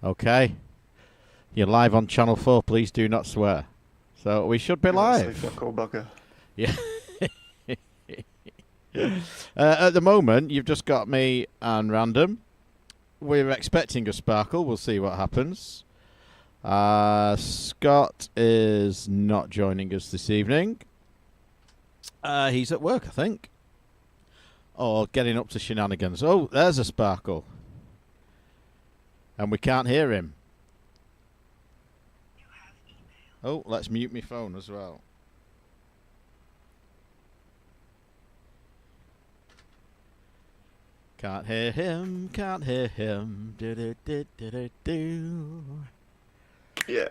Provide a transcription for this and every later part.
Okay. You're live on Channel 4. Please do not swear. So we should be live. Fuck all bugger. Yeah. At the moment, you've just got me and Random. We're expecting a sparkle. We'll see what happens. Scott is not joining us this evening. He's at work, I think. Or getting up to shenanigans. Oh, there's a sparkle. And we can't hear him. Oh, let's mute my phone as well. Can't hear him, can't hear him. Do do do do do do. Yeah.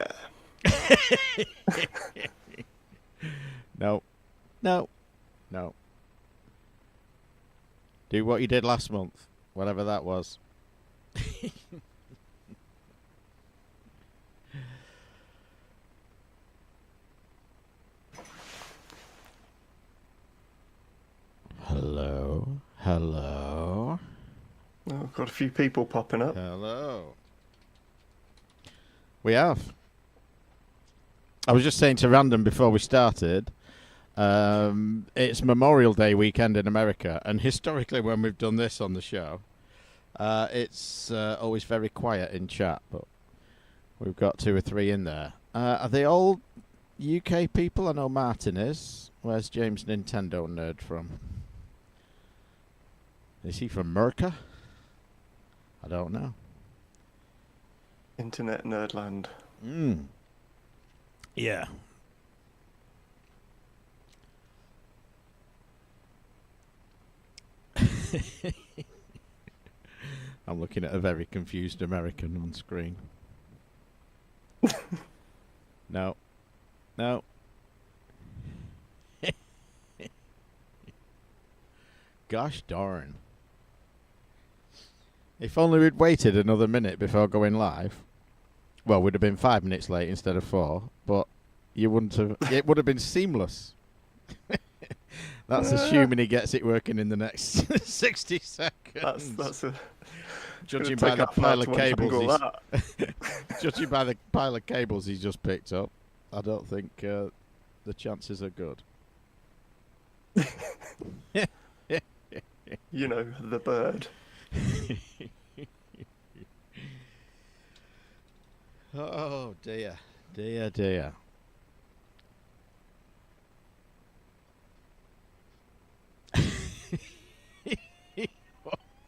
No. No. No. Do what you did last month, whatever that was. Hello. Hello. Oh, got a few people popping up. Hello. We have. I was just saying to Random before we started, it's Memorial Day weekend in America, and historically when we've done this on the show, it's always very quiet in chat, but we've got 2 or 3 in there. Are they all UK people? I know Martin is. Where's James Nintendo Nerd from? Is he from Merca? I don't know. Internet Nerdland. Yeah. I'm looking at a very confused American on screen. No. No. Gosh darn. If only we'd waited another minute before going live. Well, we'd have been 5 minutes late instead of 4, but you wouldn't have. It would have been seamless. That's assuming he gets it working in the next 60 seconds. That's a. Judging by the pile of cables, judging by the pile of cables he's just picked up, I don't think the chances are good. You know, the bird. Oh dear, dear, dear.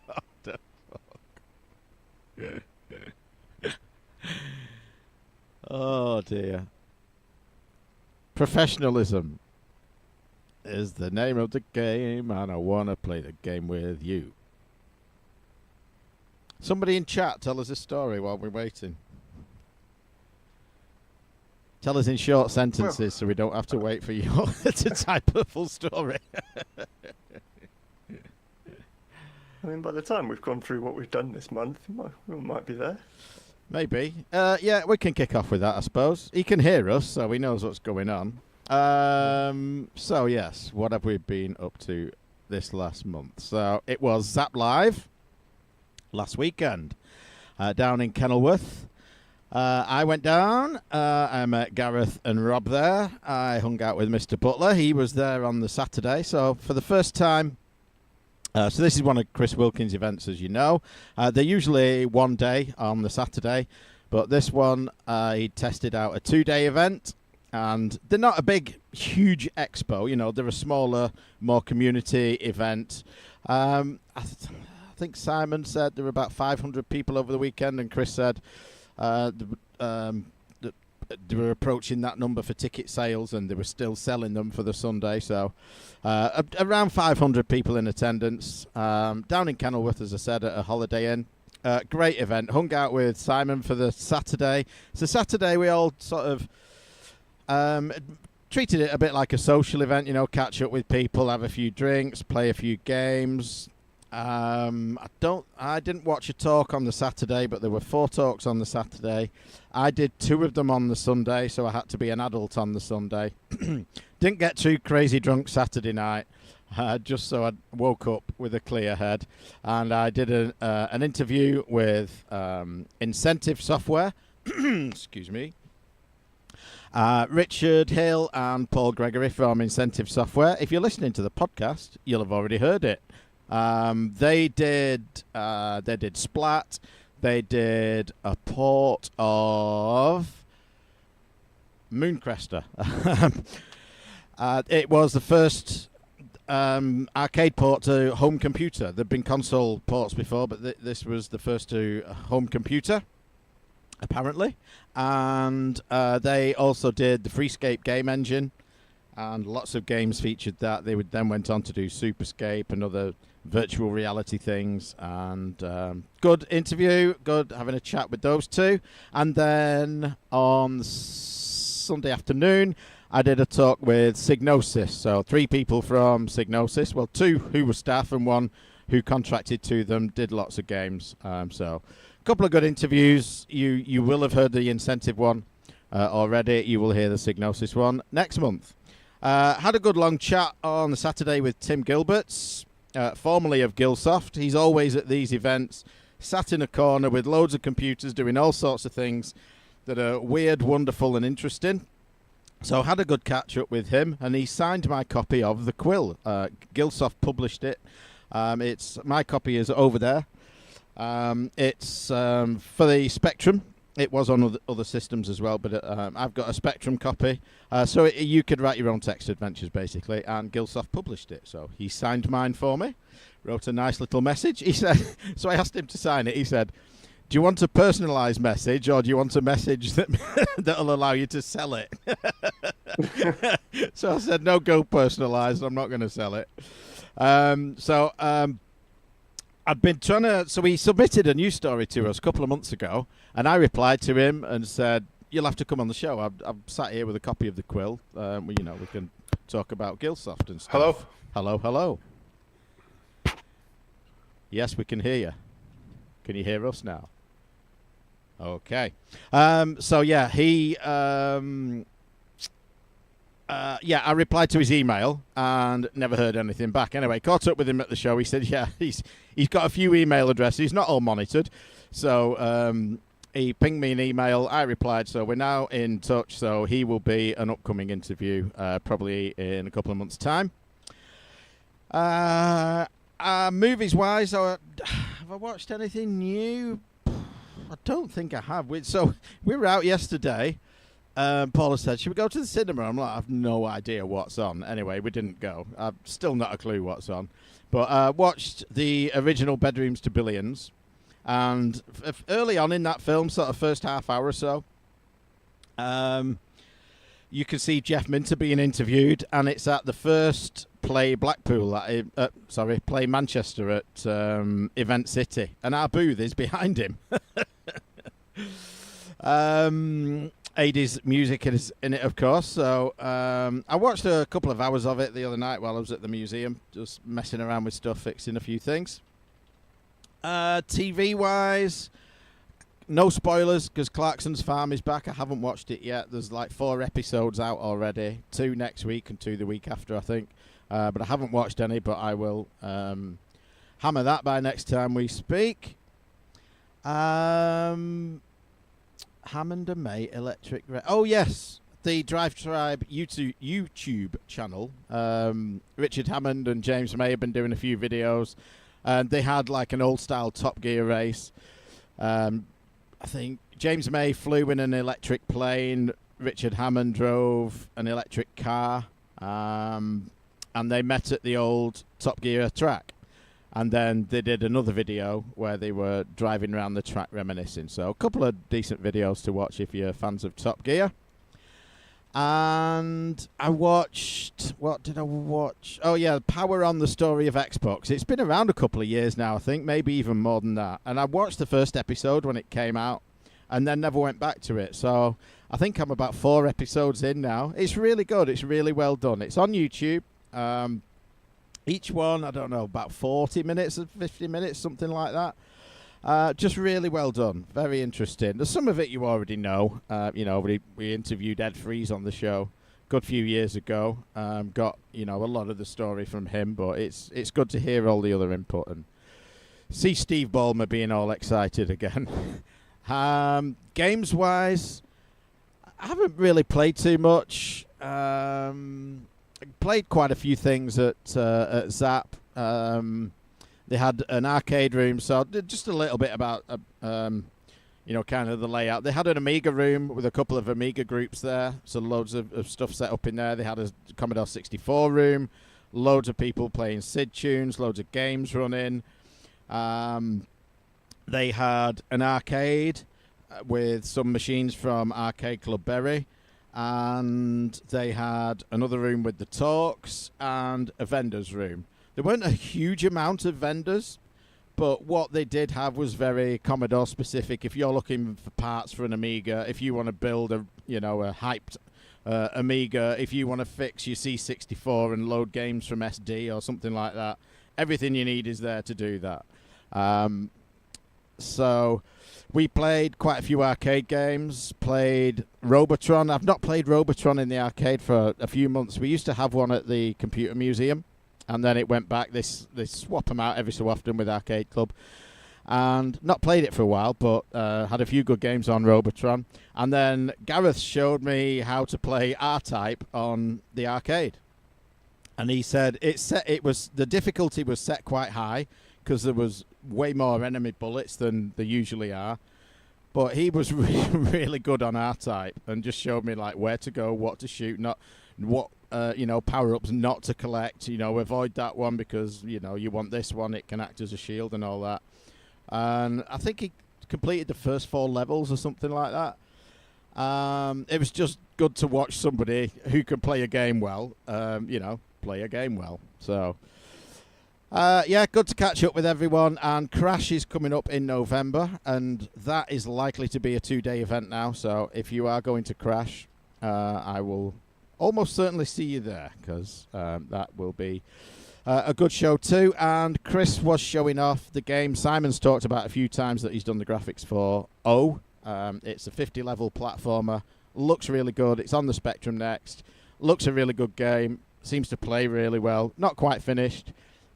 What the fuck? Oh dear. Professionalism is the name of the game, and I want to play the game with you. Somebody in chat, tell us a story while we're waiting. Tell us in short sentences so we don't have to wait for you to type a full story. I mean, by the time we've gone through what we've done this month, we might be there. Maybe. Yeah, we can kick off with that, I suppose. He can hear us, so he knows what's going on. So, yes, what have we been up to this last month? So, it was Zap Live last weekend down in Kenilworth. I went down. I met Gareth and Rob there. I hung out with Mr. Butler. He was there on the Saturday. So for the first time, so this is one of Chris Wilkins' events, as you know. They're usually one day on the Saturday, but this one he tested out a 2-day event. And they're not a big, huge expo. You know, they're a smaller, more community event. I think Simon said there were about 500 people over the weekend, and Chris said they were approaching that number for ticket sales, and they were still selling them for the Sunday. So around 500 people in attendance down in Kenilworth, as I said, at a Holiday Inn. Great event. Hung out with Simon for the Saturday. So Saturday we all sort of treated it a bit like a social event, you know, catch up with people, have a few drinks, play a few games. I didn't watch a talk on the Saturday, but there were 4 talks on the Saturday. I did 2 of them on the Sunday, so I had to be an adult on the Sunday. Didn't get too crazy drunk Saturday night. just so I woke up with a clear head. And I did an interview with Incentive Software. Excuse me. Richard Hill and Paul Gregory from Incentive Software. If you're listening to the podcast, you'll have already heard it. They did Splat. They did a port of Mooncrester. It was the first arcade port to home computer. There'd been console ports before, but this was the first to home computer, apparently. And they also did the Freescape game engine, and lots of games featured that. They then went on to do Superscape and other virtual reality things, and good interview, good having a chat with those two. And then on Sunday afternoon, I did a talk with Signosis. So 3 people from Signosis, well, 2 who were staff and 1 who contracted to them, did lots of games. So a couple of good interviews. You will have heard the Incentive one already. You will hear the Signosis one next month. Had a good long chat on Saturday with Tim Gilberts, formerly of Gilsoft. He's always at these events, sat in a corner with loads of computers doing all sorts of things that are weird, wonderful and interesting. So had a good catch up with him, and he signed my copy of The Quill. Gilsoft published it. My copy is over there. It's for the Spectrum. It was on other systems as well, but I've got a Spectrum copy. So you could write your own text adventures, basically, and Gilsoft published it. So he signed mine for me, wrote a nice little message. He said, so I asked him to sign it. He said, do you want a personalised message, or do you want a message that'll allow you to sell it? So I said, no, go personalised. I'm not going to sell it. I've been trying to... So he submitted a news story to us a couple of months ago, and I replied to him and said, you'll have to come on the show. I've sat here with a copy of The Quill. We can talk about Gilsoft and stuff. Hello? Hello, hello. Yes, we can hear you. Can you hear us now? Okay. I replied to his email and never heard anything back. Anyway, caught up with him at the show. He said, he's got a few email addresses, not all monitored. So he pinged me an email. I replied, so we're now in touch. So he will be an upcoming interview, probably in a couple of months' time. Movies-wise, have I watched anything new? I don't think I have. So we were out yesterday. Paula said, should we go to the cinema? I'm like, I have no idea what's on. Anyway, we didn't go. I've still not a clue what's on. But watched the original Bedrooms to Billions. And early on in that film, sort of first half hour or so, you can see Jeff Minter being interviewed. And it's at the first Play Blackpool, Play Manchester at Event City. And our booth is behind him. 80s music is in it, of course. So I watched a couple of hours of it the other night while I was at the museum, just messing around with stuff, fixing a few things. TV-wise, no spoilers, because Clarkson's Farm is back. I haven't watched it yet. There's like 4 episodes out already, 2 next week and 2 the week after, I think. But I haven't watched any, but I will hammer that by next time we speak. Hammond and May Electric... Oh, yes. The Drive Tribe YouTube channel. Richard Hammond and James May have been doing a few videos. And they had like an old-style Top Gear race. I think James May flew in an electric plane. Richard Hammond drove an electric car. And they met at the old Top Gear track. And then they did another video where they were driving around the track reminiscing. So a couple of decent videos to watch if you're fans of Top Gear. And I watched... What did I watch? Oh, yeah, Power on the Story of Xbox. It's been around a couple of years now, I think. Maybe even more than that. And I watched the first episode when it came out. And then never went back to it. So I think I'm about 4 episodes in now. It's really good. It's really well done. It's on YouTube. Each one, I don't know, about 40 minutes or 50 minutes, something like that. Just really well done. Very interesting. There's some of it you already know. We interviewed Ed Freeze on the show good few years ago. Got a lot of the story from him, but it's good to hear all the other input and see Steve Ballmer being all excited again. Games wise, I haven't really played too much. Played quite a few things at Zap. They had an arcade room, so just a little bit about kind of the layout. They had an Amiga room with a couple of Amiga groups there, so loads of stuff set up in there. They had a Commodore 64 room, loads of people playing SID tunes, loads of games running. They had an arcade with some machines from Arcade Club Berry, and they had another room with the talks and a vendor's room. There weren't a huge amount of vendors, but what they did have was very Commodore specific. If you're looking for parts for an Amiga, if you want to build a hyped Amiga, if you want to fix your C64 and load games from SD or something like that, everything you need is there to do that. So we played quite a few arcade games, played Robotron. I've not played Robotron in the arcade for a few months. We used to have one at the Computer Museum, and then it went back. They swap them out every so often with Arcade Club. And not played it for a while, but had a few good games on Robotron. And then Gareth showed me how to play R-Type on the arcade. And he said the difficulty was set quite high because there was way more enemy bullets than there usually are. But he was really good on R-Type and just showed me like where to go, what to shoot, not what power-ups not to collect. Avoid that one because you want this one. It can act as a shield and all that. And I think he completed the first 4 levels or something like that. It was just good to watch somebody who can play a game well, play a game well. So, good to catch up with everyone. And Crash is coming up in November, and that is likely to be a 2-day event now. So if you are going to Crash, I will almost certainly see you there because that will be a good show too. And Chris was showing off the game Simon's talked about a few times that he's done the graphics for. It's a 50-level platformer. Looks really good. It's on the Spectrum Next. Looks a really good game. Seems to play really well. Not quite finished,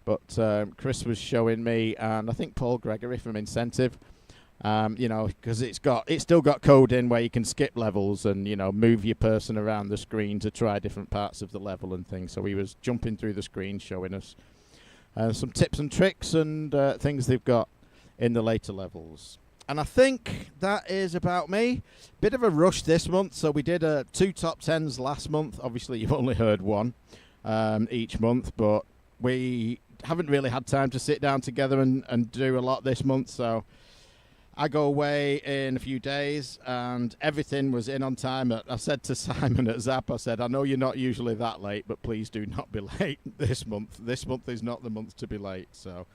but Chris was showing me, and I think Paul Gregory from Incentive, because it's still got code in where you can skip levels and move your person around the screen to try different parts of the level and things. So he was jumping through the screen showing us some tips and tricks and things they've got in the later levels. And I think that is about me. Bit of a rush this month, so we did 2 top 10s last month. Obviously you've only heard one each month, but we haven't really had time to sit down together and do a lot this month, so I go away in a few days, and everything was in on time. I said to Simon at Zap, I said, I know you're not usually that late, but please do not be late this month. This month is not the month to be late. So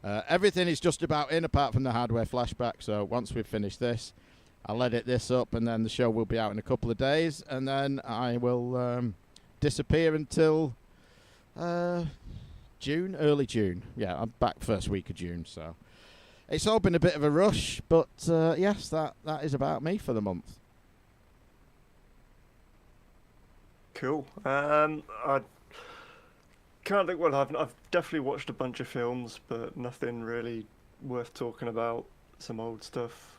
everything is just about in, apart from the hardware flashback. So once we've finished this, I'll edit this up, and then the show will be out in a couple of days, and then I will disappear until June, early June. Yeah, I'm back first week of June, so it's all been a bit of a rush, but yes, that is about me for the month. Cool. I can't think what I've definitely watched a bunch of films, but nothing really worth talking about. Some old stuff,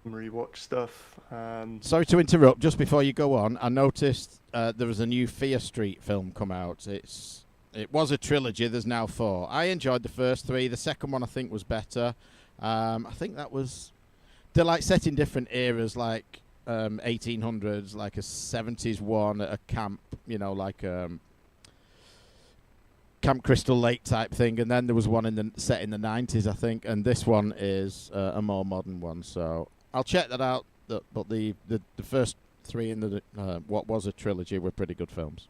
rewatch stuff. Sorry to interrupt. Just before you go on, I noticed there was a new Fear Street film come out. It was a trilogy. There's now 4. I enjoyed the first 3. The second one I think was better. I think they're like set in different eras, like 1800s, like a 70s one at a camp, like Camp Crystal Lake type thing. And then there was one set in the 90s, I think. And this one is a more modern one. So I'll check that out. But the first 3 in the what was a trilogy were pretty good films.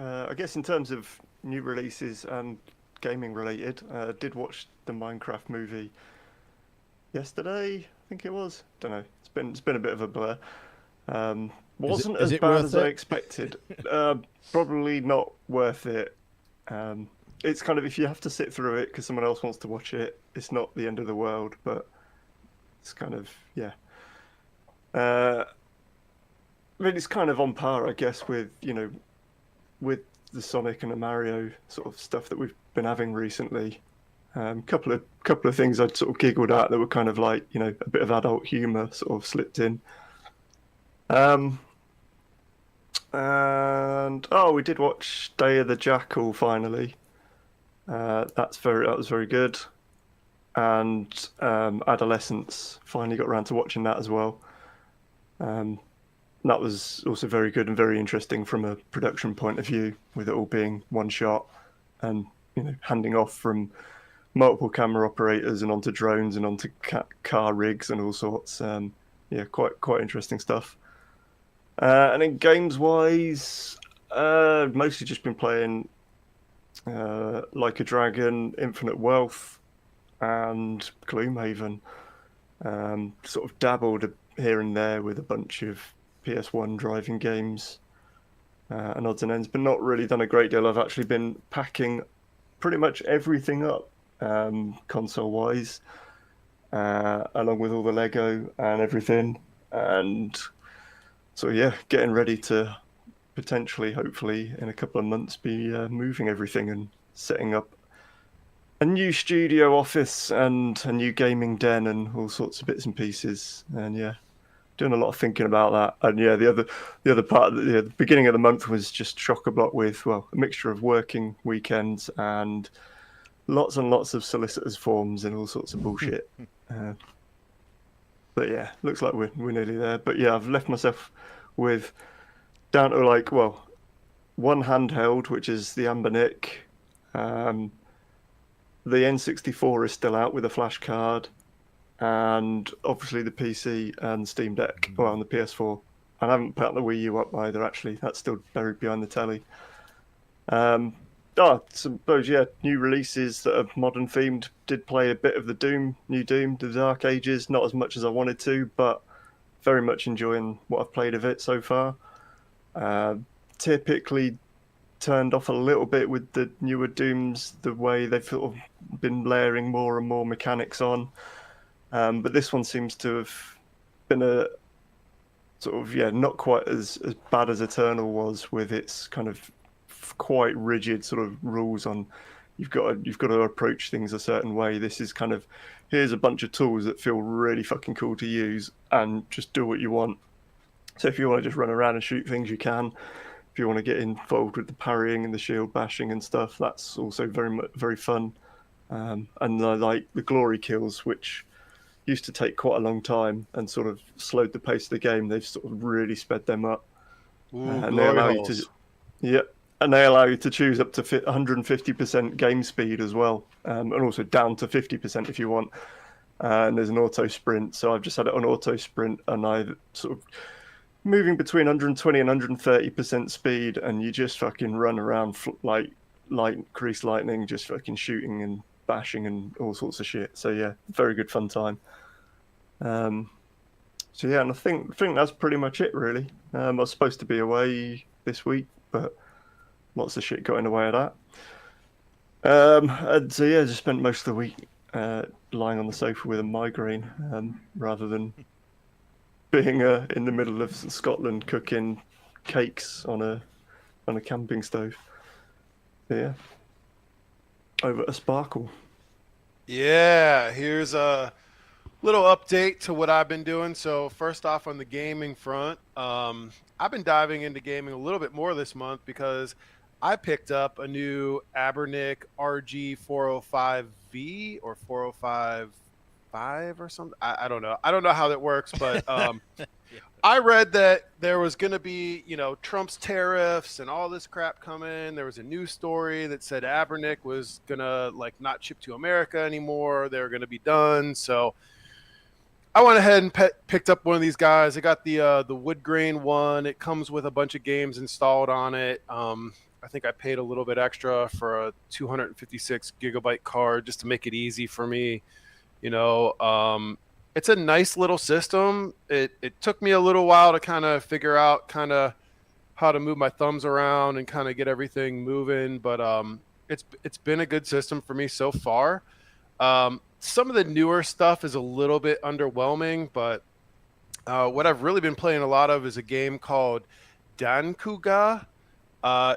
I guess in terms of new releases and gaming related, I did watch the Minecraft movie yesterday. I think it was. Don't know. It's been a bit of a blur. Wasn't as bad as I expected. Probably not worth it. It's kind of, if you have to sit through it because someone else wants to watch it, it's not the end of the world. But it's kind of, yeah. I mean, it's kind of on par, I guess, with with the Sonic and the Mario sort of stuff that we've been having recently. Couple of things I'd sort of giggled at that were kind of like a bit of adult humour sort of slipped in. And we did watch Day of the Jackal finally. That was very good. And Adolescence, finally got around to watching that as well. That was also very good and very interesting from a production point of view, with it all being one shot and handing off from multiple camera operators and onto drones and onto car rigs and all sorts. Quite interesting stuff. And then games wise, mostly just been playing Like a Dragon, Infinite Wealth, and Gloomhaven. Sort of dabbled here and there with a bunch of PS1 driving games and odds and ends, but not really done a great deal. I've actually been packing pretty much everything up console-wise, along with all the Lego and everything. And so, yeah, getting ready to potentially, hopefully, in a couple of months, be moving everything and setting up a new studio office and a new gaming den and all sorts of bits and pieces. And yeah, doing a lot of thinking about that. And yeah, the other part, the beginning of the month was just chock-a-block with, well, a mixture of working weekends and lots and lots of solicitors' forms and all sorts of bullshit. But yeah, looks like we're nearly there. But yeah, I've left myself with down to one handheld, which is the Ambernic. The N64 is still out with a flash card, and obviously the PC and Steam Deck, well, on the PS4. I haven't put the Wii U up either, actually. That's still buried behind the telly. I suppose, yeah, new releases that are modern themed. Did play a bit of the new Doom, the Dark Ages, not as much as I wanted to, but very much enjoying what I've played of it so far. Typically turned off a little bit with the newer Dooms, the way they've sort of been layering more and more mechanics on. But this one seems to have been a sort of, not quite as bad as Eternal was, with its kind of quite rigid sort of rules on you've got to approach things a certain way. This is kind of, here's a bunch of tools that feel really fucking cool to use and just do what you want. So if you want to just run around and shoot things, you can. If you want to get involved with the parrying and the shield bashing and stuff, that's also very fun. And I like the glory kills, which used to take quite a long time and sort of slowed the pace of the game. They've sort of really sped them up. And they allow you to, and they allow you to choose up to 150% game speed as well, and also down to 50% if you want. And there's an auto sprint, so I've just had it on auto sprint, and I sort of moving between 120 and 130% speed, and you just fucking run around like grease lightning, just fucking shooting and bashing and all sorts of shit. So yeah, very good fun time. So yeah, and I think that's pretty much it really. I was supposed to be away this week, but lots of shit got in the way of that. And so yeah, just spent most of the week lying on the sofa with a migraine, rather than being in the middle of Scotland cooking cakes on a camping stove. So, yeah, over a Sparkle. Yeah, here's a little update to what I've been doing. So first off, on the gaming front, I've been diving into gaming a little bit more this month because I picked up a new Abernic RG405V or 405 or something. I don't know. I don't know how that works, but I read that there was going to be, Trump's tariffs and all this crap coming. There was a news story that said Abernic was going to not ship to America anymore. They were going to be done. So I went ahead and picked up one of these guys. I got the wood grain one. It comes with a bunch of games installed on it. I think I paid a little bit extra for a 256 gigabyte card just to make it easy for me. It's a nice little system. It took me a little while to kind of figure out how to move my thumbs around and kind of get everything moving, but it's been a good system for me so far. Some of the newer stuff is a little bit underwhelming, but What I've really been playing a lot of is a game called Dankuga.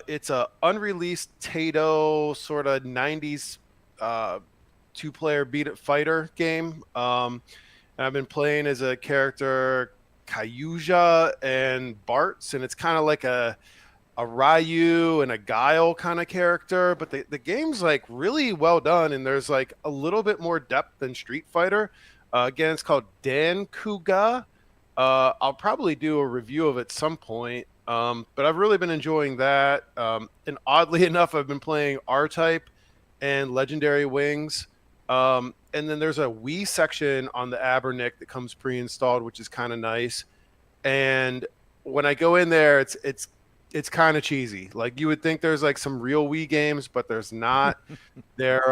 It's a unreleased Tato sort of 90s two-player beat it fighter game. And I've been playing as a character Kyuja and Bartz, and it's kind of like a Ryu and a Guile kind of character, but the game's like really well done, and there's like a little bit more depth than Street Fighter. Again, it's called Dan Kuga. I'll probably do a review of it some point, but I've really been enjoying that. And oddly enough, I've been playing R-Type and Legendary Wings. And then there's a Wii section on the Abernic that comes pre-installed, which is kind of nice. And when I go in there, it's kind of cheesy. Like you would think there's like some real Wii games, but there's not. They're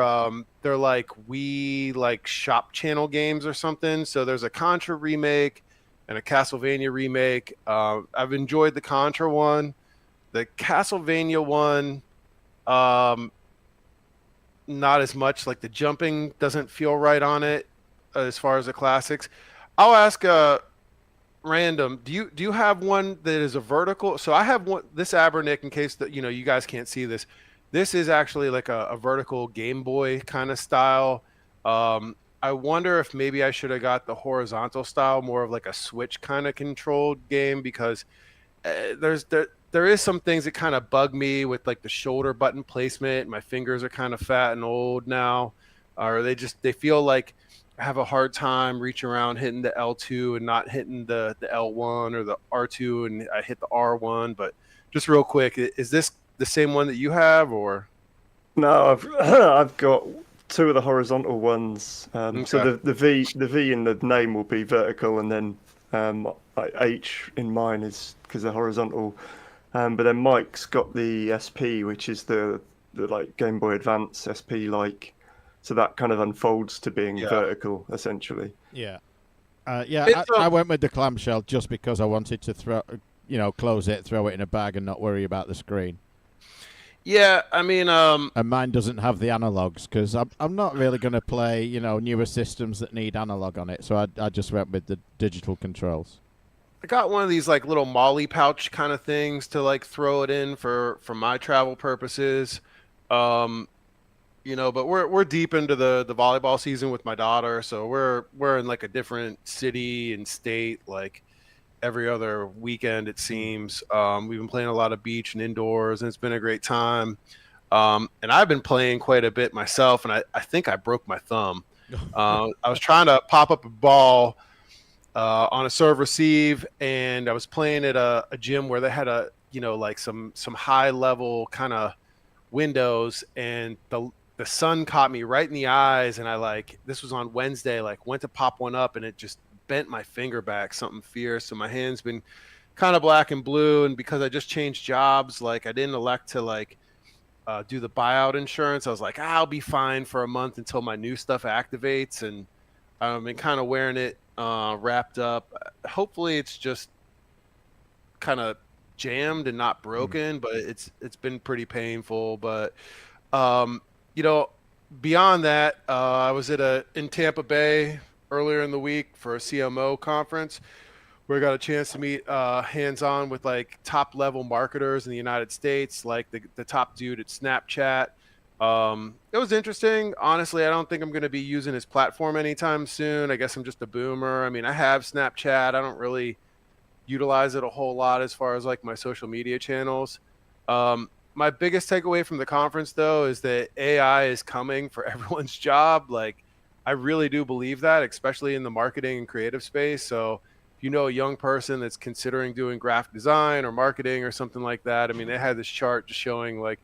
like Wii like shop channel games or something. So there's a Contra remake and a Castlevania remake. I've enjoyed the Contra one. The Castlevania one, not as much. Like the jumping doesn't feel right on it as far as the classics. I'll ask random. Do you have one that is a vertical? So I have one. This Abernic, in case that you guys can't see this. This is actually like a vertical Game Boy kind of style. I wonder if maybe I should have got the horizontal style, more of like a Switch kind of controlled game, because there is some things that kind of bug me with like the shoulder button placement. My fingers are kind of fat and old now, or they feel like I have a hard time reaching around hitting the L2 and not hitting the L1 or the R2, and I hit the R1. But just real quick, is this the same one that you have, or? No, I've got two of the horizontal ones. So Okay. the V in the name will be vertical, and then like H in mine is because they're horizontal. But then Mike's got the SP, which is the like Game Boy Advance SP like, so that kind of unfolds to being Yeah. vertical essentially. Yeah. Yeah, It's I went with the clamshell just because I wanted to close it, throw it in a bag, and not worry about the screen. yeah. I mean, And mine doesn't have the analogs because I'm not really going to play newer systems that need analog on it. So I just went with the digital controls. I got one of these like little Molly pouch kind of things to like throw it in for my travel purposes. Um, but we're deep into the volleyball season with my daughter, so we're in like a different city and state like every other weekend it seems. We've been playing a lot of beach and indoors, and it's been a great time. And I've been playing quite a bit myself, and I think I broke my thumb. I was trying to pop up a ball on a serve receive, and I was playing at a gym where they had like some high level kind of windows, and the sun caught me right in the eyes, and this was on Wednesday, like went to pop one up, and it just bent my finger back something fierce. So my hand's been kind of black and blue, and because I just changed jobs, like I didn't elect to do the buyout insurance. I was like, I'll be fine for a month until my new stuff activates, and I've been kind of wearing it wrapped up. Hopefully it's just kind of jammed and not broken, but it's been pretty painful. But um, beyond that, I was in Tampa Bay earlier in the week for a CMO conference where I got a chance to meet hands-on with like top level marketers in the United States, like the top dude at Snapchat. It was interesting. Honestly, I don't think I'm going to be using his platform anytime soon. I guess I'm just a boomer. I mean, I have Snapchat. I don't really utilize it a whole lot as far as like my social media channels. My biggest takeaway from the conference, though, is that AI is coming for everyone's job. Like, I really do believe that, especially in the marketing and creative space. So if you know a young person that's considering doing graphic design or marketing or something like that, I mean, they had this chart just showing like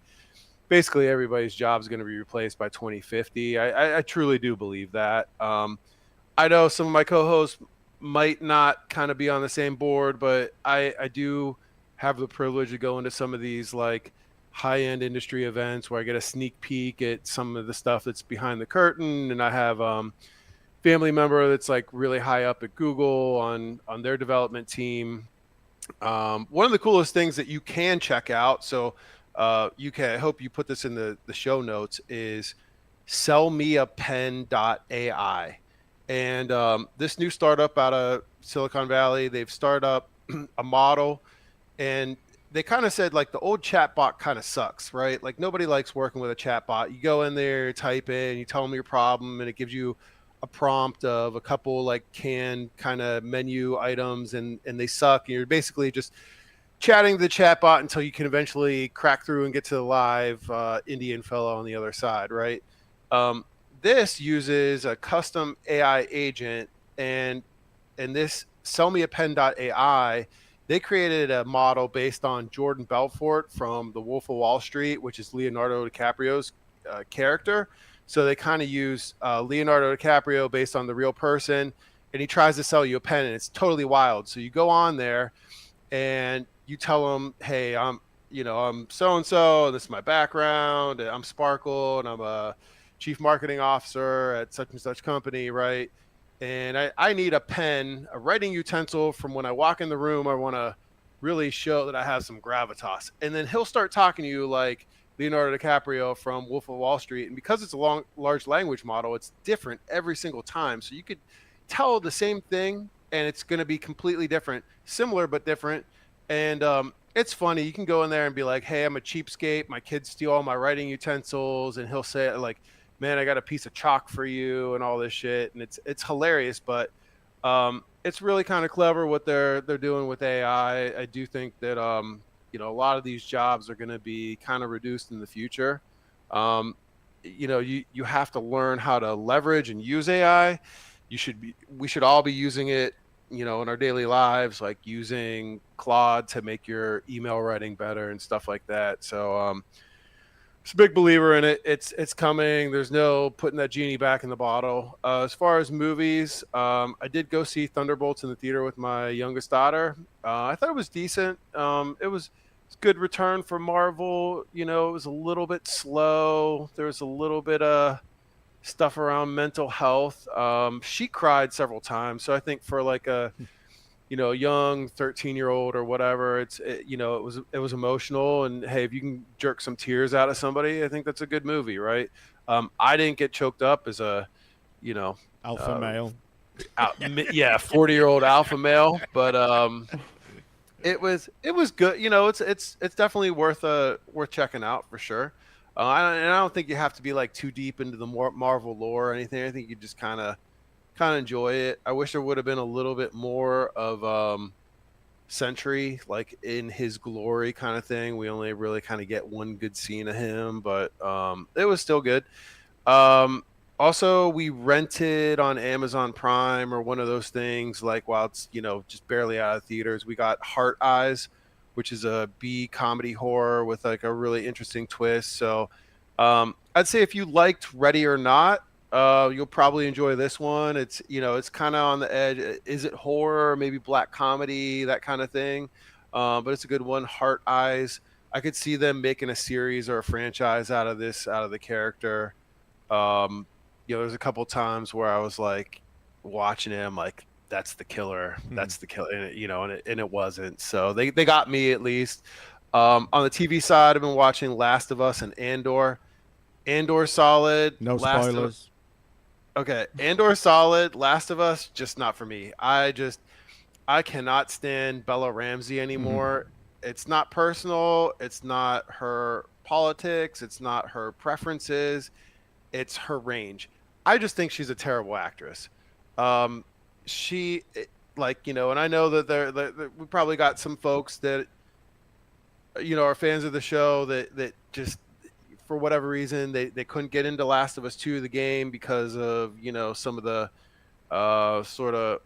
basically everybody's job is going to be replaced by 2050. I truly do believe that. I know some of my co-hosts might not kind of be on the same board, but I do have the privilege to go into some of these like high-end industry events where I get a sneak peek at some of the stuff that's behind the curtain. And I have family member that's like really high up at Google on their development team. One of the coolest things that you can check out, so I hope you put this in the show notes, is sellmeapen.ai. And this new startup out of Silicon Valley, they've started up a model, and they kind of said like the old chatbot kind of sucks, right? Like nobody likes working with a chatbot. You go in there, type in, you tell them your problem, and it gives you a prompt of a couple like canned kind of menu items, and they suck. And you're basically just chatting to the chatbot until you can eventually crack through and get to the live Indian fellow on the other side, right? This uses a custom AI agent, and this Sell Me a Pen.ai, they created a model based on Jordan Belfort from The Wolf of Wall Street, which is Leonardo DiCaprio's character. So they kind of use Leonardo DiCaprio based on the real person, and he tries to sell you a pen, and it's totally wild. So you go on there, and you tell him, "Hey, I'm so and so, and this is my background. And I'm Sparkle, and I'm a chief marketing officer at such and such company, right? And I need a pen, a writing utensil from when I walk in the room. I want to really show that I have some gravitas." And then he'll start talking to you like Leonardo DiCaprio from Wolf of Wall Street. And because it's a large language model, it's different every single time. So you could tell the same thing, and it's going to be completely different, similar but different. And it's funny. You can go in there and be like, "Hey, I'm a cheapskate. My kids steal all my writing utensils," and he'll say like, "Man, I got a piece of chalk for you," and all this shit. And it's hilarious, but it's really kind of clever what they're doing with AI. I do think that a lot of these jobs are going to be kind of reduced in the future. You have to learn how to leverage and use AI. We should all be using it, in our daily lives, like using Claude to make your email writing better and stuff like that. So just a big believer in it. It's coming. There's no putting that genie back in the bottle. As far as movies, I did go see Thunderbolts in the theater with my youngest daughter. I thought it was decent. It was good return for Marvel. It was a little bit slow. There was a little bit of stuff around mental health. She cried several times, so I think for like a young 13-year-old or whatever, it was emotional. And hey, if you can jerk some tears out of somebody, I think that's a good movie, right? I didn't get choked up as a alpha male. 40-year-old alpha male, but it was good. It's definitely worth checking out for sure. I don't think you have to be like too deep into the Marvel lore or anything. I think you just kind of enjoy it. I wish there would have been a little bit more of Sentry, like in his glory kind of thing. We only really kind of get one good scene of him, but it was still good. Also, we rented on Amazon Prime or one of those things, like while it's just barely out of theaters. We got Heart Eyes, which is a B comedy horror with like a really interesting twist. So I'd say if you liked Ready or Not, you'll probably enjoy this one. It's it's kind of on the edge. Is it horror, maybe black comedy, that kind of thing? But it's a good one. Heart Eyes. I could see them making a series or a franchise out of the character. There's a couple times where I was like watching it, I'm like, that's the killer. That's the killer. And it wasn't. So they got me at least. On the TV side, I've been watching Last of Us and Andor. Andor solid. No spoilers. Okay, Andor solid. Last of Us, just not for me. I cannot stand Bella Ramsey anymore. It's not personal. It's not her politics. It's not her preferences. It's her range. I just think she's a terrible actress. She, and I know that we probably got some folks that, are fans of the show that just, for whatever reason, they couldn't get into Last of Us 2, the game, because of, some of the sort of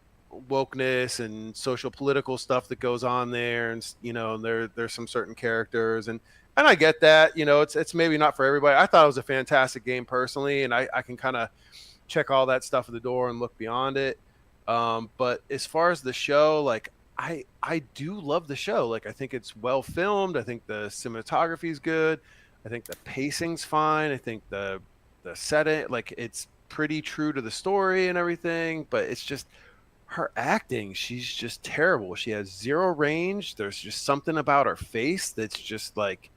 wokeness and social political stuff that goes on there. And, there's some certain characters. And I get that, it's maybe not for everybody. I thought it was a fantastic game personally, and I can kind of check all that stuff at the door and look beyond it. But as far as the show, like I do love the show. Like I think it's well filmed. I think the cinematography is good. I think the pacing's fine. I think the setting, like it's pretty true to the story and everything, but it's just her acting. She's just terrible. She has zero range. There's just something about her face that's just like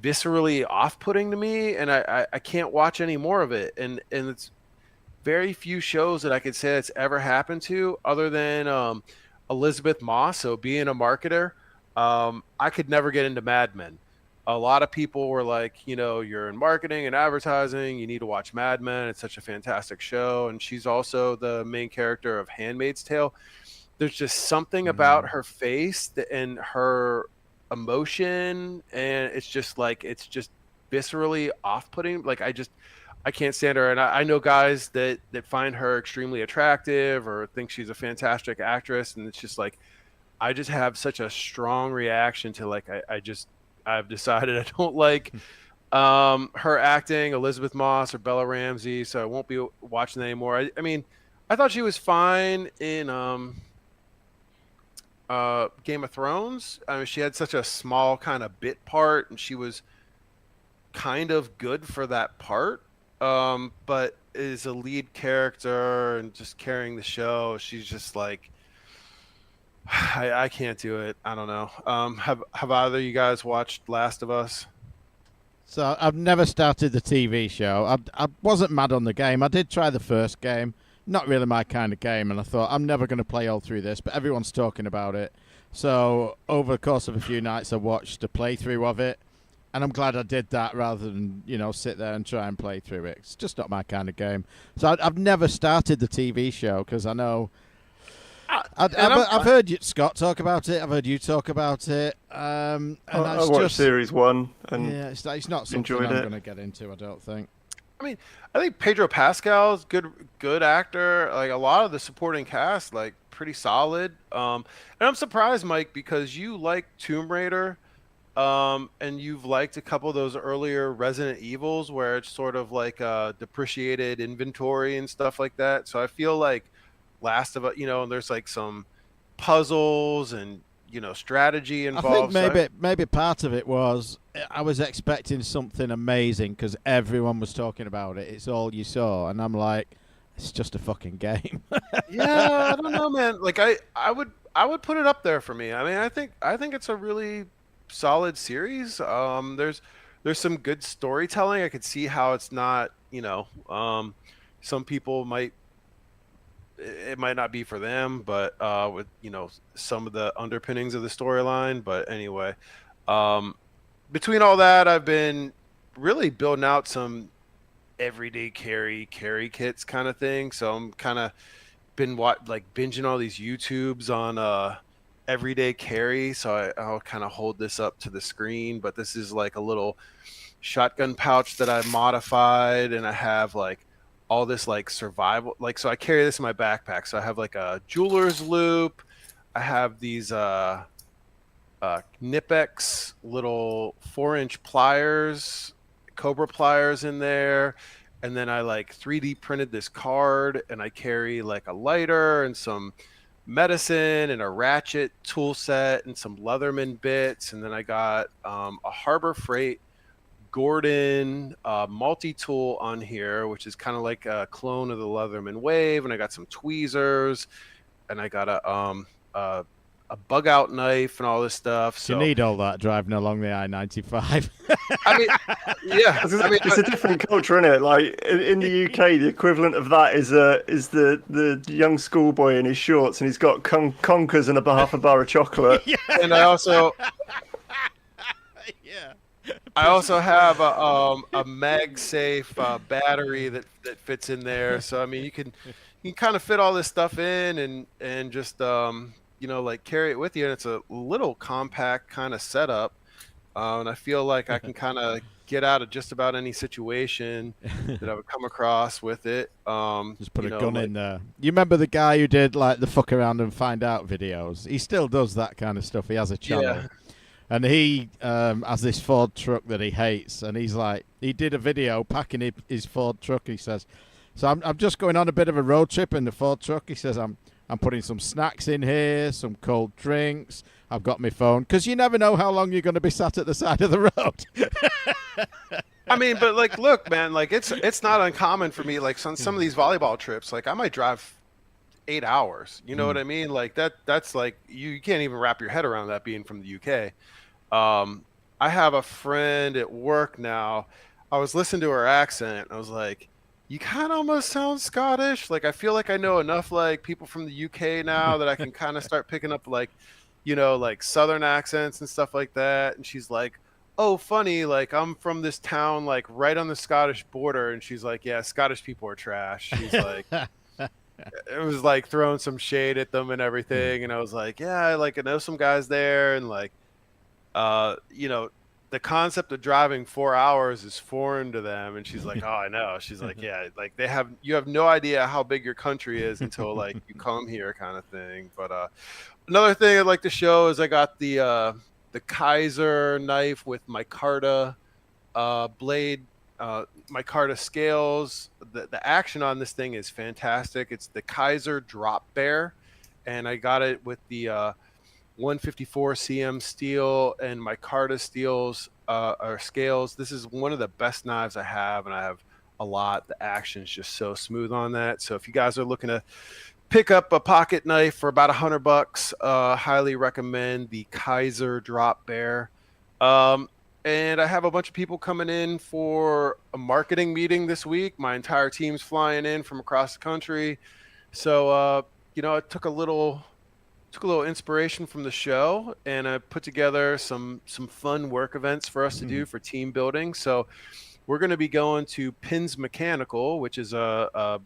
viscerally off-putting to me, and I can't watch any more of it. And it's very few shows that I could say it's ever happened to, other than Elizabeth Moss. So being a marketer, I could never get into Mad Men. A lot of people were like, you're in marketing and advertising, you need to watch Mad Men. It's such a fantastic show. And she's also the main character of Handmaid's Tale. There's just something about her face and her emotion, and it's just viscerally off-putting. Like I can't stand her, and I know guys that find her extremely attractive or think she's a fantastic actress, and it's just like I just have such a strong reaction to I've decided I don't like her acting, Elizabeth Moss or Bella Ramsey, so I won't be watching that anymore. I mean, I thought she was fine in Game of Thrones. I mean, she had such a small kind of bit part, and she was kind of good for that part. But as a lead character and just carrying the show, she's just like, I can't do it. I don't know. Have either of you guys watched Last of Us? So I've never started the TV show. I wasn't mad on the game. I did try the first game. Not really my kind of game, and I thought I'm never going to play all through this, but everyone's talking about it. So over the course of a few nights, I watched a playthrough of it, and I'm glad I did that rather than sit there and try and play through it. It's just not my kind of game. So I've never started the TV show because I know. I've heard Scott talk about it. I've heard you talk about it. And I watched series 1 and it's not something I'm going to get into, I don't think. I mean, I think Pedro Pascal is good actor. Like a lot of the supporting cast, like pretty solid. And I'm surprised, Mike, because you like Tomb Raider, and you've liked a couple of those earlier Resident Evils where it's sort of like a depreciated inventory and stuff like that. So I feel like Last of Us, there's like some puzzles and strategy involved. I think maybe part of it was I was expecting something amazing because everyone was talking about it. It's all you saw, and I'm like, it's just a fucking game. Yeah, I don't know, man. Like I would put it up there for me. I mean, I think it's a really solid series. There's some good storytelling. I could see how it's not, some people it might not be for them, but with some of the underpinnings of the storyline. But anyway, between all that, I've been really building out some everyday carry kits kind of thing. So I'm kind of been binging all these YouTubes on everyday carry. So I'll kind of hold this up to the screen, but this is like a little shotgun pouch that I modified, and I have like all this like survival, so I carry this in my backpack. So I have like a jeweler's loop. I have these Knipex little 4-inch pliers, Cobra pliers in there. And then I like 3D printed this card, and I carry like a lighter and some medicine and a ratchet tool set and some Leatherman bits. And then I got a Harbor Freight Gordon multi-tool on here, which is kind of like a clone of the Leatherman Wave, and I got some tweezers, and I got a bug out knife and all this stuff. So you need all that driving along the I-95. I mean, yeah, it's a different culture, isn't it? Like in the UK, the equivalent of that is the young schoolboy in his shorts, and he's got conkers and a half a bar of chocolate. Yeah. And I also. Yeah. I also have a MagSafe battery that fits in there. So I mean, you can kind of fit all this stuff in and just like carry it with you. And it's a little compact kind of setup, and I feel like I can kind of get out of just about any situation that I would come across with it. Just put a gun in there. You remember the guy who did like the fuck around and find out videos? He still does that kind of stuff. He has a channel. Yeah. And he has this Ford truck that he hates, and he's like, he did a video packing his Ford truck. He says, "So I'm just going on a bit of a road trip in the Ford truck." He says, "I'm putting some snacks in here, some cold drinks. I've got my phone because you never know how long you're going to be sat at the side of the road." I mean, but like, look, man, like it's not uncommon for me. Like on some of these volleyball trips, like I might drive 8 hours. You know what I mean? Like that's like you can't even wrap your head around that being from the UK. I have a friend at work now. I was listening to her accent. I was like, you kind of almost sound Scottish. Like I feel like I know enough like people from the UK now that I can kind of start picking up like, like Southern accents and stuff like that. And she's like, "Oh, funny, like I'm from this town like right on the Scottish border." And she's like, "Yeah, Scottish people are trash." She's like, it was like throwing some shade at them and everything. And I was like, "Yeah, I know some guys there, and like uh, you know, the concept of driving 4 hours is foreign to them." And she's like, "Oh, I know." She's like, "Yeah, like you have no idea how big your country is until like you come here," kind of thing. But another thing I'd like to show is I got the Kaiser knife with micarta blade, micarta scales. The action on this thing is fantastic. It's the Kaiser Drop Bear, and I got it with the 154 cm steel and micarta steels or scales. This is one of the best knives I have, and I have a lot. The action is just so smooth on that. So if you guys are looking to pick up a pocket knife for about $100, highly recommend the Kaiser Drop Bear. And I have a bunch of people coming in for a marketing meeting this week. My entire team's flying in from across the country. So I took a little inspiration from the show, and I put together some fun work events for us to do for team building. So we're going to be going to Pins Mechanical, which is a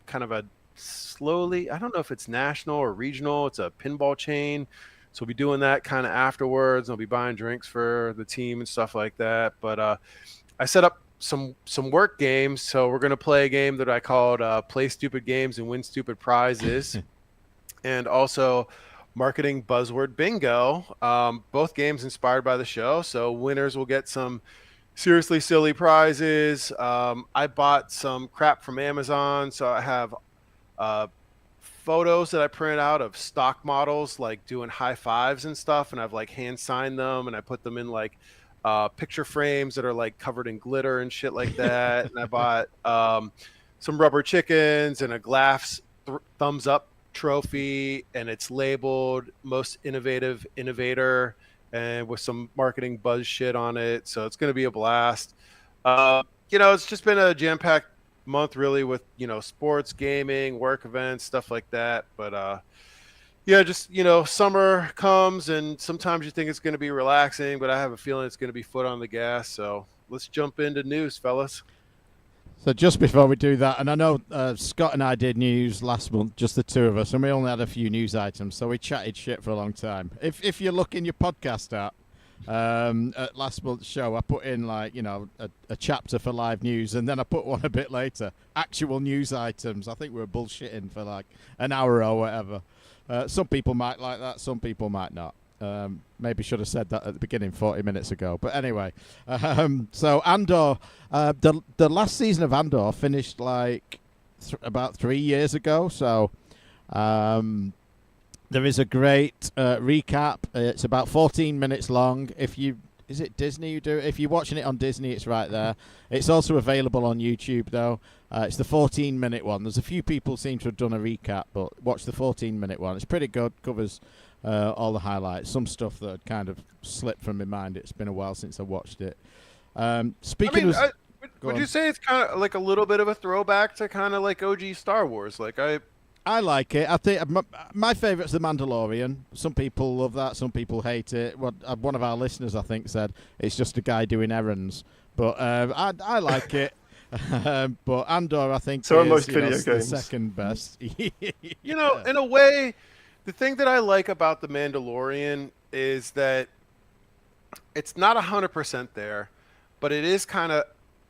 kind of a slowly, I don't know if it's national or regional. It's a pinball chain. So we'll be doing that kind of afterwards. I'll be buying drinks for the team and stuff like that. But I set up some work games. So we're going to play a game that I called Play Stupid Games and Win Stupid Prizes. And also marketing buzzword bingo. Both games inspired by the show. So winners will get some seriously silly prizes. I bought some crap from Amazon. So I have photos that I printed out of stock models, like doing high fives and stuff. And I've like hand signed them, and I put them in like picture frames that are like covered in glitter and shit like that. And I bought some rubber chickens and a glass thumbs up trophy, and it's labeled most innovative innovator and with some marketing buzz shit on it. So it's going to be a blast. It's just been a jam-packed month really with, sports, gaming, work events, stuff like that. But summer comes and sometimes you think it's going to be relaxing, but I have a feeling it's going to be foot on the gas. So let's jump into news, fellas. So just before we do that, and I know Scott and I did news last month, just the two of us, and we only had a few news items, so we chatted shit for a long time. If you look in your podcast app, at last month's show, I put in a chapter for live news, and then I put one a bit later, actual news items. I think we were bullshitting for like an hour or whatever. Some people might like that, some people might not. Maybe should have said that at the beginning 40 minutes ago. But anyway, so Andor, the last season of Andor finished like about 3 years ago. So there is a great recap. It's about 14 minutes long. Is it Disney you do it? If you're watching it on Disney, it's right there. It's also available on YouTube, though. It's the 14-minute one. There's a few people seem to have done a recap, but watch the 14-minute one. It's pretty good. Covers all the highlights. Some stuff that had kind of slipped from my mind. It's been a while since I watched it. Would you say it's kind of like a little bit of a throwback to kind of like OG Star Wars? I like it. I think my favourite's The Mandalorian. Some people love that. Some people hate it. One of our listeners, I think, said it's just a guy doing errands. But I like it. But Andor, I think, so is most video games. The second best. In a way, the thing that I like about The Mandalorian is that it's not 100% there, but it is kind of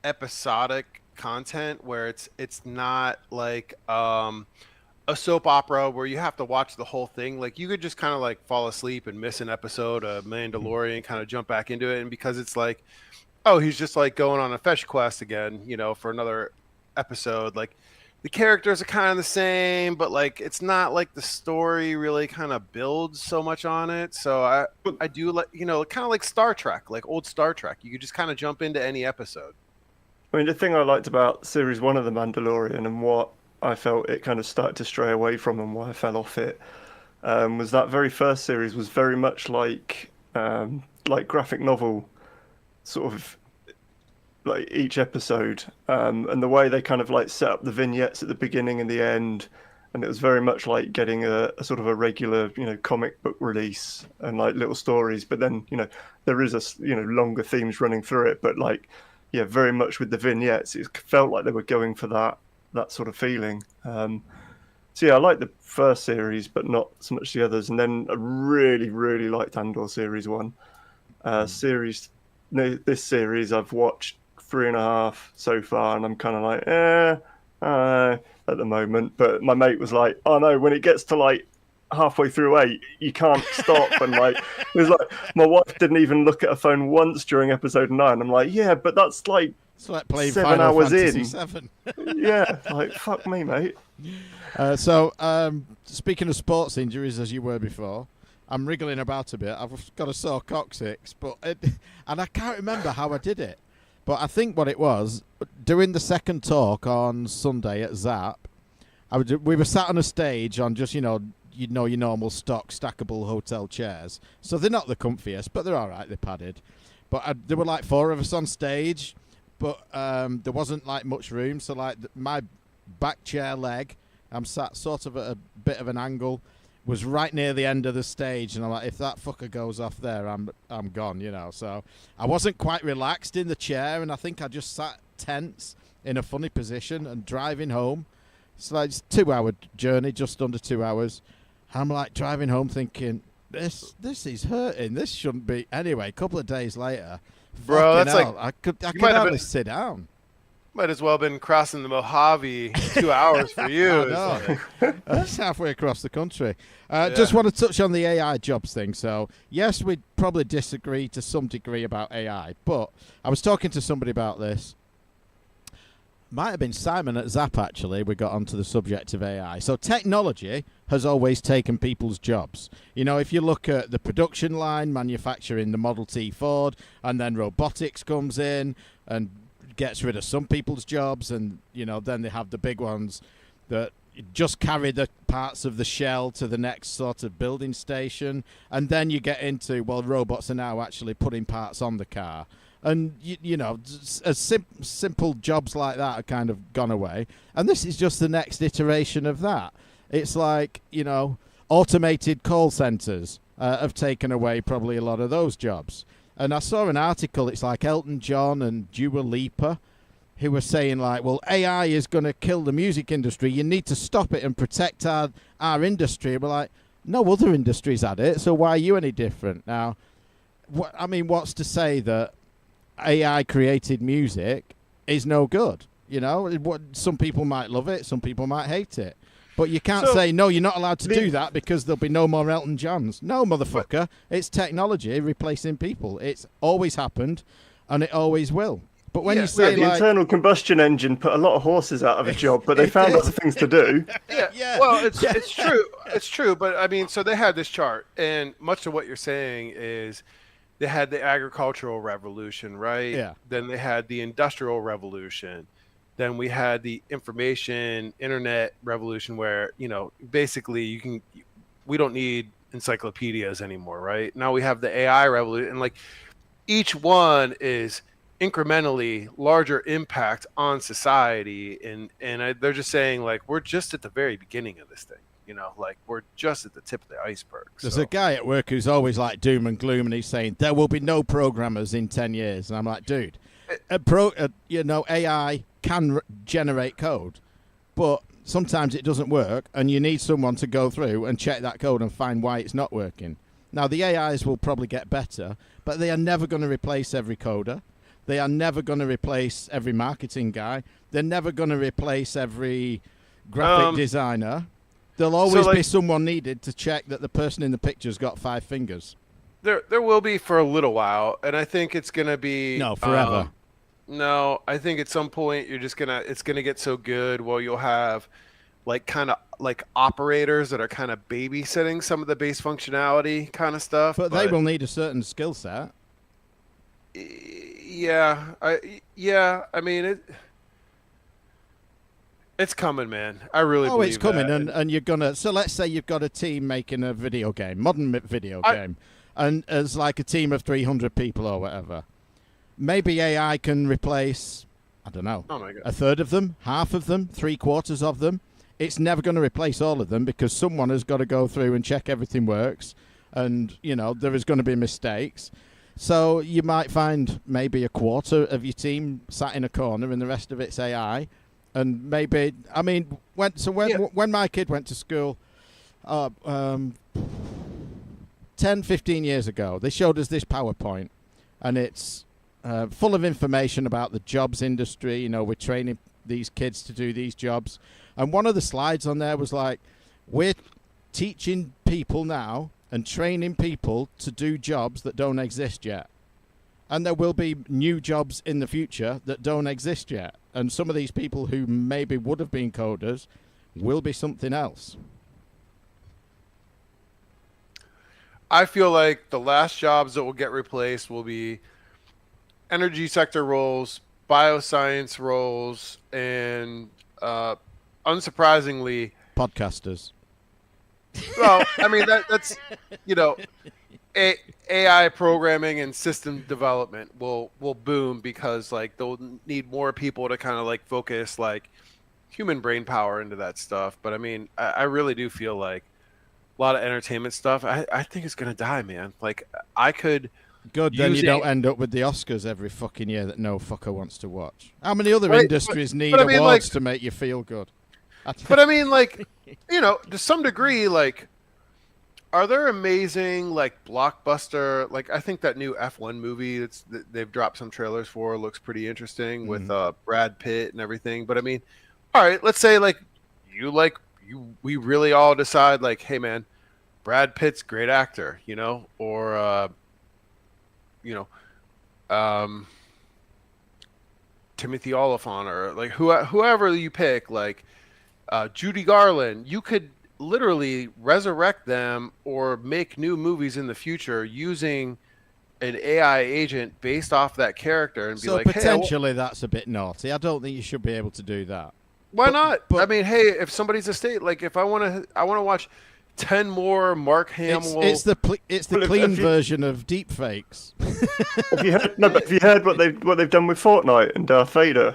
episodic content where it's not like a soap opera where you have to watch the whole thing. Like you could just kind of like fall asleep and miss an episode of Mandalorian, kind of jump back into it. And because it's like, oh, he's just like going on a fetch quest again, for another episode. Like the characters are kind of the same, but like it's not like the story really kind of builds so much on it. So I do like, kind of like Star Trek, like old Star Trek. You could just kind of jump into any episode. I mean, the thing I liked about Series 1 of The Mandalorian and what I felt it kind of started to stray away from and why I fell off it was that very first series was very much like graphic novel sort of like each episode, and the way they kind of like set up the vignettes at the beginning and the end, and it was very much like getting a sort of a regular, comic book release and like little stories. But then, there is longer themes running through it, but like, yeah, very much with the vignettes, it felt like they were going for that sort of feeling. So yeah, I like the first series, but not so much the others. And then I really, really liked Andor series 1. This series I've watched 3.5 so far, and I'm kind of like, at the moment. But my mate was like, oh no, when it gets to like halfway through 8, you can't stop. And like, it was like, my wife didn't even look at her phone once during episode 9. I'm like, yeah, but that's like, it's like playing 7 Final hours Fantasy in. 7. Yeah, like, fuck me, mate. Speaking of sports injuries, as you were before, I'm wriggling about a bit. I've got a sore coccyx, and I can't remember how I did it. But I think what it was, doing the second talk on Sunday at Zap, we were sat on a stage on just, your normal stock stackable hotel chairs. So they're not the comfiest, but they're all right. They're padded. But there were like 4 of us on stage, but there wasn't like much room. So like my back chair leg, I'm sat sort of at a bit of an angle, was right near the end of the stage, and I'm like, if that fucker goes off there, I'm gone, So I wasn't quite relaxed in the chair, and I think I just sat tense in a funny position and driving home. It's like it's a 2-hour journey, just under 2 hours. I'm like driving home thinking, this is hurting. This shouldn't be. Anyway, a couple of days later, bro, that's hell, like I could hardly sit down. Might as well have been crossing the Mojave 2 hours for you. I know. That's halfway across the country. Just want to touch on the AI jobs thing. So, yes, we'd probably disagree to some degree about AI, but I was talking to somebody about this. Might have been Simon at Zap, actually. We got onto the subject of AI. So technology has always taken people's jobs. If you look at the production line, manufacturing the Model T Ford, and then robotics comes in and gets rid of some people's jobs, and then they have the big ones that just carry the parts of the shell to the next sort of building station, and then you get into, well, robots are now actually putting parts on the car, and simple jobs like that are kind of gone away, and this is just the next iteration of that. It's like, automated call centers have taken away probably a lot of those jobs. And I saw an article, it's like Elton John and Dua Lipa, who were saying like, well, AI is going to kill the music industry. You need to stop it and protect our industry. We're like, no other industries had it, so why are you any different? Now, what's to say that AI created music is no good? Some people might love it, some people might hate it. But you can't say, no, you're not allowed to do that because there'll be no more Elton Johns. No, motherfucker. It's technology replacing people. It's always happened, and it always will. But when you say, the internal combustion engine put a lot of horses out of a job, but they found other things to do. Yeah. Well, it's true. It's true. But, so they had this chart, and much of what you're saying is they had the agricultural revolution, right? Yeah. Then they had the industrial revolution. Then we had the internet revolution where, basically we don't need encyclopedias anymore, right? Now we have the AI revolution, and like each one is incrementally larger impact on society. And they're just saying like, we're just at the very beginning of this thing, like we're just at the tip of the iceberg. There's a guy at work who's always like doom and gloom, and he's saying there will be no programmers in 10 years. And I'm like, dude, AI can generate code, but sometimes it doesn't work, and you need someone to go through and check that code and find why it's not working. Now, the AIs will probably get better, but they are never going to replace every coder. They are never going to replace every marketing guy. They're never going to replace every graphic designer. There'll always be someone needed to check that the person in the picture's got 5 fingers. There will be for a little while, and I think it's going to be... No, forever. No, I think at some point it's gonna get so good. Well, you'll have like kind of like operators that are kind of babysitting some of the base functionality kind of stuff. But they will need a certain skill set. Yeah, I mean it's coming, man. I really believe it's coming, that. and you're gonna. So let's say you've got a team making a video game, modern video game, and as like a team of 300 people or whatever. maybe AI can replace, I don't know, Oh my god. a third of them, half of them, 3/4 of them. It's never going to replace all of them because someone has got to go through and check everything works. And, there is going to be mistakes. So you might find maybe a quarter of your team sat in a corner and the rest of it's AI. And maybe, when my kid went to school 10, 15 years ago, they showed us this PowerPoint. And it's full of information about the jobs industry. We're training these kids to do these jobs. And one of the slides on there was like, we're teaching people now and training people to do jobs that don't exist yet. And there will be new jobs in the future that don't exist yet. And some of these people who maybe would have been coders will be something else. I feel like the last jobs that will get replaced will be energy sector roles, bioscience roles, and unsurprisingly, Podcasters. well, I mean that's AI programming and system development will boom because like they'll need more people to kind of like focus like human brain power into that stuff. But I mean, I really do feel like a lot of entertainment stuff. I think it's gonna die, man. Like I could. Good, then you using- don't end up with the Oscars every fucking year that no fucker wants to watch. How many other Right, industries need but I mean, awards like- to make you feel good? But I mean, like, to some degree, like, are there amazing, like, blockbuster, like, I think that new F1 movie that they've dropped some trailers for looks pretty interesting with Brad Pitt and everything. But I mean, all right, let's say, we really all decide, like, hey, man, Brad Pitt's great actor, or, Timothy Oliphant or, like, whoever you pick, like, Judy Garland, you could literally resurrect them or make new movies in the future using an AI agent based off that character and be So like, potentially that's a bit naughty. I don't think you should be able to do that. why not? but- I mean, hey, if somebody's estate, like if I want to watch 10 more Mark Hamill. It's the Well, if clean you- version of deepfakes. Have you heard what they've done with Fortnite and Darth Vader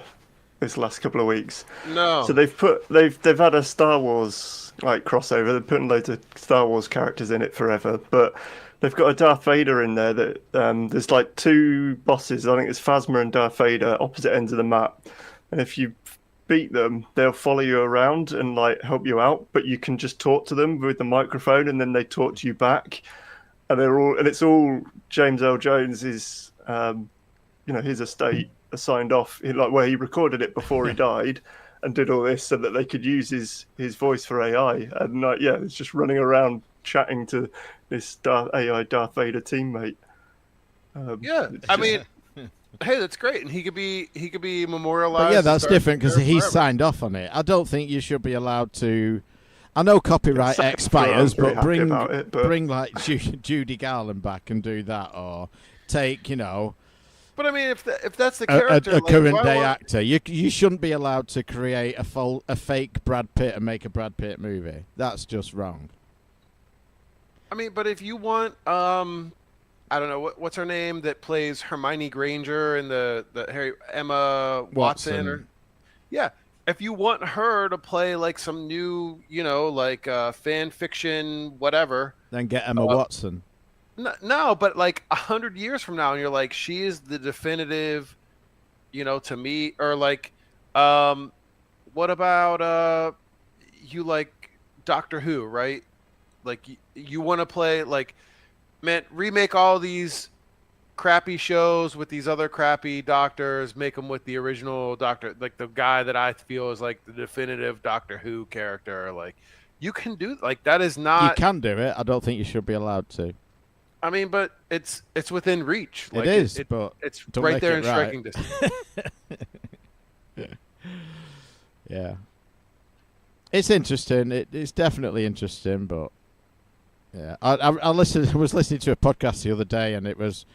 this last couple of weeks? No. So they've had a Star Wars like crossover. They're putting loads of Star Wars characters in it forever, but they've got a Darth Vader in there that there's like two bosses. I think it's Phasma and Darth Vader, opposite ends of the map. And if you beat them, they'll follow you around and like help you out. But you can just talk to them with the microphone, and then they talk to you back. And it's all James L. Jones's, his estate signed off, like where he recorded it before he died, and did all this so that they could use his voice for AI. And it's just running around chatting to this AI Darth Vader teammate. Yeah, it's I just- mean, hey, that's great, and he could be memorialized. But yeah, and that's start different because there he's forever. signed off on it. I don't think you should be allowed to. I know copyright Sam expires, Farrell's very but happy about it, but- bring like Judy Garland back and do that, or take But I mean, if that's the a character, like, current why day won't- actor. You shouldn't be allowed to create a fake Brad Pitt and make a Brad Pitt movie. That's just wrong. I mean, but if you want, I don't know what's her name that plays Hermione Granger in the Emma Watson or yeah. If you want her to play like some new, like fan fiction, whatever. Then get Emma Watson. No, but like 100 years from now, and you're like, she is the definitive, to me, or like, what about you like Doctor Who, right? Like you want to play like, man, remake all these crappy shows with these other crappy doctors, make them with the original Doctor, like the guy that I feel is like the definitive Doctor Who character. Like you can do like that is not. You can do it. I don't think you should be allowed to. I mean, but it's within reach. Like, it is, but it's don't right make there it in right. striking distance. Yeah. It's interesting. It's definitely interesting, but yeah. I was listening to a podcast the other day, and it was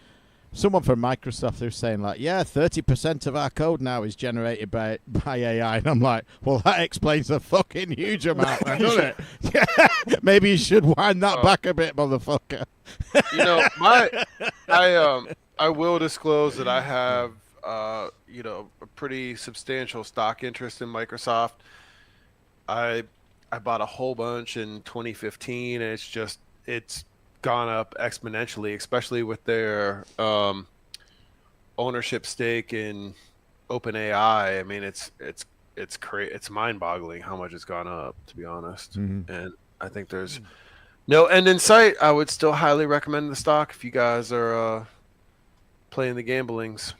someone from Microsoft who was saying like, yeah, 30% of our code now is generated by AI, and I'm like, well, that explains a fucking huge amount, then, doesn't it? Yeah. Maybe you should wind that back a bit, motherfucker. I will disclose that I have, a pretty substantial stock interest in Microsoft. I I bought a whole bunch in 2015, and it's gone up exponentially, especially with their ownership stake in OpenAI. I mean, it's mind-boggling how much it's gone up, to be honest. Mhm. And I think there's no end in sight. I would still highly recommend the stock if you guys are playing the gamblings.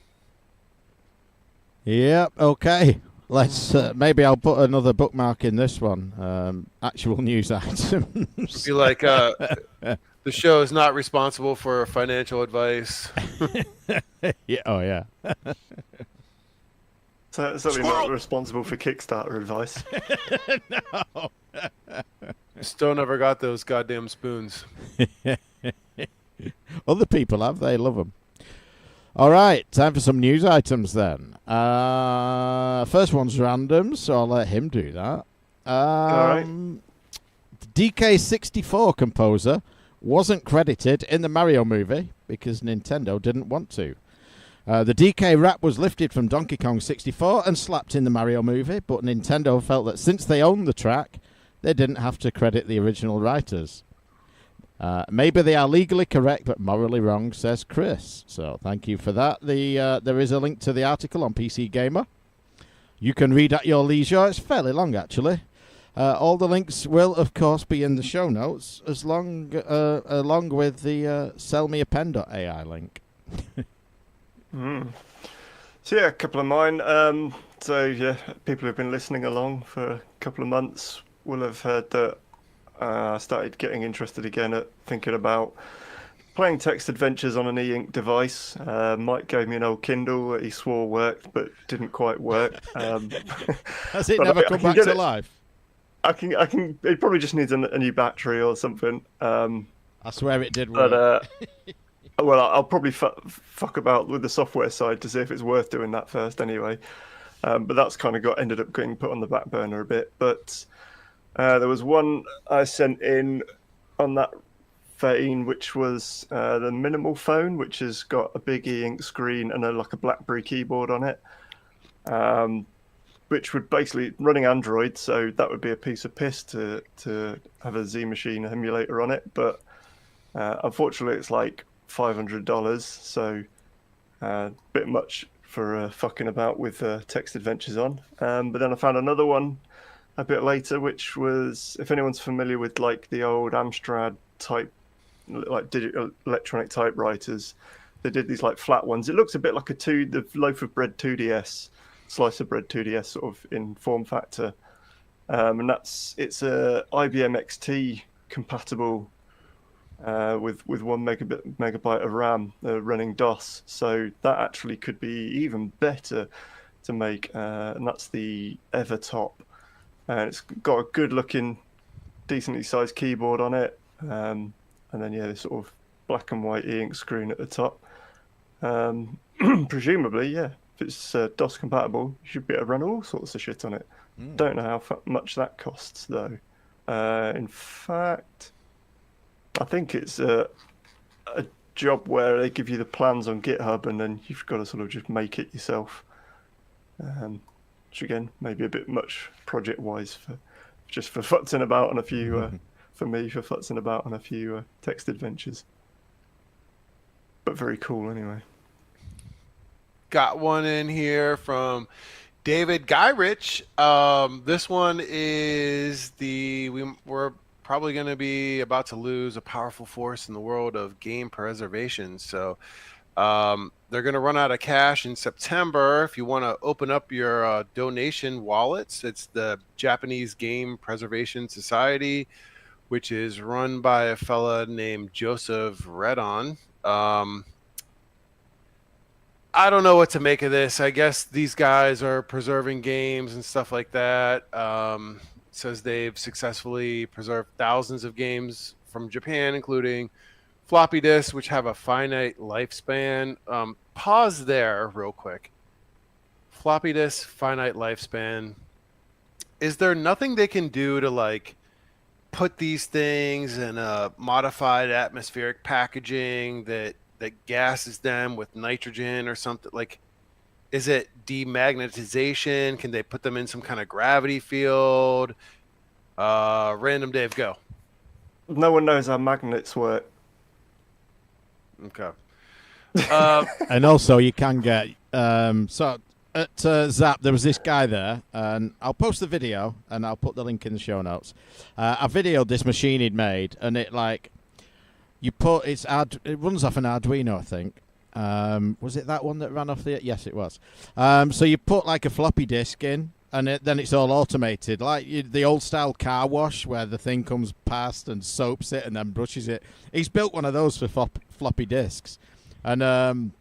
Yep. Okay. Let's maybe I'll put another bookmark in this one. Actual news items. Be like, the show is not responsible for financial advice. Yeah. Oh yeah. So certainly not responsible for Kickstarter advice. No. Still never got those goddamn spoons. Other people have. They love them. All right. Time for some news items then. First one's random, so I'll let him do that. All right. The DK64 composer wasn't credited in the Mario movie because Nintendo didn't want to. The DK rap was lifted from Donkey Kong 64 and slapped in the Mario movie, but Nintendo felt that since they owned the track, they didn't have to credit the original writers. Maybe they are legally correct, but morally wrong, says Chris. So thank you for that. There is a link to the article on PC Gamer. You can read at your leisure. It's fairly long, actually. All the links will, of course, be in the show notes, along with the sellmeapen.ai link. So yeah, a couple of mine. So yeah, people who've been listening along for a couple of months will have heard that I started getting interested again at thinking about playing text adventures on an e-ink device. Mike gave me an old Kindle that he swore worked, but didn't quite work. Has it but never I come can back get to it. life? I can. It probably just needs a new battery or something. I swear it did work. But well, I'll probably fuck about with the software side to see if it's worth doing that first, anyway. But that's kind of ended up getting put on the back burner a bit. But there was one I sent in on that vein, which was the Minimal phone, which has got a big e-ink screen and like a BlackBerry keyboard on it, which would basically running Android. So that would be a piece of piss to have a Z Machine emulator on it. But unfortunately, it's like $500, so a bit much for fucking about with text adventures on. But then I found another one a bit later, which was, if anyone's familiar with like the old Amstrad type, like digital electronic typewriters, they did these like flat ones. It looks a bit like the loaf of bread 2DS, slice of bread 2DS sort of in form factor, and it's a IBM XT compatible. With 1 megabyte of RAM running DOS, so that actually could be even better to make, and that's the Evertop, and it's got a good looking, decently sized keyboard on it, and then yeah, this sort of black and white e-ink screen at the top. Presumably, yeah, if it's DOS compatible, you should be able to run all sorts of shit on it. Don't know how much that costs though. In fact, I think it's a job where they give you the plans on GitHub and then you've got to sort of just make it yourself. Which again, maybe a bit much project-wise for futzing about on a few, for me, for futzing about on a few text adventures. But very cool anyway. Got one in here from David Guyrich. This one is we're probably going to be about to lose a powerful force in the world of game preservation. So they're going to run out of cash in September. If you want to open up your donation wallets, it's the Japanese Game Preservation Society, which is run by a fella named Joseph Redon. I don't know what to make of this. I guess these guys are preserving games and stuff like that. Says they've successfully preserved thousands of games from Japan, including floppy disks, which have a finite lifespan. Pause there real quick. Floppy disks, finite lifespan. Is there nothing they can do to like put these things in a modified atmospheric packaging that gases them with nitrogen or something? Like, is it demagnetization? Can they put them in some kind of gravity field? Random Dave, go. No one knows how magnets work. Okay. And also, you can get so at Zap. There was this guy there, and I'll post the video and I'll put the link in the show notes. I videoed this machine he'd made, and it it runs off an Arduino, I think. Was it that one that ran off the? Yes, it was. So you put like a floppy disk in, and then it's all automated, like the old style car wash where the thing comes past and soaps it and then brushes it. He's built one of those for floppy disks, and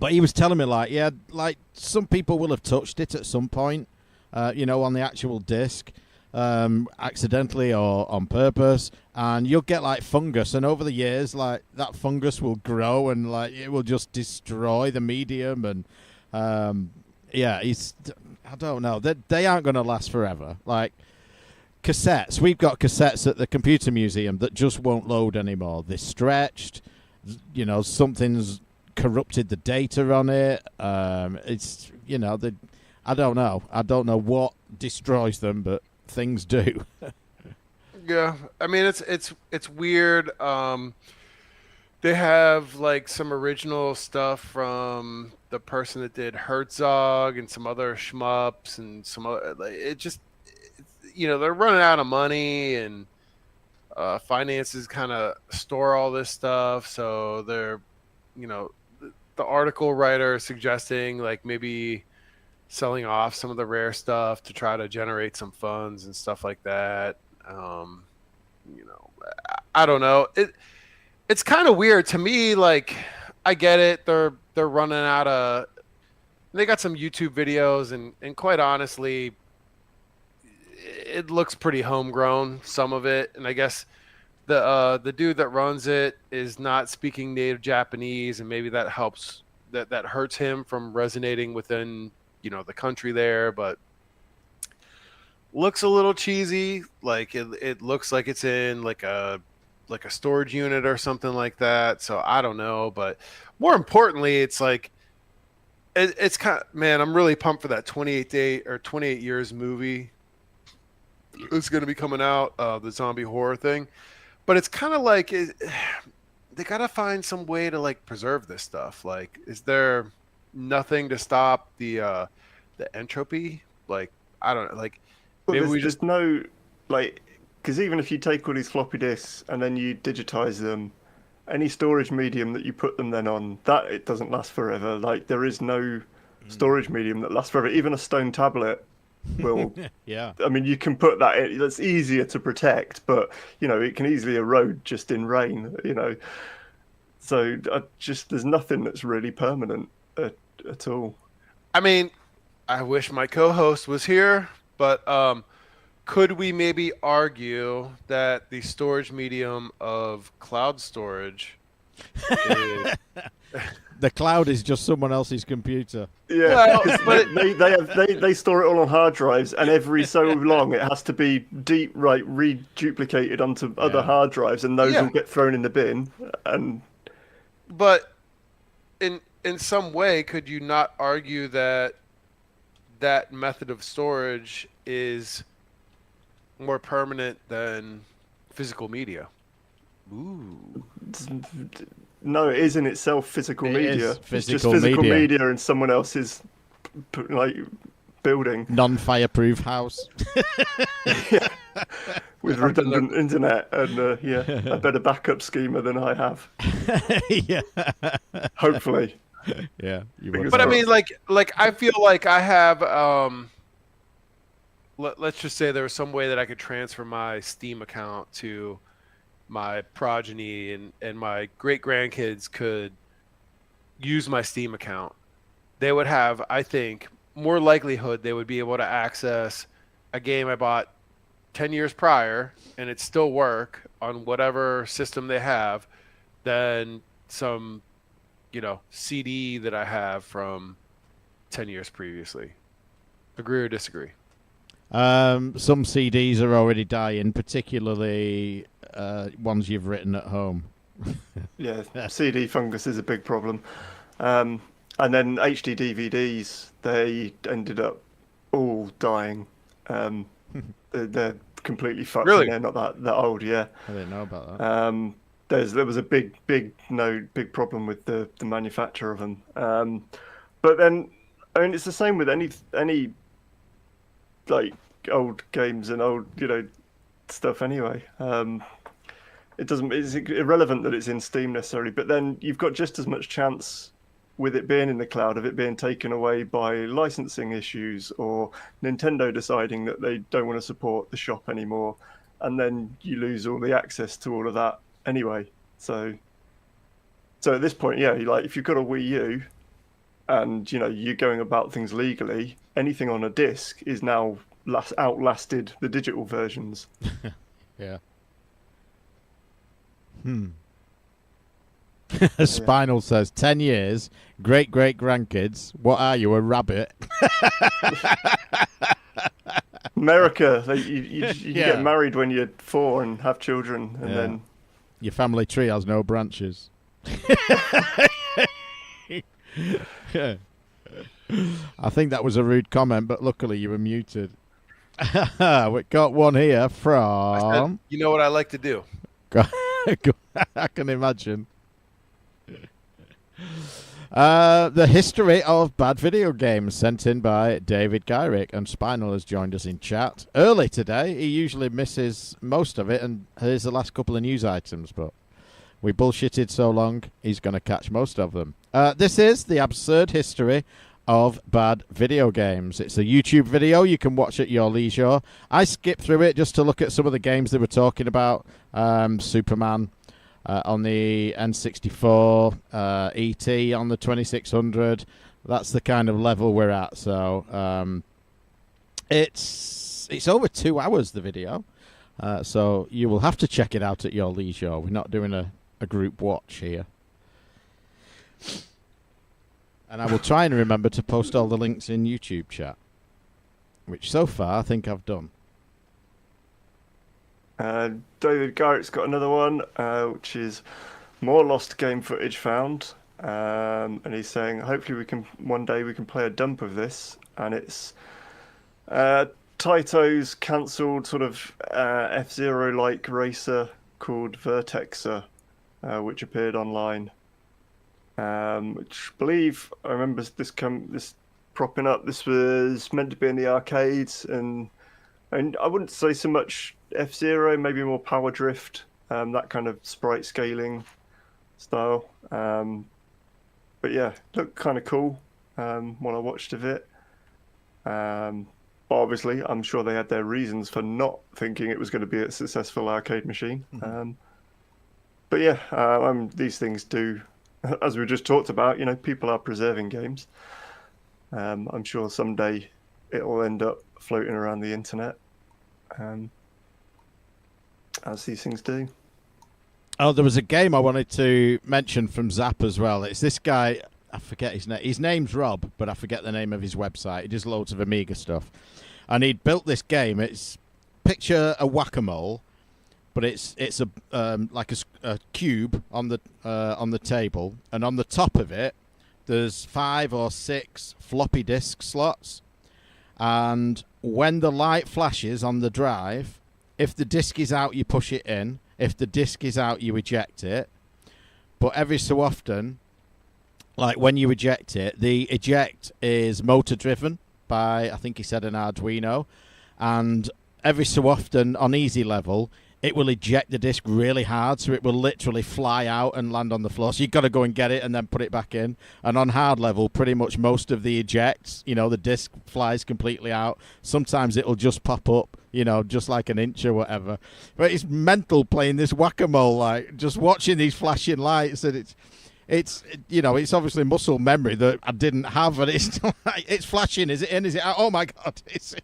but he was telling me like some people will have touched it at some point, on the actual disk, accidentally or on purpose, and you'll get like fungus, and over the years, like that fungus will grow and like it will just destroy the medium, and I don't know. They aren't going to last forever. Like cassettes, we've got cassettes at the computer museum that just won't load anymore. They're stretched. Something's corrupted the data on it. I don't know. I don't know what destroys them, but things do. Yeah, I mean it's weird. They have like some original stuff from the person that did Herzog and some other shmups and some other. They're running out of money, and finances kind of store all this stuff. So they're, the article writer suggesting like maybe selling off some of the rare stuff to try to generate some funds and stuff like that. I don't know. It's kind of weird to me. Like, I get it. They're running out of. They got some YouTube videos, and quite honestly, it looks pretty homegrown. Some of it, and I guess the dude that runs it is not speaking native Japanese, and maybe that helps. That hurts him from resonating within the country there, but looks a little cheesy. Like it looks like it's in like a storage unit or something like that. So I don't know, but more importantly, it's like it's kind of, man, I'm really pumped for that 28 years movie. It's going to be coming out, the zombie horror thing, but it's kind of like they got to find some way to like preserve this stuff. Like, is there nothing to stop the entropy? Like, I don't know. Like, well, maybe there's just no like. Because even if you take all these floppy disks and then you digitize them, any storage medium that you put them then on, that it doesn't last forever. Like, there is no storage medium that lasts forever. Even a stone tablet will. Yeah. I mean, you can put that in. That's easier to protect, but it can easily erode just in rain. So there's nothing that's really permanent at all. I mean, I wish my co-host was here, but could we maybe argue that the storage medium of cloud storage is... The cloud is just someone else's computer. Yeah, they store it all on hard drives, and every so long it has to be reduplicated onto other hard drives, and those will get thrown in the bin. But in some way, could you not argue that method of storage is more permanent than physical media? Ooh. No, it is in itself physical media. It's just physical media in someone else's building. Non-fireproof house. Yeah. With redundant internet and a better backup schema than I have. Yeah. Hopefully. Yeah. But I mean, like I feel like I have. Let's just say there was some way that I could transfer my Steam account to my progeny, and my great grandkids could use my Steam account. They would have, I think, more likelihood they would be able to access a game I bought 10 years prior and it still work on whatever system they have than some, CD that I have from 10 years previously. Agree or disagree? Some CDs are already dying, particularly ones you've written at home. Yeah, CD fungus is a big problem. And then HD DVDs, they ended up all dying. They're completely fucked. Really? And they're not that old. Yeah. I didn't know about that. There was a big problem with the manufacture of them. But then, I mean, it's the same with any like old games and old stuff anyway. It's irrelevant that it's in Steam necessarily, but then you've got just as much chance with it being in the cloud of it being taken away by licensing issues or Nintendo deciding that they don't want to support the shop anymore, and then you lose all the access to all of that anyway. So at this point, yeah, if you've got a Wii U and you're going about things legally, anything on a disc is now outlasted the digital versions. Yeah. Spinal says 10 years, great grandkids. What are you, a rabbit? America, you get married when you're 4 and have children, and then your family tree has no branches. Yeah. I think that was a rude comment, but luckily you were muted. We got one here from. You know what I like to do? I can imagine. The history of bad video games sent in by David Gyrick, and Spinal has joined us in chat early today. He usually misses most of it, and here's the last couple of news items, but we bullshitted so long, he's going to catch most of them. This is the absurd history of bad video games. It's a YouTube video you can watch at your leisure. I skipped through it just to look at some of the games they were talking about. Superman on the N64, E.T. on the 2600. That's the kind of level we're at. So it's over 2 hours, the video. So you will have to check it out at your leisure. We're not doing a group watch here. And I will try and remember to post all the links in YouTube chat, which so far I think I've done. David Garrett's got another one, which is more lost game footage found. And he's saying, hopefully one day we can play a dump of this. And it's Taito's cancelled sort of F-Zero-like racer called Vertexer, which appeared online. Which I believe I remember this propping up. This was meant to be in the arcades, and I wouldn't say so much F-Zero, maybe more Power Drift, that kind of sprite scaling style. But yeah, looked kind of cool when I watched of it. But obviously, I'm sure they had their reasons for not thinking it was going to be a successful arcade machine. But yeah, these things do. As we just talked about, people are preserving games. I'm sure someday it'll end up floating around the internet, as these things do. Oh, there was a game I wanted to mention from Zap as well. It's this guy, I forget his name. His name's Rob, but I forget the name of his website. He does loads of Amiga stuff. And he'd built this game. It's picture a whack-a-mole, but it's like a cube on the table, and on the top of it there's 5 or 6 floppy disk slots, and when the light flashes on the drive, if the disk is out you push it in, if the disk is out you eject it. But every so often, like when you eject it, the eject is motor driven by, I think he said, an Arduino, and every so often on easy level it will eject the disc really hard, so it will literally fly out and land on the floor. So you've got to go and get it and then put it back in. And on hard level, pretty much most of the ejects, the disc flies completely out. Sometimes it'll just pop up, just like an inch or whatever. But it's mental playing this whack-a-mole, like just watching these flashing lights, and it's obviously muscle memory that I didn't have, and it's flashing. Is it in? Is it out? Oh my god! It's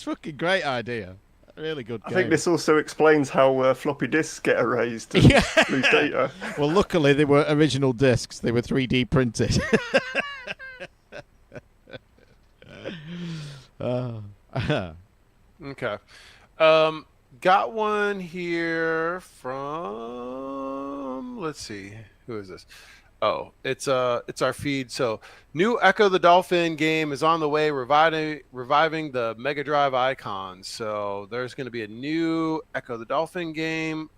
fucking great idea. Really good game. I think this also explains how floppy disks get erased and lose data. Well, luckily they were original discs. They were 3D printed. Okay. Got one here from, let's see. Who is this? Oh, it's our feed. So, new Echo the Dolphin game is on the way, reviving the Mega Drive icons. So, there's going to be a new Echo the Dolphin game,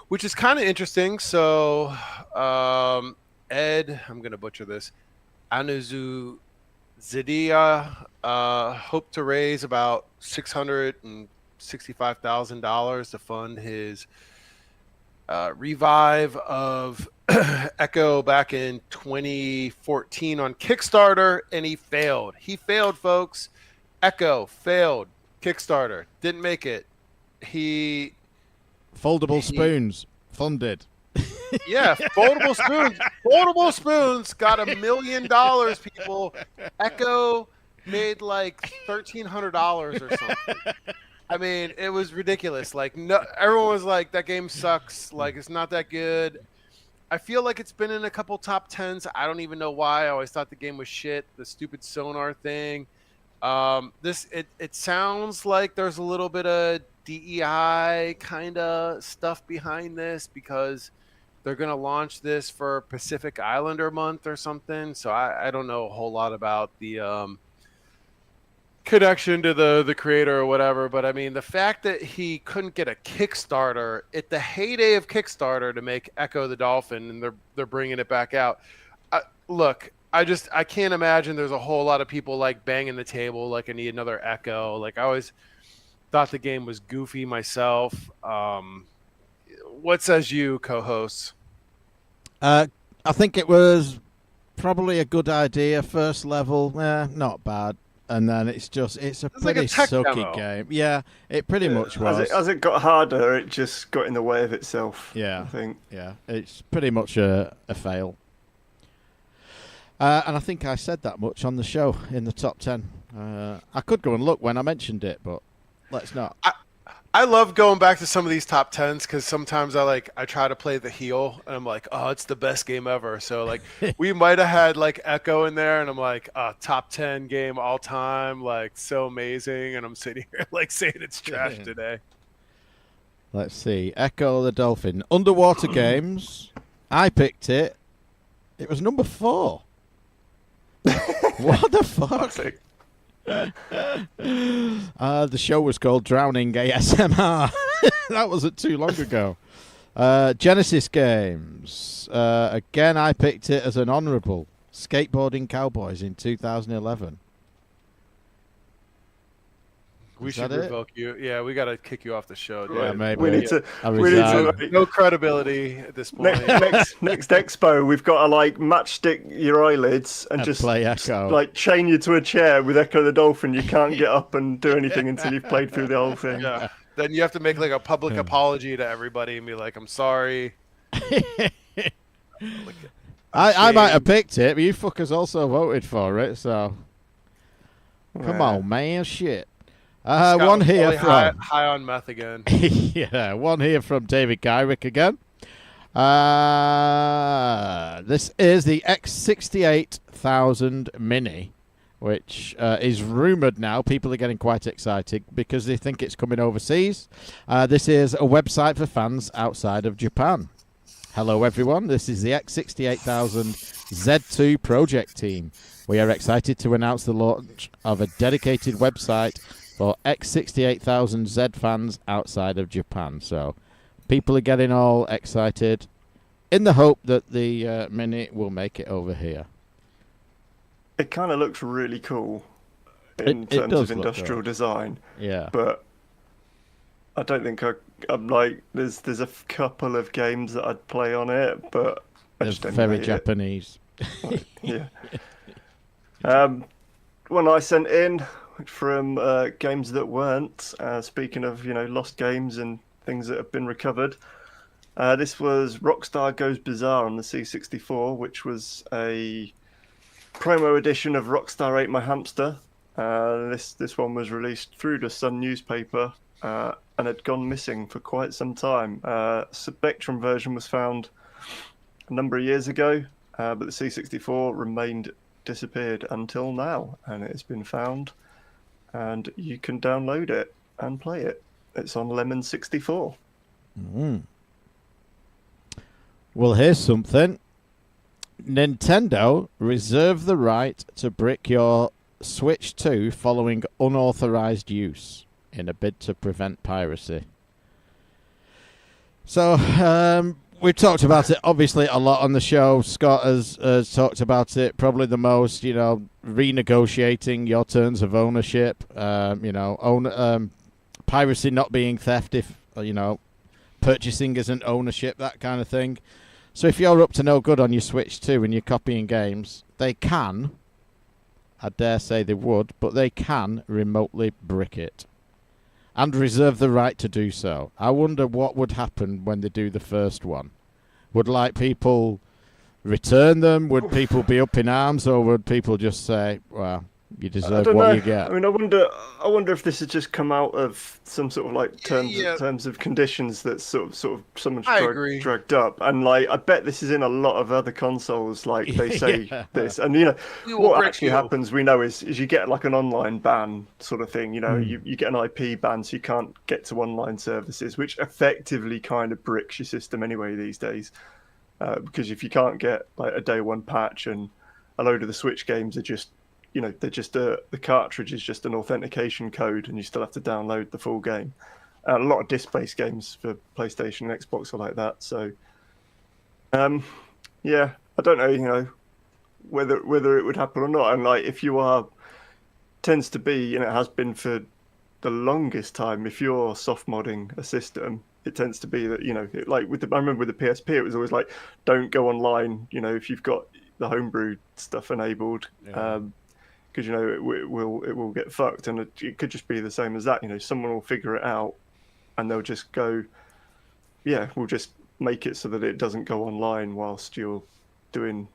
which is kind of interesting. So, Ed, I'm going to butcher this, Anuzu Zidia, hoped to raise about $665,000 to fund his revive of Echo back in 2014 on Kickstarter, and he failed. He failed, folks. Echo failed. Kickstarter didn't make it. Foldable spoons funded. Yeah, foldable spoons. Foldable spoons got $1 million. People, Echo made like $1,300 or something. I mean, it was ridiculous. Like, no, everyone was like, "That game sucks. Like, it's not that good." I feel like it's been in a couple top 10s. I don't even know why. I always thought the game was shit. The stupid sonar thing. It sounds like there's a little bit of DEI kind of stuff behind this because they're gonna launch this for Pacific Islander Month or something. So I don't know a whole lot about the connection to the creator or whatever, but I mean the fact that he couldn't get a Kickstarter at the heyday of Kickstarter to make Echo the Dolphin, and they're bringing it back out. Look, I can't imagine there's a whole lot of people like banging the table like I need another Echo. Like I always thought the game was goofy myself. What says you, co-hosts? I think it was probably a good idea. First level, not bad. And then it's a pretty like a tech sucky demo. game. Yeah, it pretty much was. As it got harder, it just got in the way of itself. Yeah, I think. Yeah, it's pretty much a fail. And I think I said that much on the show in the top 10. I could go and look when I mentioned it, but let's not. I love going back to some of these top 10s because sometimes I try to play the heel and I'm like, oh, it's the best game ever. So like we might have had like Echo in there and I'm like, top 10 game all time, like so amazing. And I'm sitting here like saying it's trash today. Let's see. Echo the Dolphin. Underwater games. I picked it. It was number 4. What the fuck? Classic. The show was called Drowning ASMR. That wasn't too long ago. Genesis games. Again, I picked it as an honourable. Skateboarding Cowboys in 2011. We Is should that it? revoke you. Yeah, we got to kick you off the show. Yeah, dude. maybe. We need to. I We need resign. to. No credibility at this point. Next expo, we've got to like matchstick your eyelids and And just play Echo. like chain you to a chair with Echo the Dolphin. You can't get up and do anything until you've played through the whole thing. Yeah. Then you have to make like a public apology to everybody and be like, I'm sorry. I might have picked it, but you fuckers also voted for it, so come Yeah. on, man, shit. Scott One was here probably from high on meth again. yeah, one here from David Gyrick again. This is the X68000 Mini, which is rumoured now. People are getting quite excited because they think it's coming overseas. This is a website for fans outside of Japan. Hello, everyone. This is the X68000 Z2 project team. We are excited to announce the launch of a dedicated website for X68000 Z fans outside of Japan. So people are getting all excited in the hope that the Mini will make it over here. It kind of looks really cool in It terms does of look industrial good. design, Yeah. but I don't think I'm like there's a couple of games that I'd play on it, but I They're just don't very rate it. Japanese. Yeah. One I sent in from games that weren't. Speaking of lost games and things that have been recovered, this was Rockstar Goes Bizarre on the C64, which was a promo edition of Rockstar Ate My Hamster. This one was released through the Sun newspaper and had gone missing for quite some time. Spectrum version was found a number of years ago, but the C64 remained disappeared until now, and it has been found, and you can download it and play it. It's on Lemon 64. Well, here's something. Nintendo reserve the right to brick your Switch 2 following unauthorized use in a bid to prevent piracy. So, we've talked about it obviously a lot on the show. Scott has talked about it probably the most, renegotiating your terms of ownership, piracy not being theft if, purchasing isn't ownership, that kind of thing. So if you're up to no good on your Switch 2 and you're copying games, they can, I dare say they would, but they can remotely brick it and reserve the right to do so. I wonder what would happen when they do the first one. Would people return them? Would people be up in arms, or would people just say, well, you deserve what you get? I mean, I wonder if this has just come out of some sort of like terms of conditions that sort of someone's dragged up, and I bet this is in a lot of other consoles. Like they say this, and what actually happens, we know is you get like an online ban sort of thing. You get an IP ban, so you can't get to online services, which effectively kind of bricks your system anyway these days. Because if you can't get like a day one patch, and a load of the Switch games are just they're just the cartridge is just an authentication code, and you still have to download the full game. A lot of disc-based games for PlayStation and Xbox are like that. So, I don't know, whether it would happen or not. And like, if you are, tends to be, and it has been for the longest time, if you're soft modding a system, it tends to be that I remember with the PSP, it was always like, don't go online, if you've got the homebrew stuff enabled. Yeah. Because it will get fucked, and it could just be the same as that. Someone will figure it out, and they'll just go, we'll just make it so that it doesn't go online whilst you're doing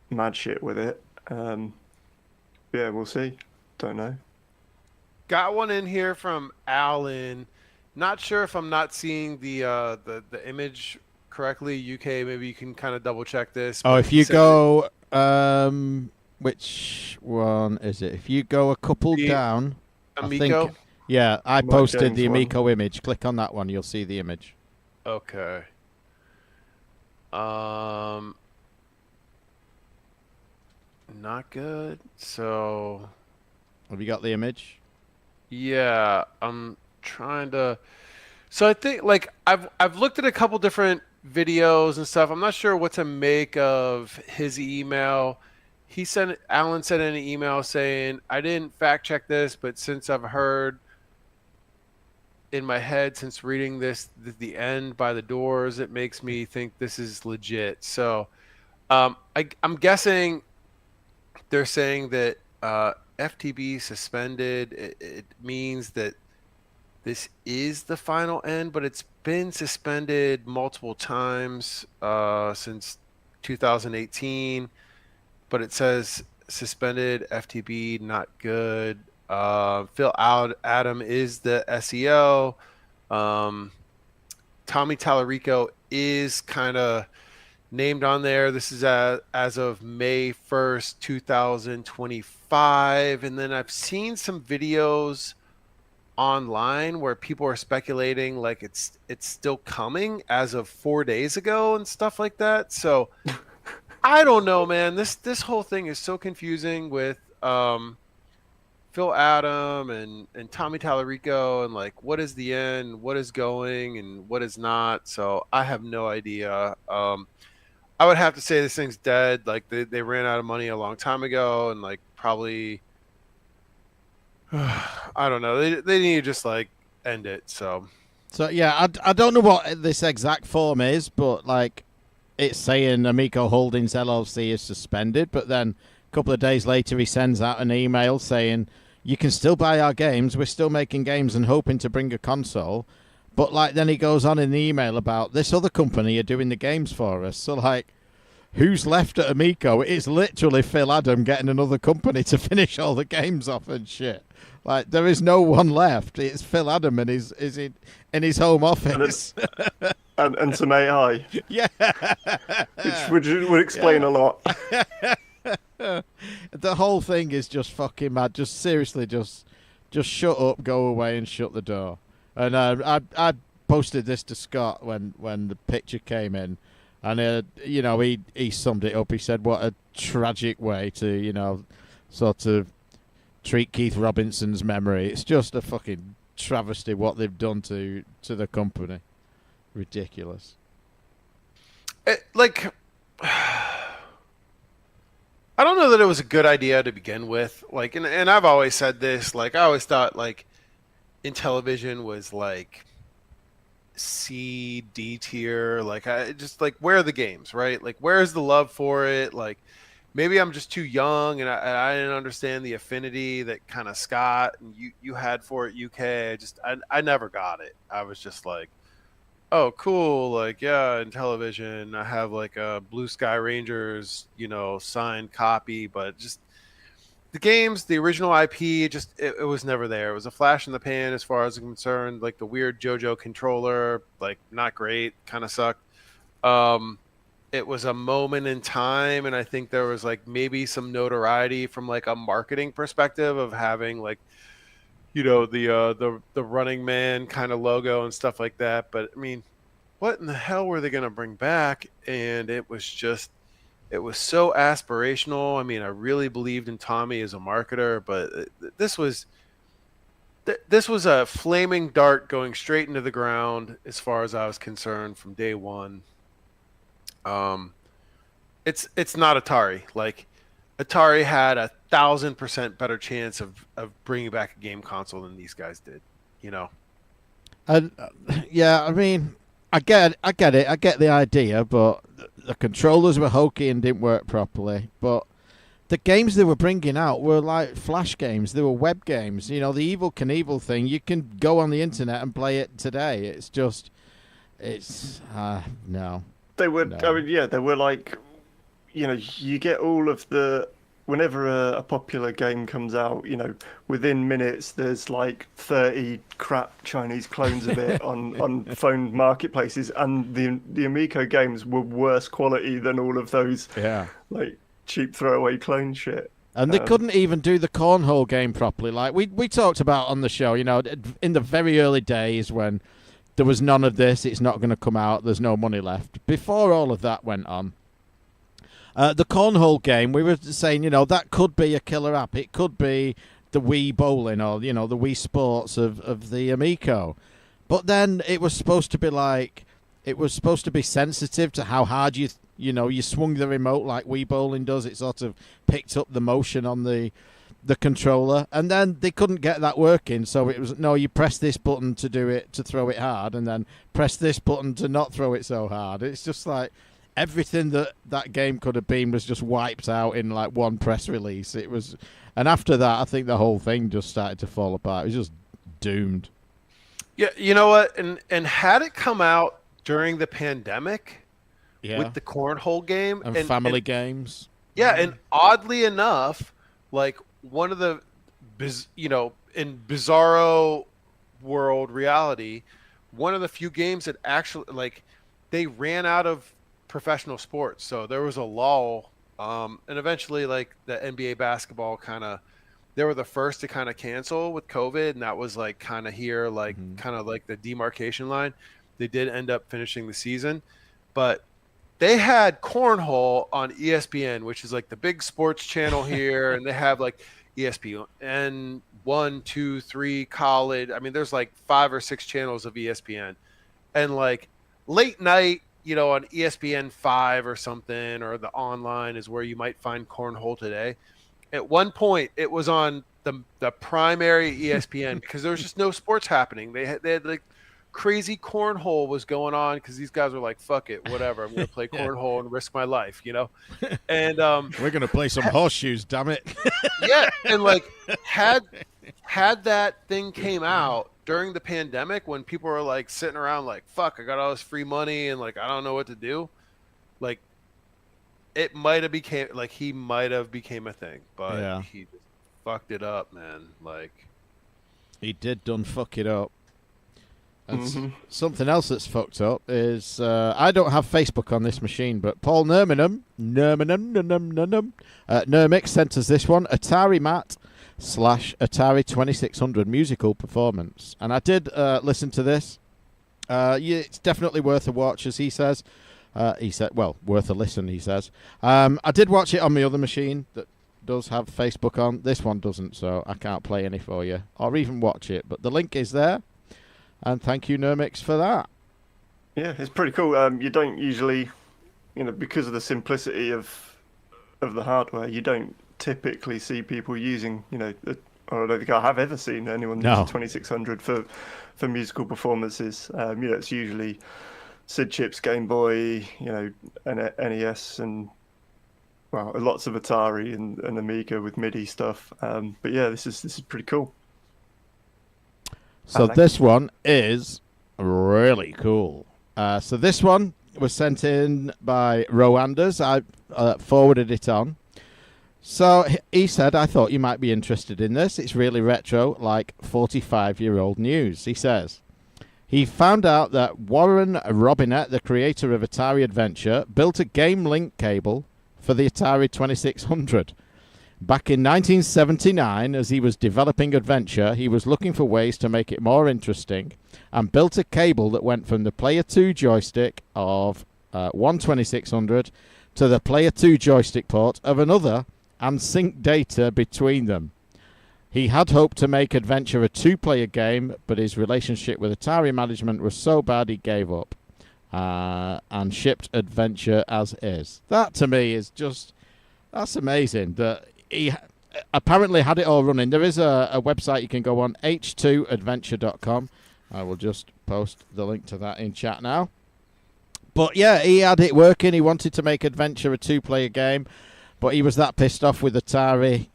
mad shit with it. We'll see. Don't know. Got one in here from Alan. Not sure if I'm not seeing the image correctly. UK, maybe you can kind of double check this. Oh, if you go. Which one is it? If you go a couple down, Amico? I posted the Amico image. Click on that one, you'll see the image. Okay. Not good. So, have you got the image? Yeah, I'm trying to. So I think I've looked at a couple different videos and stuff. I'm not sure what to make of his email. Alan sent in an email saying, I didn't fact check this, but since I've heard in my head since reading this, the end by the doors, it makes me think this is legit. So I'm guessing they're saying that FTB suspended. It means that this is the final end, but it's been suspended multiple times since 2018. But it says suspended, FTB, not good. Phil Adam is the SEO. Tommy Tallarico is kind of named on there. This is as of May 1st, 2025. And then I've seen some videos online where people are speculating like it's still coming as of 4 days ago and stuff like that. So I don't know, man. This whole thing is so confusing with Phil Adam and Tommy Tallarico, and like what is the end, what is going, and what is not. So I have no idea. I would have to say this thing's dead. Like they ran out of money a long time ago, and like probably I don't know. They need to just like end it. So yeah, I don't know what this exact form is, but like, it's saying Amico Holdings LLC is suspended, but then a couple of days later he sends out an email saying, you can still buy our games, we're still making games and hoping to bring a console. But like, then he goes on in the email about this other company are doing the games for us. So like, who's left at Amico? It's literally Phil Adam getting another company to finish all the games off and shit. Like, there is no one left. It's Phil Adam and in his home office. And some AI. Yeah. Which would explain a lot. The whole thing is just fucking mad. Just seriously, just shut up, go away and shut the door. And I posted this to Scott when the picture came in, and he summed it up. He said, "What a tragic way to sort of treat Keith Robinson's memory. It's just a fucking travesty what they've done to the company. Ridiculous." I don't know that it was a good idea to begin with. Like, and I've always said this. Like, I always thought like Intellivision was like C, D tier. Like, I just like, where are the games, right? Like, where's the love for it? Like, maybe I'm just too young and I didn't understand the affinity that kind of Scott and you had for it, UK. I never got it. I was just like, oh, cool. Like, yeah, Intellivision. I have like a Blue Sky Rangers, signed copy, but just the games, the original IP, just it was never there. It was a flash in the pan as far as I'm concerned. Like the weird JoJo controller, like not great, kind of sucked. It was a moment in time, and I think there was like maybe some notoriety from like a marketing perspective of having like the Running Man kind of logo and stuff like that. But I mean, what in the hell were they going to bring back? And it was so aspirational. I mean, I really believed in Tommy as a marketer, but this was a flaming dart going straight into the ground as far as I was concerned from day one. It's not Atari. Like, Atari had 1,000% better chance of bringing back a game console than these guys did, And yeah, I mean, I get it. I get the idea, but the controllers were hokey and didn't work properly. But the games they were bringing out were like flash games. They were web games. The Evel Knievel thing, you can go on the internet and play it today. It's no. They were. No. I mean, yeah, they were like, you get all of the. Whenever a popular game comes out, within minutes there's like 30 crap Chinese clones of it on phone marketplaces, and the Amico games were worse quality than all of those like cheap throwaway clone shit. And they couldn't even do the cornhole game properly. Like we talked about on the show, in the very early days when there was none of this, it's not going to come out, there's no money left. Before all of that went on, the cornhole game, we were saying, that could be a killer app. It could be the Wii Bowling or, the Wii Sports of the Amico. But then it was supposed to be sensitive to how hard you swung the remote like Wii Bowling does. It sort of picked up the motion on the controller. And then they couldn't get that working. So it was, no, you press this button to throw it hard, and then press this button to not throw it so hard. It's just like, everything that game could have been was just wiped out in like one press release. It was, and after that, I think the whole thing just started to fall apart. It was just doomed. Yeah, you know what? And had it come out during the pandemic, with the cornhole game and family games, and oddly enough, like one of the, in Bizarro world reality, one of the few games that actually like they ran out of professional sports, so there was a lull, and eventually like the NBA basketball they were the first to kind of cancel with COVID, and that was like kind of here, like kind of like the demarcation line. They did end up finishing the season, but they had cornhole on ESPN, which is like the big sports channel here, and they have like ESPN 1, 2, 3 college. I mean, there's like 5 or 6 channels of ESPN, and like late night, on ESPN 5 or something, or the online is where you might find cornhole today. At one point, it was on the primary ESPN because there was just no sports happening. They had like crazy cornhole was going on because these guys were like, "Fuck it, whatever. I'm going to play cornhole and risk my life," And we're going to play some horseshoes, damn it. Yeah, and like had that thing came out during the pandemic when people were like sitting around like, fuck, I got all this free money and like I don't know what to do, like it might have became like he might have became a thing, but he just fucked it up, man. Like he did done fuck it up. And something else that's fucked up is I don't have Facebook on this machine, but Paul Nermix sent us this one, Atari Matt / Atari 2600 musical performance. And I did listen to this. Yeah, it's definitely worth a watch, as he says. He said, well, worth a listen, he says. I did watch it on my other machine that does have Facebook on. This one doesn't, so I can't play any for you or even watch it. But the link is there. And thank you, Nermix, for that. Yeah, it's pretty cool. You don't usually, because of the simplicity of the hardware, you don't typically see people using, or I don't think I have ever seen anyone use 2600 for musical performances. It's usually SID chips, Game Boy, NES, and lots of Atari and Amiga with MIDI stuff. But yeah, this is pretty cool. So this one is really cool. So this one was sent in by Roanders. I forwarded it on. So he said, I thought you might be interested in this. It's really retro, like 45-year-old news. He says, he found out that Warren Robinett, the creator of Atari Adventure, built a game link cable for the Atari 2600. Back in 1979, as he was developing Adventure, he was looking for ways to make it more interesting and built a cable that went from the Player 2 joystick of one 2600 to the Player 2 joystick port of another and sync data between them. He had hoped to make Adventure a two-player game, but his relationship with Atari management was so bad he gave up and shipped Adventure as is. That, to me, is just... That's amazing. That he apparently had it all running. There is a website you can go on, h2adventure.com. I will just post the link to that in chat now. But yeah, he had it working. He wanted to make Adventure a two-player game, but he was that pissed off with Atari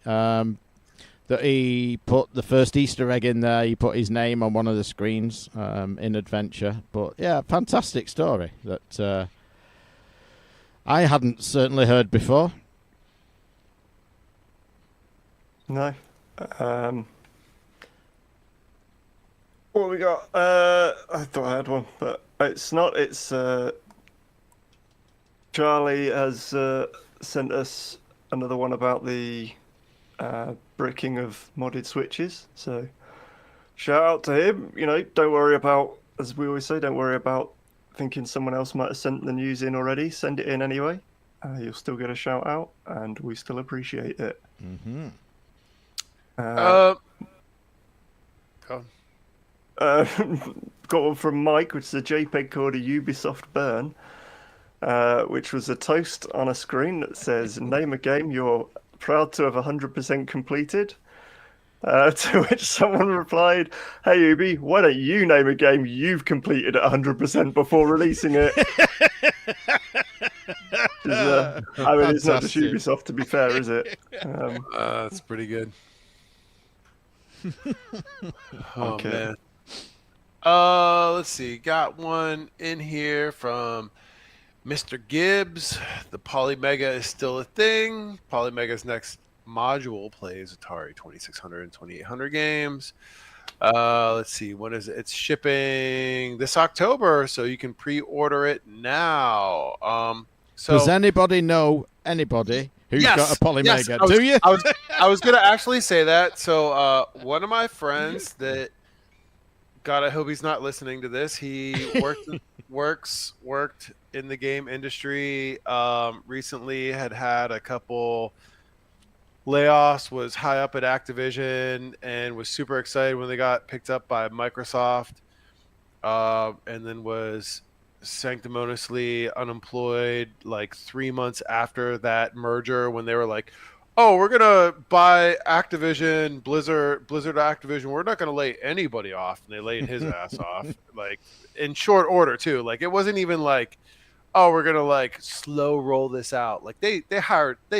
that he put the first Easter egg in there. He put his name on one of the screens in Adventure. But yeah, fantastic story that I hadn't certainly heard before. No. What we got? I thought I had one, but it's not. It's Charlie has sent us another one about the bricking of modded switches. So shout out to him. Don't worry about, as we always say, don't worry about thinking someone else might have sent the news in already. Send it in anyway. You'll still get a shout out, and we still appreciate it. Mm-hmm. Got one from Mike, which is a JPEG called a Ubisoft burn, which was a toast on a screen that says, name a game you're proud to have 100% completed. To which someone replied, hey Ubi, why don't you name a game you've completed at 100% before releasing it? It's not just Ubisoft, to be fair, is it? That's pretty good. Okay. Man. Let's see. Got one in here from Mr. Gibbs. The Polymega is still a thing. Polymega's next module plays Atari 2600 and 2800 games. Let's see. When is it? It's shipping this October, so you can pre-order it now. Does anybody know anybody who's got a Polymega? Yes, Do you? I was going to actually say that. So one of my friends that, God, I hope he's not listening to this. He worked in the game industry. Recently had a couple layoffs, was high up at Activision, and was super excited when they got picked up by Microsoft, and then was sanctimoniously unemployed like 3 months after that merger, when they were like, oh, we're gonna buy Activision, Blizzard Activision, we're not gonna lay anybody off, and they laid his ass off, like in short order too. Like it wasn't even like, oh, we're gonna like slow roll this out. Like they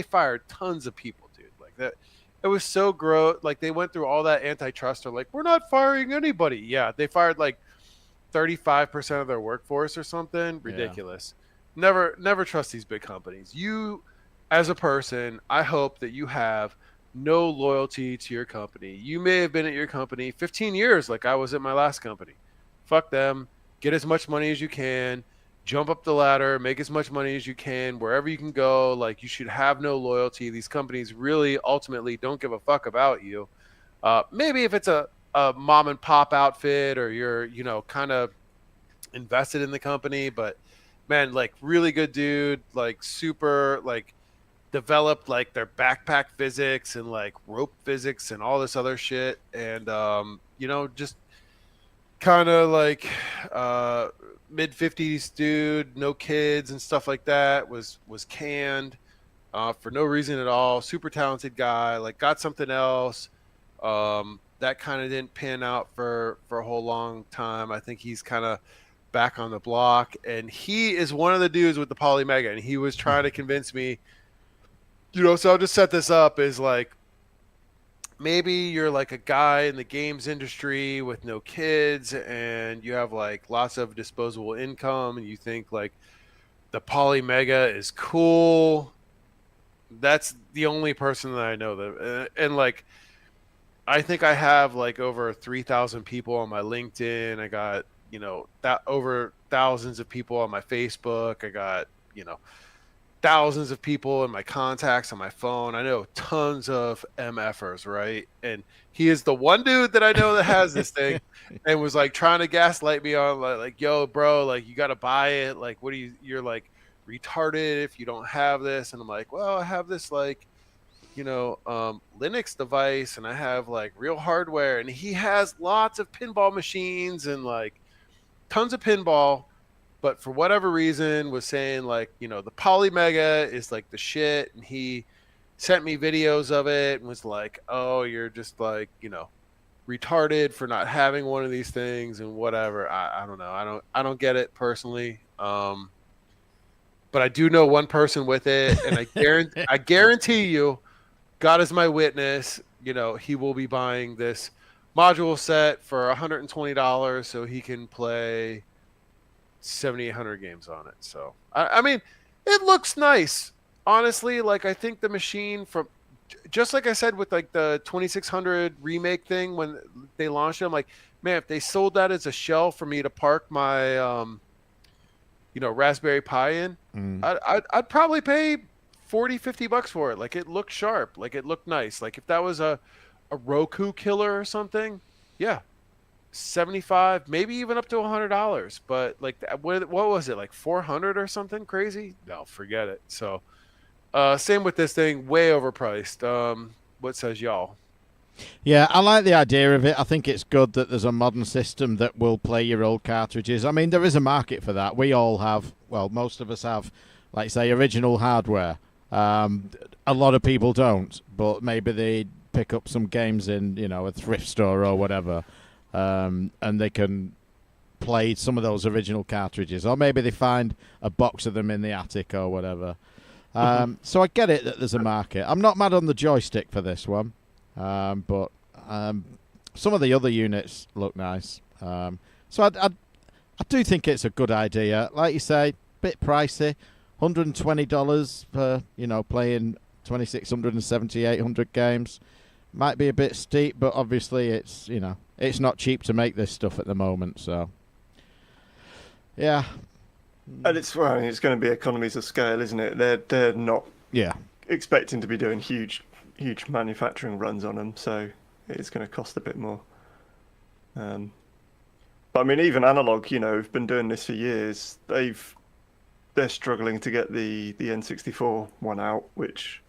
fired tons of people, dude. Like that, it was so gross. Like they went through all that antitrust. They're like, we're not firing anybody. Yeah, they fired like 35% of their workforce or something. Ridiculous. Yeah. Never trust these big companies. You, as a person, I hope that you have no loyalty to your company. You may have been at your company 15 years like I was at my last company. Fuck them. Get as much money as you can. Jump up the ladder. Make as much money as you can. Wherever you can go. Like, you should have no loyalty. These companies really ultimately don't give a fuck about you. Maybe if it's a mom and pop outfit, or you're, kind of invested in the company, but man, like really good dude, like super like developed like their backpack physics and like rope physics and all this other shit. And just kind of like mid 50s dude, no kids and stuff like that, was canned for no reason at all. Super talented guy, like got something else. That kind of didn't pan out for a whole long time. I think he's kind of back on the block, and he is one of the dudes with the Polymega, and he was trying to convince me, so I'll just set this up as like, maybe you're like a guy in the games industry with no kids and you have like lots of disposable income and you think like the Polymega is cool. That's the only person that I know that, and like, I think I have like over 3,000 people on my LinkedIn. I got, that over thousands of people on my Facebook. I got, thousands of people in my contacts on my phone. I know tons of MFers, right? And he is the one dude that I know that has this thing and was like trying to gaslight me on like, yo, bro, like you got to buy it. Like, what you're like retarded if you don't have this. And I'm like, well, I have this like, Linux device and I have like real hardware, and he has lots of pinball machines and like tons of pinball, but for whatever reason was saying like, the Polymega is like the shit. And he sent me videos of it and was like, oh, you're just like, retarded for not having one of these things and whatever. I don't know. I don't get it personally. But I do know one person with it, and I guarantee you, God is my witness, he will be buying this module set for $120 so he can play 7,800 games on it. So, I mean, it looks nice. Honestly, like, I think the machine from, just like I said with, like, the 2600 remake thing when they launched it, I'm like, man, if they sold that as a shell for me to park my, Raspberry Pi in, I'd probably pay $40-$50 for it. Like, it looked sharp. Like, it looked nice. Like, if that was a Roku killer or something, yeah, 75, maybe even up to $100. But like, what was it, like 400 or something crazy? No, forget it. So same with this thing, way overpriced. What says y'all? Yeah, I like the idea of it. I think it's good that there's a modern system that will play your old cartridges. I mean, there is a market for that. We all have, well, most of us have, like, say, original hardware. A lot of people don't, but maybe they pick up some games in, a thrift store or whatever, and they can play some of those original cartridges. Or maybe they find a box of them in the attic or whatever. So I get it that there's a market. I'm not mad on the joystick for this one. But some of the other units look nice. So I do think it's a good idea. Like you say, bit pricey, $120 for, playing 2,600 and 7,800 games. Might be a bit steep, but obviously it's, it's not cheap to make this stuff at the moment. So, yeah. And it's going to be economies of scale, isn't it? They're not expecting to be doing huge manufacturing runs on them, so it's going to cost a bit more. But I mean, even Analog, have been doing this for years. They're struggling to get the N64 one out, which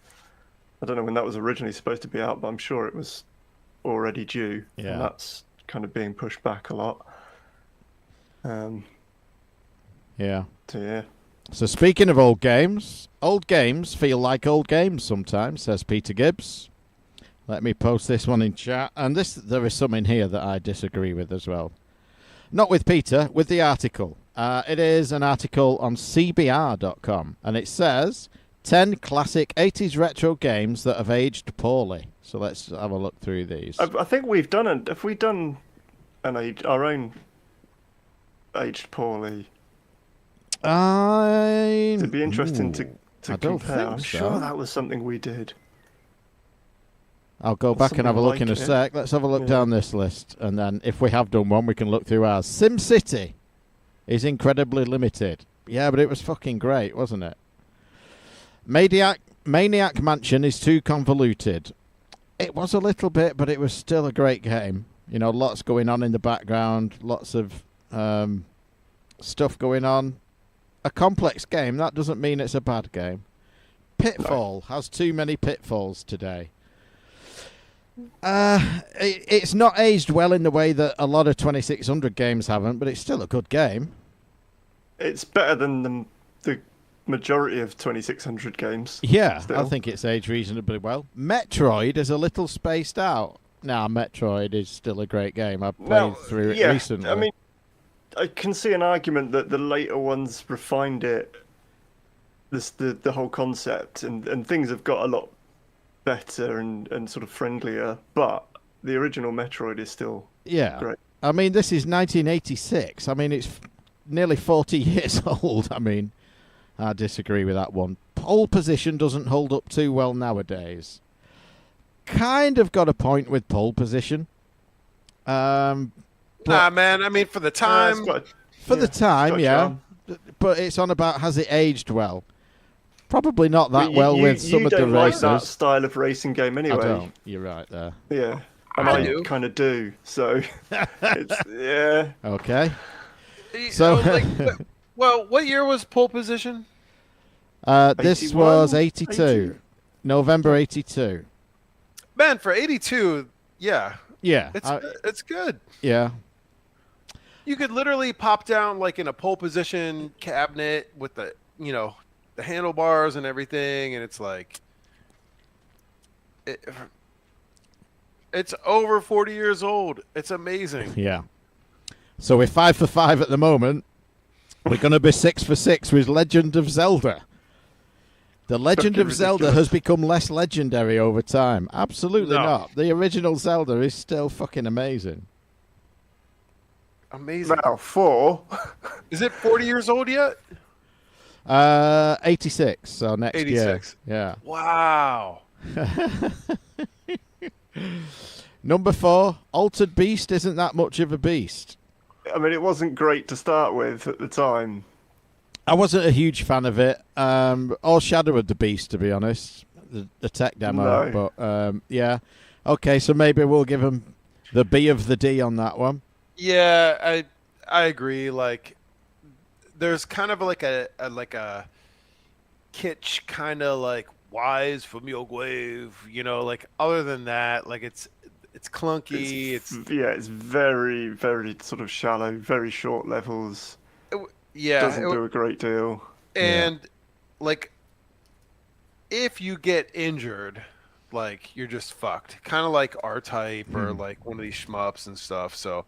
I don't know when that was originally supposed to be out, but I'm sure it was already due. Yeah. And that's kind of being pushed back a lot. Yeah. So yeah. So speaking of old games feel like old games sometimes, says Peter Gibbs. Let me post this one in chat. And there is some in here that I disagree with as well. Not with Peter, with the article. It is an article on CBR.com, and it says 10 classic 80s retro games that have aged poorly. So let's have a look through these. I think we've done have we done our own aged poorly? It'd be interesting to compare. I'm sure that was something we did. I'll go back and have a look in a sec. Let's have a look down this list, and then if we have done one, we can look through ours. SimCity is incredibly limited. Yeah, but it was fucking great, wasn't it? Maniac Mansion is too convoluted. It was a little bit, but it was still a great game. Lots going on in the background, lots of stuff going on. A complex game, that doesn't mean it's a bad game. Pitfall has too many pitfalls today. It's not aged well in the way that a lot of 2600 games haven't, but it's still a good game. It's better than the majority of 2600 games. Yeah, still. I think it's aged reasonably well. Metroid is a little spaced out. Now, Metroid is still a great game. I've played through it recently. I mean, I can see an argument that the later ones refined it, the whole concept, and things have got a lot better and sort of friendlier, but the original Metroid is still great. I mean, this is 1986. I mean, it's nearly 40 years old. I mean, I disagree with that one. Pole position doesn't hold up too well nowadays. Kind of got a point with pole position. Nah, man. I mean, for the time. But it's on about has it aged well? Probably not that well with some of the racers. You don't like that racers. style of racing game anyway. I don't. You're right there. Yeah. And I I do. kind of do. So, yeah. Okay. So, So, well, what year was pole position? this 81? was 82. 82. November 82. Man, for 82, yeah, Yeah. it's good. Yeah. You could literally pop down like in a pole position cabinet with the the handlebars and everything, and it's like it's over 40 years old. It's amazing. Yeah. So we're 5 for 5 at the moment. We're going to be 6 for 6 with Legend of Zelda. The Legend Fucking of Zelda ridiculous. has become less legendary over time. Absolutely No. not. The original Zelda is still fucking amazing. Amazing. Now, 4. Is it 40 years old yet? 86. So next 86. year. Wow. Yeah. Number 4, Altered Beast isn't that much of a beast. I mean, it wasn't great to start with at the time. I wasn't a huge fan of it. Or Shadow of the Beast, to be honest. The tech demo. No. But, yeah. Okay, so maybe we'll give them the B of the D on that one. Yeah, I agree. Like, there's kind of like a kitsch kind of like wise familial wave, like other than that, like it's clunky. It's very, very sort of shallow, very short levels. yeah, Doesn't do a great deal. and like if you get injured, like you're just fucked. Kind of like R-Type or like one of these shmups and stuff. So,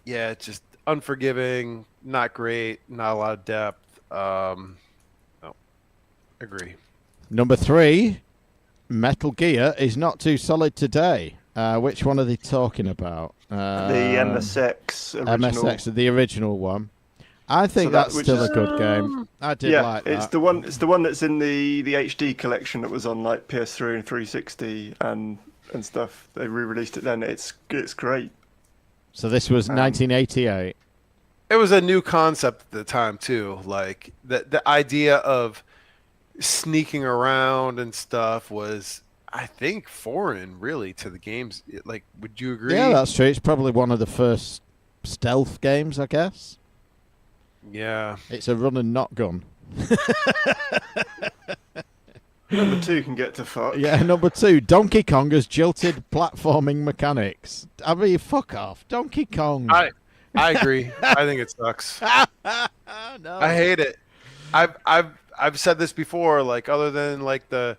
yeah, it's just unforgiving, not great, not a lot of depth. No, agree. Number 3, Metal Gear is not too solid today. Which one are they talking about? The MSX original. MSX, the original one. I think So that- that's which still is- a good game. I did like that. it's the one. It's the one that's in the HD collection that was on like PS3 and 360 and stuff. They re-released it then. It's great. So this was 1988. It was a new concept at the time too. Like the idea of sneaking around and stuff was, I think, foreign really to the games. Like, would you agree? Yeah, that's true. It's probably one of the first stealth games, I guess. Yeah. It's a run and not gun. Number 2 can get to fuck. Yeah, number 2, Donkey Kong has jilted platforming mechanics. I mean, fuck off. Donkey Kong. I agree. I think it sucks. No. I hate it. I've said this before. Like, other than like the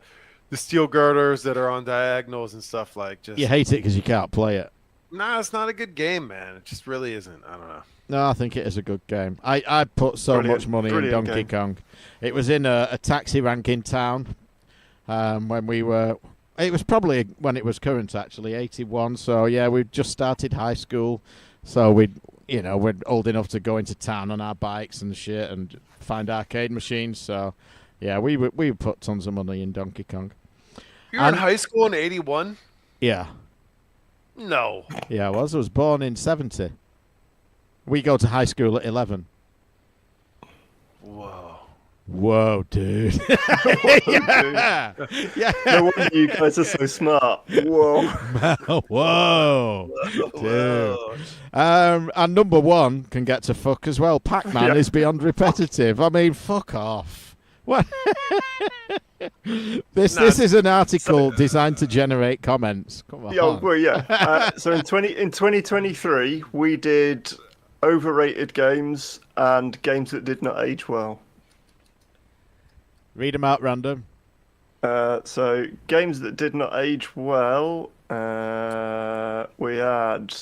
steel girders that are on diagonals and stuff, like just You hate it because you can't play it. nah, it's not a good game, man. It just really isn't. I don't know. No, I think it is a good game. I put so Brilliant. much money in Brilliant Donkey game. Kong. It was in a taxi rank in town when we were... It was probably when it was current, actually, 81. So, yeah, we'd just started high school. So, we're old enough to go into town on our bikes and shit and find arcade machines. So, yeah, we put tons of money in Donkey Kong. You were in And- high school in '81? Yeah. No. Yeah, I was. I was born in 70. We go to high school at 11. Whoa. Whoa, dude. yeah. Yeah. No wonder you guys are so smart. Whoa. Whoa. Dude. Whoa. And number one can get to fuck as well. Pac-Man Yeah. is beyond repetitive. I mean, fuck off. What? This is an article designed to generate comments. Come on. Yeah, well, yeah. So in 2023, we did overrated games and games that did not age well. Read them out random. So games that did not age well, we had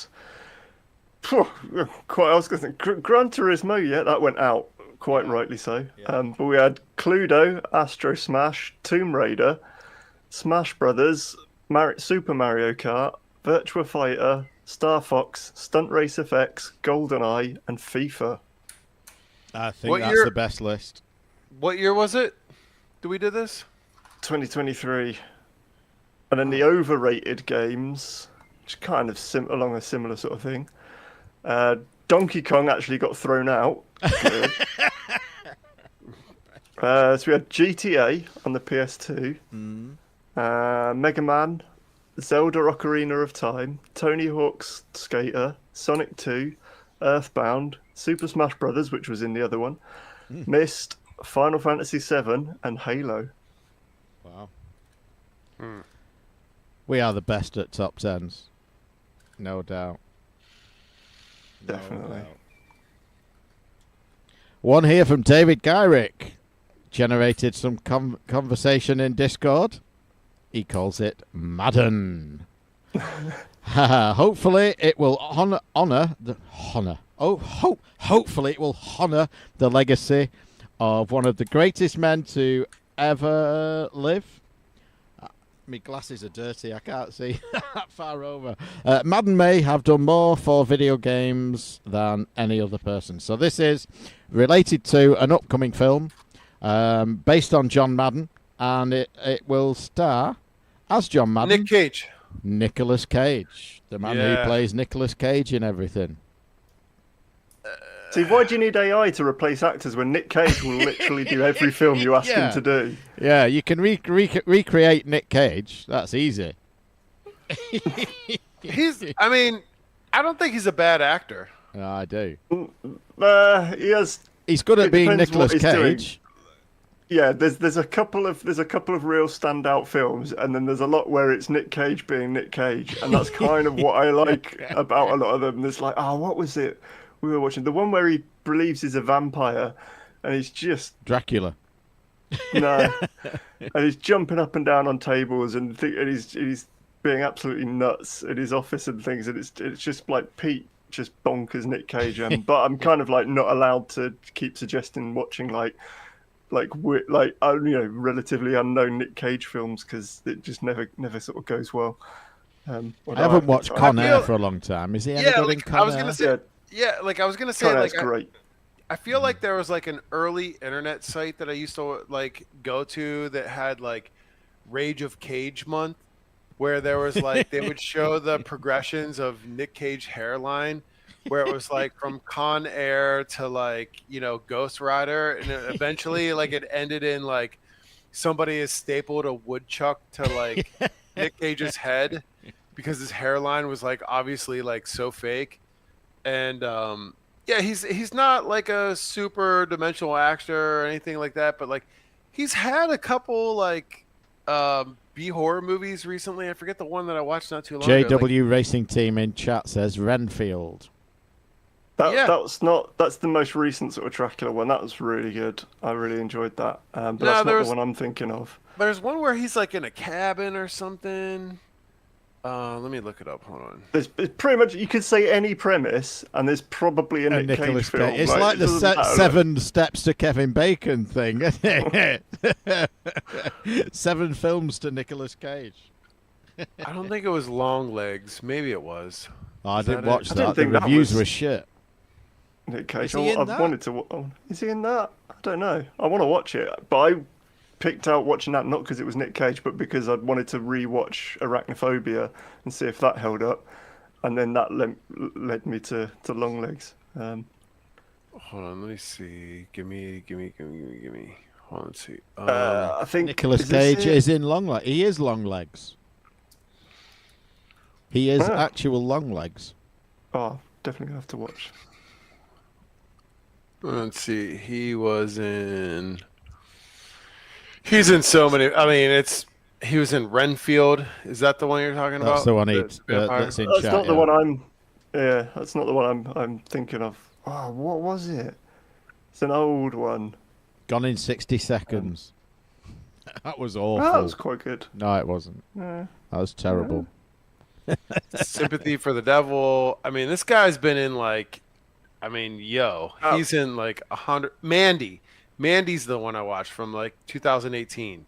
quite. I was going to think Gran Turismo. Yeah, that went out quite rightly so. Yeah. But we had Cluedo, Astro Smash, Tomb Raider, Smash Brothers, Super Mario Kart, Virtua Fighter, Star Fox, Stunt Race FX, GoldenEye, and FIFA. I think What that's year- the best list. What year was it? Do we do this? 2023. And then the overrated games, which kind of along a similar sort of thing. Donkey Kong actually got thrown out. Good. So we had GTA on the PS2, Mega Man, Zelda Ocarina of Time, Tony Hawk's Skater, Sonic 2, Earthbound, Super Smash Brothers, which was in the other one, Myst, Final Fantasy VII, and Halo. Wow. We are the best at top tens. No doubt. No Definitely. doubt. One here from David Gyrick. Generated some conversation in Discord. He calls it Madden. Hopefully it will hopefully it will honor the legacy of one of the greatest men to ever live. My glasses are dirty. I can't see that far over. Madden may have done more for video games than any other person. So this is related to an upcoming film based on John Madden, and it will star as John Madden Nick Cage. Nicolas Cage, the man who Yeah. plays Nicolas Cage in everything. See, why do you need AI to replace actors when Nick Cage will literally do every film you ask Yeah. him to do? Yeah, you can recreate Nick Cage. That's easy. I mean, I don't think he's a bad actor. No, I do. He has. He's good at It being depends Nicolas what he's doing. Cage. Yeah, there's a couple of real standout films, and then there's a lot where it's Nick Cage being Nick Cage, and that's kind of what I like about a lot of them. There's like, what was it we were watching? The one where he believes he's a vampire, and he's just Dracula. no, and he's jumping up and down on tables, and he's being absolutely nuts at his office and things, and it's just like Pete. Just bonkers Nick Cage, but I'm kind of like not allowed to keep suggesting watching relatively unknown Nick Cage films because it just never sort of goes well. I haven't watched Con Air for a long time. Is he any good in Con Air? I was gonna say, I was gonna say, Con Air's like, great. I feel like there was like an early internet site that I used to like go to that had like Rage of Cage month, where there was like they would show the progressions of Nick Cage hairline, where it was like from Con Air to like Ghost Rider, and eventually like it ended in like somebody has stapled a woodchuck to like Nick Cage's head because his hairline was like obviously like so fake, and yeah, he's not like a super dimensional actor or anything like that, but like he's had a couple like B horror movies recently. I forget the one that I watched not too long ago. JW Racing Team in chat says Renfield. That's the most recent sort of Dracula one. That was really good. I really enjoyed that. But that's not the one I'm thinking of. There's one where he's like in a cabin or something. Let me look it up. Hold on. It's pretty much, you could say any premise, and there's probably a Nick Cage Nicolas film. Cage. It's like it the doesn't matter. 7 steps to Kevin Bacon thing, isn't it? 7 films to Nicolas Cage. I don't think it was Long Legs. Maybe it was. Oh, I Is that didn't it? watch I that. didn't The think that reviews was- were shit. Nick Cage. Is he in I that? wanted to. Is he in that? I don't know. I want to watch it, but I picked out watching that not because it was Nick Cage, but because I wanted to re-watch Arachnophobia and see if that held up, and then that led me to Long Legs. Hold on. Let me see. Give me. Hold on, let's see. I think Nicolas is this Cage it? is in Longlegs. He is Longlegs. He is Ah. actual Longlegs. Oh, definitely gonna have to watch. Let's see. He's in so many. I mean, he was in Renfield. Is that the one you're talking about? That's the one vampire? that's in That's chat. not the yeah. one I'm. Yeah, that's not the one I'm thinking of. Oh, what was it? It's an old one. Gone in 60 seconds. That was awful. Oh, that was quite good. No, it wasn't. Yeah. That was terrible. Sympathy for the Devil. I mean, this guy's been in like, he's in like 100. Mandy's the one I watched from like 2018.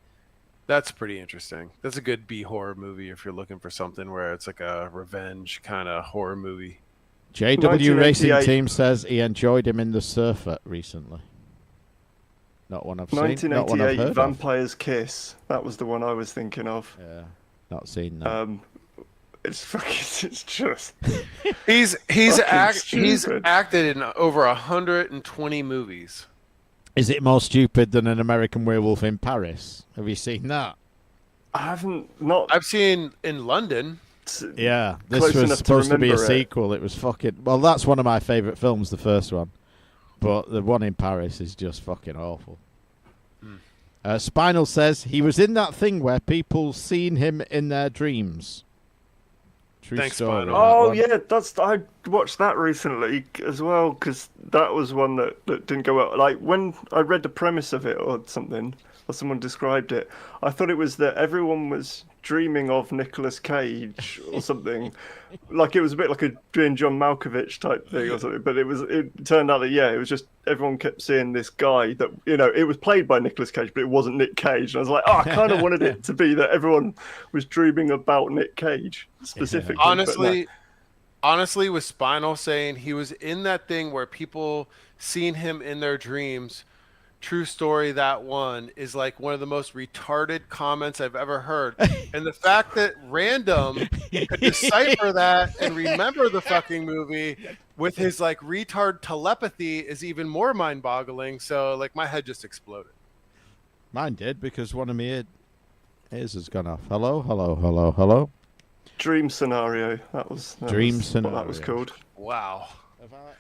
That's pretty interesting. That's a good B horror movie if you're looking for something where it's like a revenge kind of horror movie. JW Racing 1988. Team says he enjoyed him in The Surfer recently. Not one I've seen. Not one I've 1988, heard of. Vampire's Kiss. That was the one I was thinking of. Yeah, not seen that. It's fucking. It's just. He's Fucking stupid. acted in over 120 movies. Is it more stupid than An American Werewolf in Paris? Have you seen that? I haven't not. I've seen in London. Yeah, this Close was enough to supposed to be a remember it. sequel. It was fucking. Well, that's one of my favourite films, the first one. But the one in Paris is just fucking awful. Spinal says he was in that thing where people seen him in their dreams. True Thanks, story. Spinal. that Oh one. yeah, I watched that recently as well because that was one that didn't go well. Like when I read the premise of it or something, or someone described it, I thought it was that everyone was dreaming of Nicolas Cage or something. Like it was a bit like a John Malkovich type thing or something. But it turned out that it was just everyone kept seeing this guy that it was played by Nicolas Cage, but it wasn't Nick Cage. And I was like, I kind of wanted it to be that everyone was dreaming about Nick Cage specifically. but no. Honestly, with Spinal saying he was in that thing where people seen him in their dreams, true story, that one is like one of the most retarded comments I've ever heard. And the fact that Random could decipher that and remember the fucking movie with his like retard telepathy is even more mind-boggling. So like my head just exploded. Mine did because one of my ears has gone off. Hello, hello, hello, hello. Dream Scenario. That was Dream what that was Scenario. called. Wow.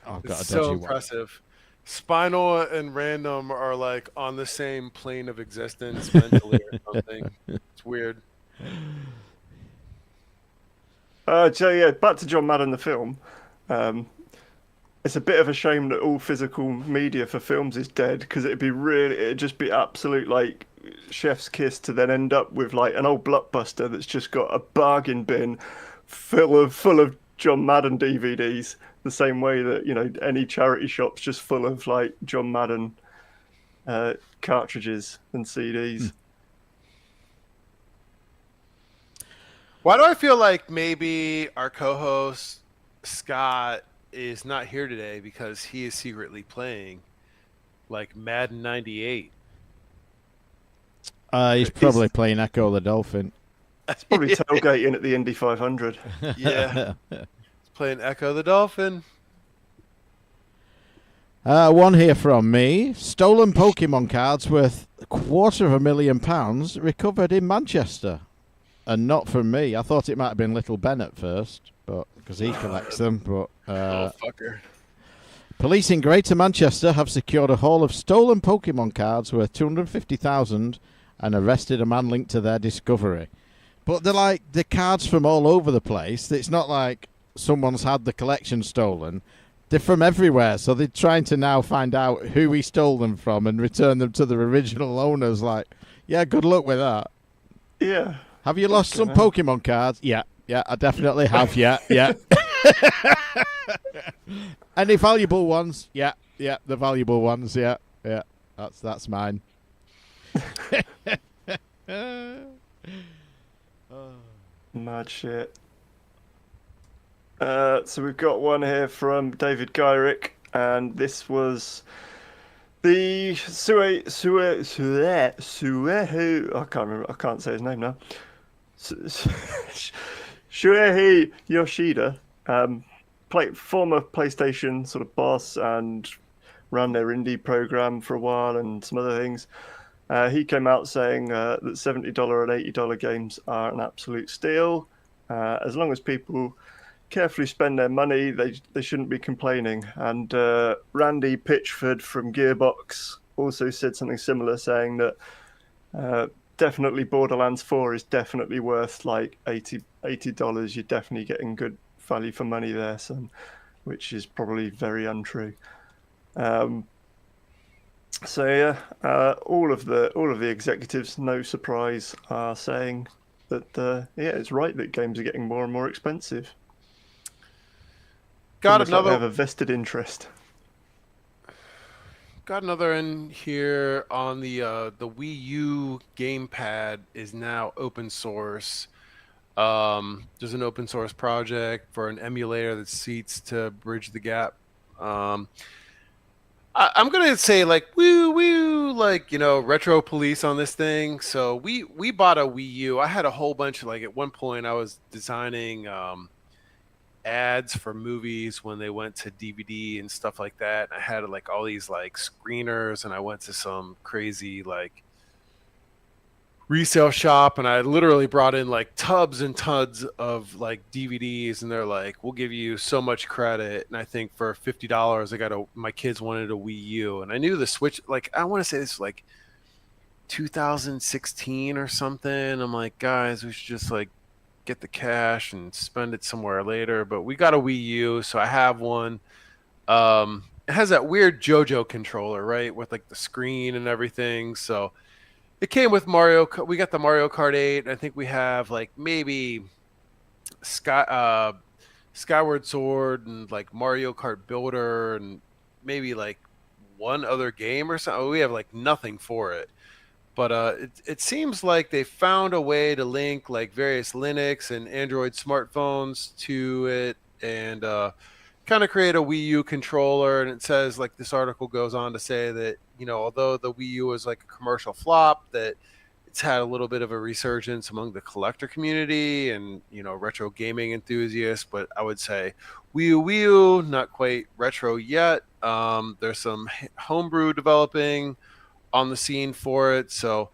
Oh, I've got It's a dodgy so one. impressive. Spinal and Random are like on the same plane of existence mentally or something. It's weird. So yeah, back to John Madden the film. It's a bit of a shame that all physical media for films is dead because it'd just be absolute like chef's kiss to then end up with like an old blockbuster that's just got a bargain bin full of John Madden DVDs. The same way that any charity shop's just full of like John Madden cartridges and CDs. Why do I feel like maybe our co-host Scott is not here today because he is secretly playing like Madden 98? He's probably playing Echo the Dolphin. It's probably tailgating at the Indy 500. Yeah. He's playing Echo the Dolphin. One here from me. Stolen Pokemon cards worth £250,000 recovered in Manchester. And not from me. I thought it might have been Little Ben at first, but because he collects them. But Oh, fucker. police in Greater Manchester have secured a haul of stolen Pokemon cards worth £250,000 and arrested a man linked to their discovery. But they're like the cards from all over the place. It's not like someone's had the collection stolen. They're from everywhere, so they're trying to now find out who he stole them from and return them to their original owners. Like, yeah, good luck with that. Yeah. Have you lost some hell. Pokemon cards? Yeah, I definitely have. Yeah. Any valuable ones? Yeah, the valuable ones. Yeah. That's mine. Mad shit. So we've got one here from David Gyrick, and this was the Suehu. I can't remember. I can't say his name now. Shuehi Yoshida, former PlayStation sort of boss, and ran their indie program for a while and some other things. He came out saying that $70 and $80 games are an absolute steal. As long as people carefully spend their money, they shouldn't be complaining. And Randy Pitchford from Gearbox also said something similar, saying that definitely Borderlands 4 is definitely worth like $80. You're definitely getting good value for money there, son, which is probably very untrue. So yeah, all of the executives, no surprise, are saying that it's right that games are getting more and more expensive. Got Almost like they another. have a vested interest. Got another in here on the Wii U gamepad is now open source. There's an open source project for an emulator that seeks to bridge the gap. I'm gonna say like woo woo, like retro police on this thing. So we bought a Wii U. I had a whole bunch of, like, at one point I was designing ads for movies when they went to DVD and stuff like that. I had like all these like screeners, and I went to some crazy like resale shop, and I literally brought in like tubs and tubs of like DVDs, and they're like, we'll give you so much credit. And I think for $50 my kids wanted a Wii U, and I knew the Switch, like, I want to say this was like 2016 or something. I'm like, guys, we should just like get the cash and spend it somewhere later. But we got a Wii U, so I have one. It has that weird JoJo controller, right, with like the screen and everything. So it came with Mario. We got the Mario Kart 8. I think we have like maybe Skyward Sword and like Mario Kart Builder and maybe like one other game or something. We have like nothing for it. But it seems like they found a way to link like various Linux and Android smartphones to it, and kind of create a Wii U controller. And it says, like, this article goes on to say that, although the Wii U was like a commercial flop, that it's had a little bit of a resurgence among the collector community and, retro gaming enthusiasts. But I would say Wii U, not quite retro yet. There's some homebrew developing on the scene for it. So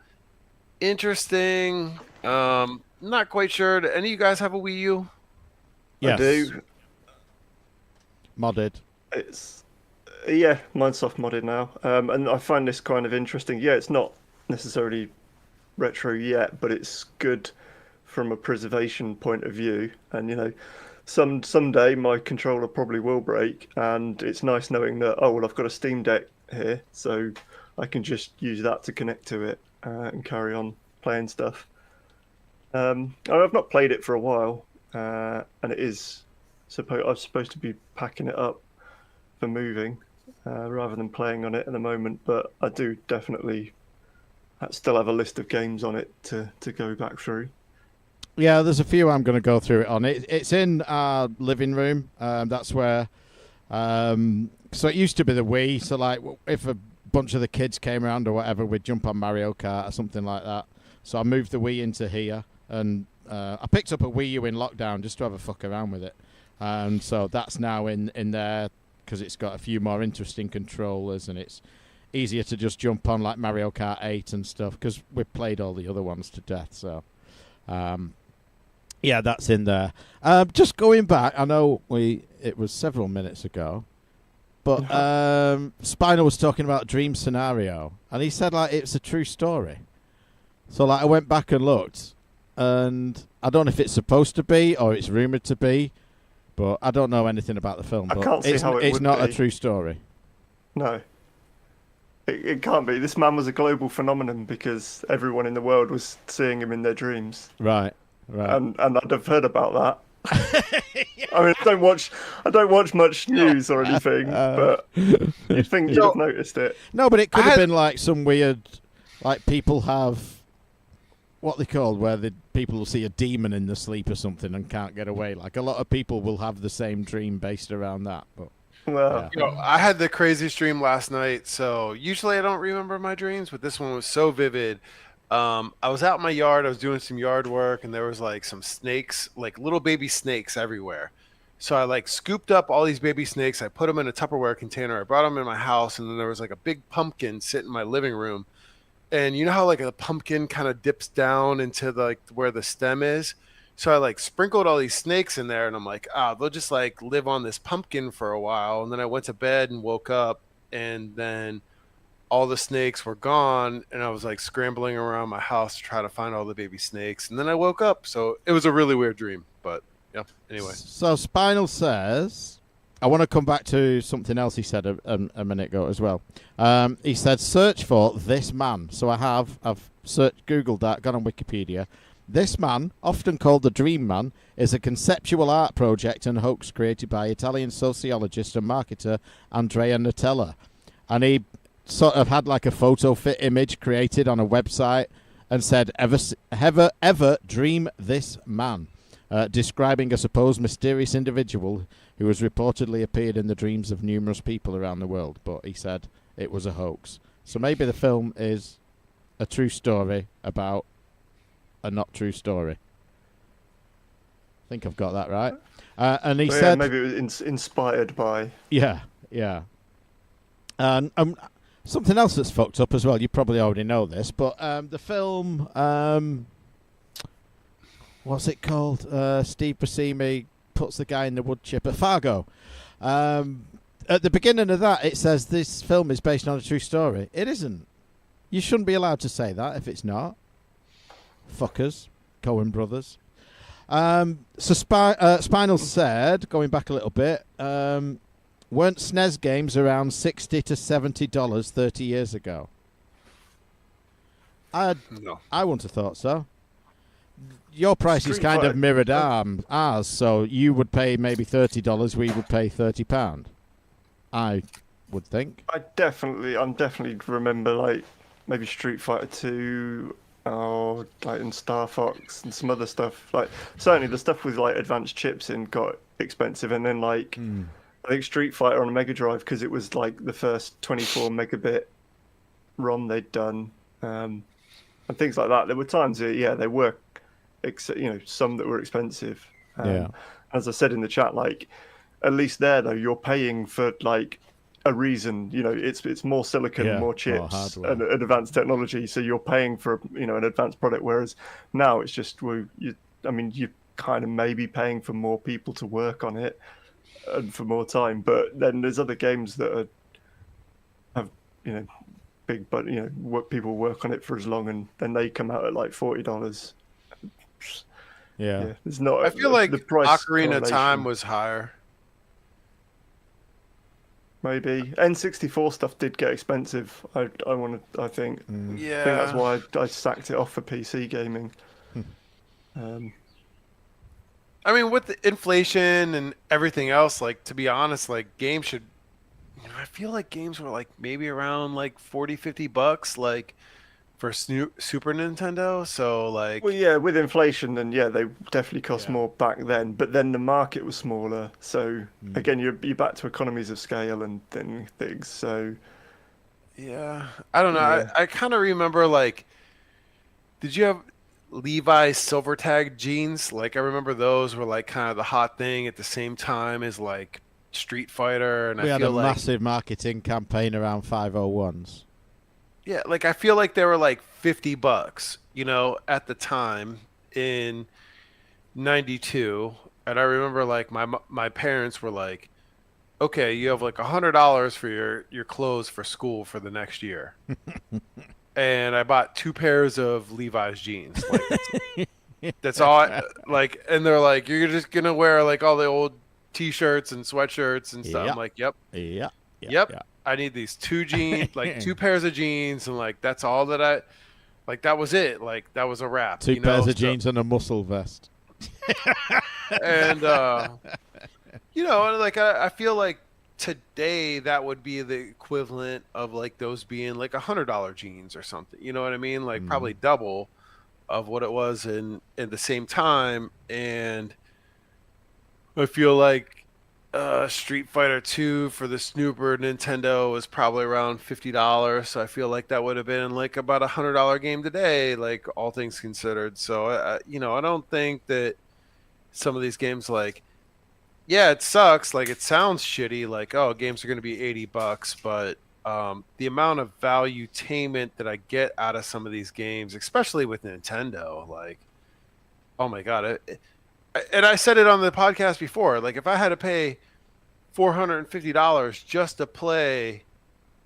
interesting. Not quite sure. Do any of you guys have a Wii U? Yes. I do. Modded. Mine's soft modded now. And I find this kind of interesting. Yeah, it's not necessarily retro yet, but it's good from a preservation point of view. And someday my controller probably will break, and it's nice knowing that, oh well, I've got a Steam Deck here, so I can just use that to connect to it and carry on playing stuff. I've not played it for a while, and it is I'm supposed to be packing it up for moving rather than playing on it at the moment. But I do definitely still have a list of games on it to go back through. Yeah, there's a few I'm going to go through it on. It's in our living room. That's where. So it used to be the Wii. So like, if a bunch of the kids came around or whatever, we'd jump on Mario Kart or something like that. So I moved the Wii into here, and I picked up a Wii U in lockdown just to have a fuck around with it. And so that's now in there because it's got a few more interesting controllers, and it's easier to just jump on like Mario Kart 8 and stuff because we've played all the other ones to death. So yeah, that's in there. Just going back, I know it was several minutes ago, but Spino was talking about Dream Scenario, and he said like it's a true story. So like I went back and looked, and I don't know if it's supposed to be or it's rumored to be, but I don't know anything about the film. But I can't see how it it's would not be. a true story. No. It can't be. This man was a global phenomenon because everyone in the world was seeing him in their dreams. Right. And I'd have heard about that. I mean, I don't watch much news or anything, but you'd think you'd have noticed it. No, but it could have been like some weird, like people have what they called, where the people will see a demon in the sleep or something and can't get away. Like a lot of people will have the same dream based around that. But Well, You know, I had the craziest dream last night, so usually I don't remember my dreams, but this one was so vivid. I was out in my yard, I was doing some yard work, and there was like some snakes, like little baby snakes everywhere. So I like scooped up all these baby snakes, I put them in a Tupperware container, I brought them in my house, and then there was like a big pumpkin sitting in my living room. and you know how like a pumpkin kind of dips down into the, like where the stem is. So I like sprinkled all these snakes in there, and I'm like, they'll just like live on this pumpkin for a while. And then I went to bed and woke up, and then all the snakes were gone, and I was like scrambling around my house to try to find all the baby snakes. And then I woke up, so it was a really weird dream. But yeah, anyway. So Spinal says, I want to come back to something else he said a minute ago as well. He said, search for this man. So I've searched, Googled that, gone on Wikipedia. This man, often called the Dream Man, is a conceptual art project and hoax created by Italian sociologist and marketer Andrea Nutella. And he sort of had like a photo fit image created on a website and said, ever dream this man, describing a supposed mysterious individual who has reportedly appeared in the dreams of numerous people around the world. But he said it was a hoax. So maybe the film is a true story about a not true story. I think I've got that right. And he said, maybe it was inspired by. Yeah. And something else that's fucked up as well. You probably already know this, but the film, what's it called? Steve Buscemi puts the guy in the wood chipper. Fargo. At the beginning of that, it says this film is based on a true story. It isn't. You shouldn't be allowed to say that if it's not. Fuckers, Coen brothers. So Spinal said, going back a little bit, weren't SNES games around $60 to $70 30 years ago? No. I wouldn't have thought so. Your price is kind of mirrored ours, so you would pay maybe $30, we would pay £30. I would think. I'm definitely remember like maybe Street Fighter 2. Oh, like in Star Fox and some other stuff. Like certainly the stuff with like advanced chips in got expensive, and then like I think Street Fighter on a Mega Drive, because it was like the first 24 megabit ROM they'd done, and things like that. There were times that, they were, some that were expensive. As I said in the chat, like at least there though you're paying for like a reason. It's more silicon, more chips, and advanced technology, so you're paying for an advanced product, whereas now it's just you're kind of maybe paying for more people to work on it and for more time. But then there's other games that have big, but people work on it for as long, and then they come out at like $40. There's not. I feel like the price Ocarina of Time was higher. Maybe N64 stuff did get expensive. I think. I think that's why I sacked it off for PC gaming. I mean, with the inflation and everything else, like to be honest, like games should. I feel like games were like maybe around like $40-$50, like for Super Nintendo. So like, well, with inflation, then they definitely cost more back then. But then the market was smaller, so again, you're back to economies of scale and things. So I don't know. I kind of remember like, did you have Levi's silver tag jeans? Like I remember those were like kind of the hot thing at the same time as like Street Fighter, and we had feel a massive marketing campaign around 501s. Yeah, like I feel like they were like $50, at the time in '92, and I remember like my parents were like, "Okay, you have like $100 for your clothes for school for the next year," and I bought 2 pairs of Levi's jeans. Like that's all. Like, and they're like, "You're just gonna wear like all the old T-shirts and sweatshirts and stuff." I'm like, "Yep, yep." I need these 2 jeans, like 2 pairs of jeans, and like that's all that I like. That was it. Like that was a wrap. 2 pairs of jeans and a muscle vest. And like I feel like today that would be the equivalent of like those being like $100 jeans or something. You know what I mean? Like probably double of what it was in the same time. And I feel like Street Fighter 2 for the Super Nintendo was probably around $50, so I feel like that would have been like about $100 game today, like all things considered. So I don't think that some of these games, like, it sucks, like it sounds shitty, like games are going to be $80, but the amount of valuetainment that I get out of some of these games, especially with Nintendo, like, oh my God. And I said it on the podcast before, like if I had to pay $450 just to play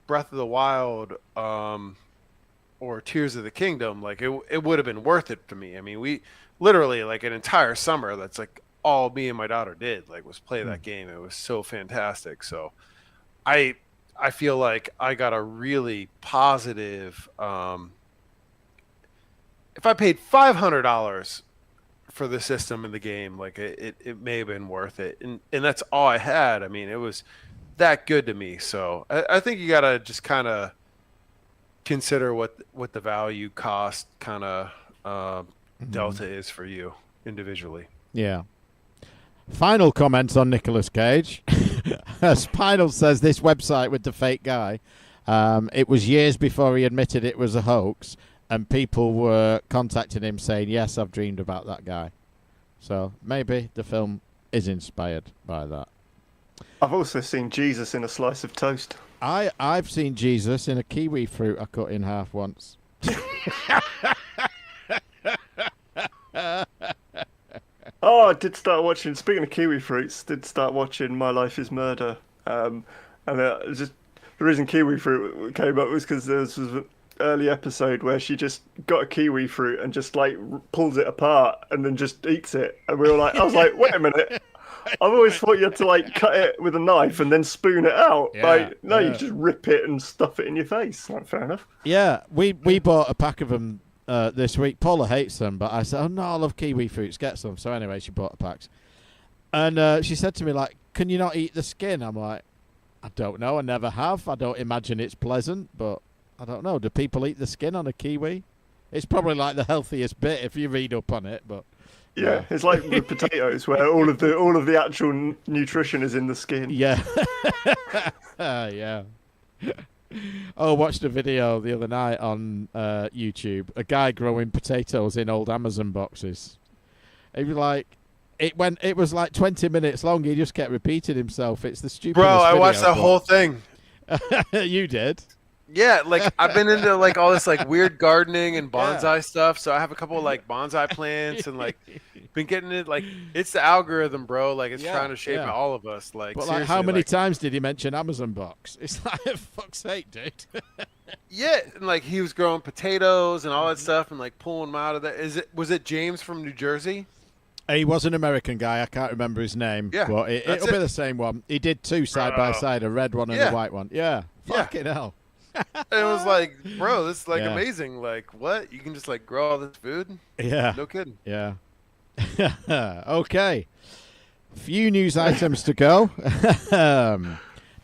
Breath of the Wild or Tears of the Kingdom, like it would have been worth it to me. I mean, we literally like an entire summer, that's like all me and my daughter did, like was play that game. It was so fantastic. So I feel like I got a really positive if I paid $500 for the system in the game, like it may have been worth it, and that's all I had. I mean, it was that good to me. So I think you gotta just kind of consider what the value cost kind of delta is for you individually. Yeah. Final comments on Nicolas Cage. Spinal says this website with the fake guy, it was years before he admitted it was a hoax, and people were contacting him saying, yes, I've dreamed about that guy. So maybe the film is inspired by that. I've also seen Jesus in a slice of toast. I've seen Jesus in a kiwi fruit I cut in half once. Oh, I did start watching, speaking of kiwi fruits, did start watching My Life is Murder. And just the reason kiwi fruit came up was because there was an early episode where she just got a kiwi fruit and just like pulls it apart and then just eats it. And we were like, I was like, wait a minute. I've always thought you had to like cut it with a knife and then spoon it out. Yeah, like, no, you just rip it and stuff it in your face. Like, fair enough. Yeah, we bought a pack of them this week. Paula hates them, but I said, oh no, I love kiwi fruits, get some. So anyway, she bought a pack. And she said to me, like, can you not eat the skin? I'm like, I don't know, I never have. I don't imagine it's pleasant, but I don't know. Do people eat the skin on a kiwi? It's probably like the healthiest bit if you read up on it, but... Yeah, it's like with potatoes, where all of the actual nutrition is in the skin. Yeah. Yeah. Oh, I watched a video the other night on YouTube. A guy growing potatoes in old Amazon boxes. It was like, it was like 20 minutes long. He just kept repeating himself. It's the stupidest Bro, I video, watched that whole thing. You did? Yeah, like I've been into like all this like weird gardening and bonsai stuff. So I have a couple of like bonsai plants and like been getting it. Like it's the algorithm, bro. Like it's trying to shape all of us. Like, but like, how many times did he mention Amazon box? It's like, fuck's sake, dude. Yeah, and like he was growing potatoes and all that stuff and like pulling them out of that. Was it James from New Jersey? He was an American guy. I can't remember his name. Yeah, but it'll be the same one. He did two side by side, a red one and a white one. Yeah. Fucking hell. It was like, bro, this is like amazing. Like, what? You can just like grow all this food? Yeah. No kidding. Yeah. Okay. Few news items to go.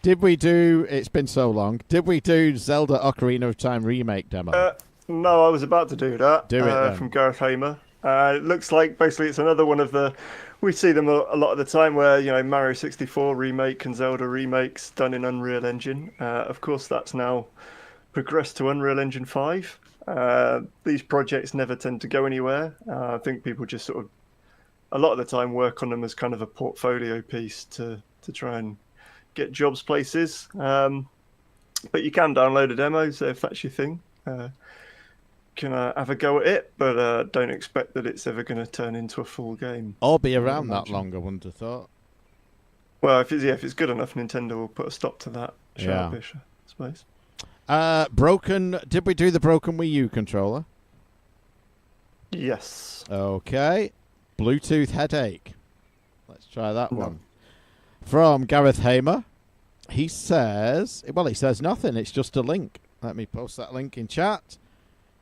Did we do, it's been so long, did we do Zelda Ocarina of Time remake demo? No, I was about to do that. Do it then. From Gareth Hamer. It looks like basically it's another one of the, we see them a lot of the time where, you know, Mario 64 remake and Zelda remakes done in Unreal Engine. Of course, that's now progressed to Unreal Engine 5. These projects never tend to go anywhere. I think people just sort of, a lot of the time, work on them as kind of a portfolio piece to try and get jobs places. But you can download a demo, so if that's your thing, can have a go at it, but don't expect that it's ever going to turn into a full game. Or be around that long, I wouldn't have thought. Well, if it's good enough, Nintendo will put a stop to that. Sharpish, I suppose. Did we do the broken Wii U controller? Yes. Okay. Bluetooth headache. Let's try that one. From Gareth Hamer. He says nothing. It's just a link. Let me post that link in chat.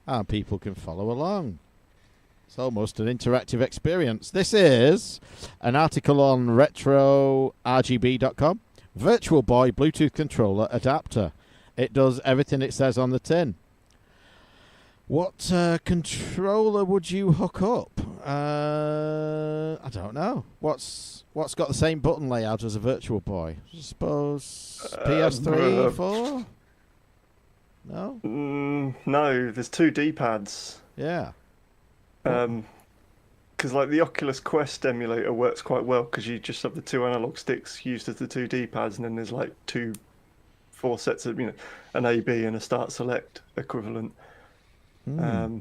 And people can follow along. It's almost an interactive experience. This is an article on retrorgb.com. Virtual Boy Bluetooth controller adapter. It does everything it says on the tin. What controller would you hook up? I don't know. What's got the same button layout as a Virtual Boy? I suppose PS3, 4? No? No, there's two D-pads. Yeah. Because like the Oculus Quest emulator works quite well because you just have the two analog sticks used as the two D-pads, and then there's like two 4 sets of, an A, B, and a start select equivalent. But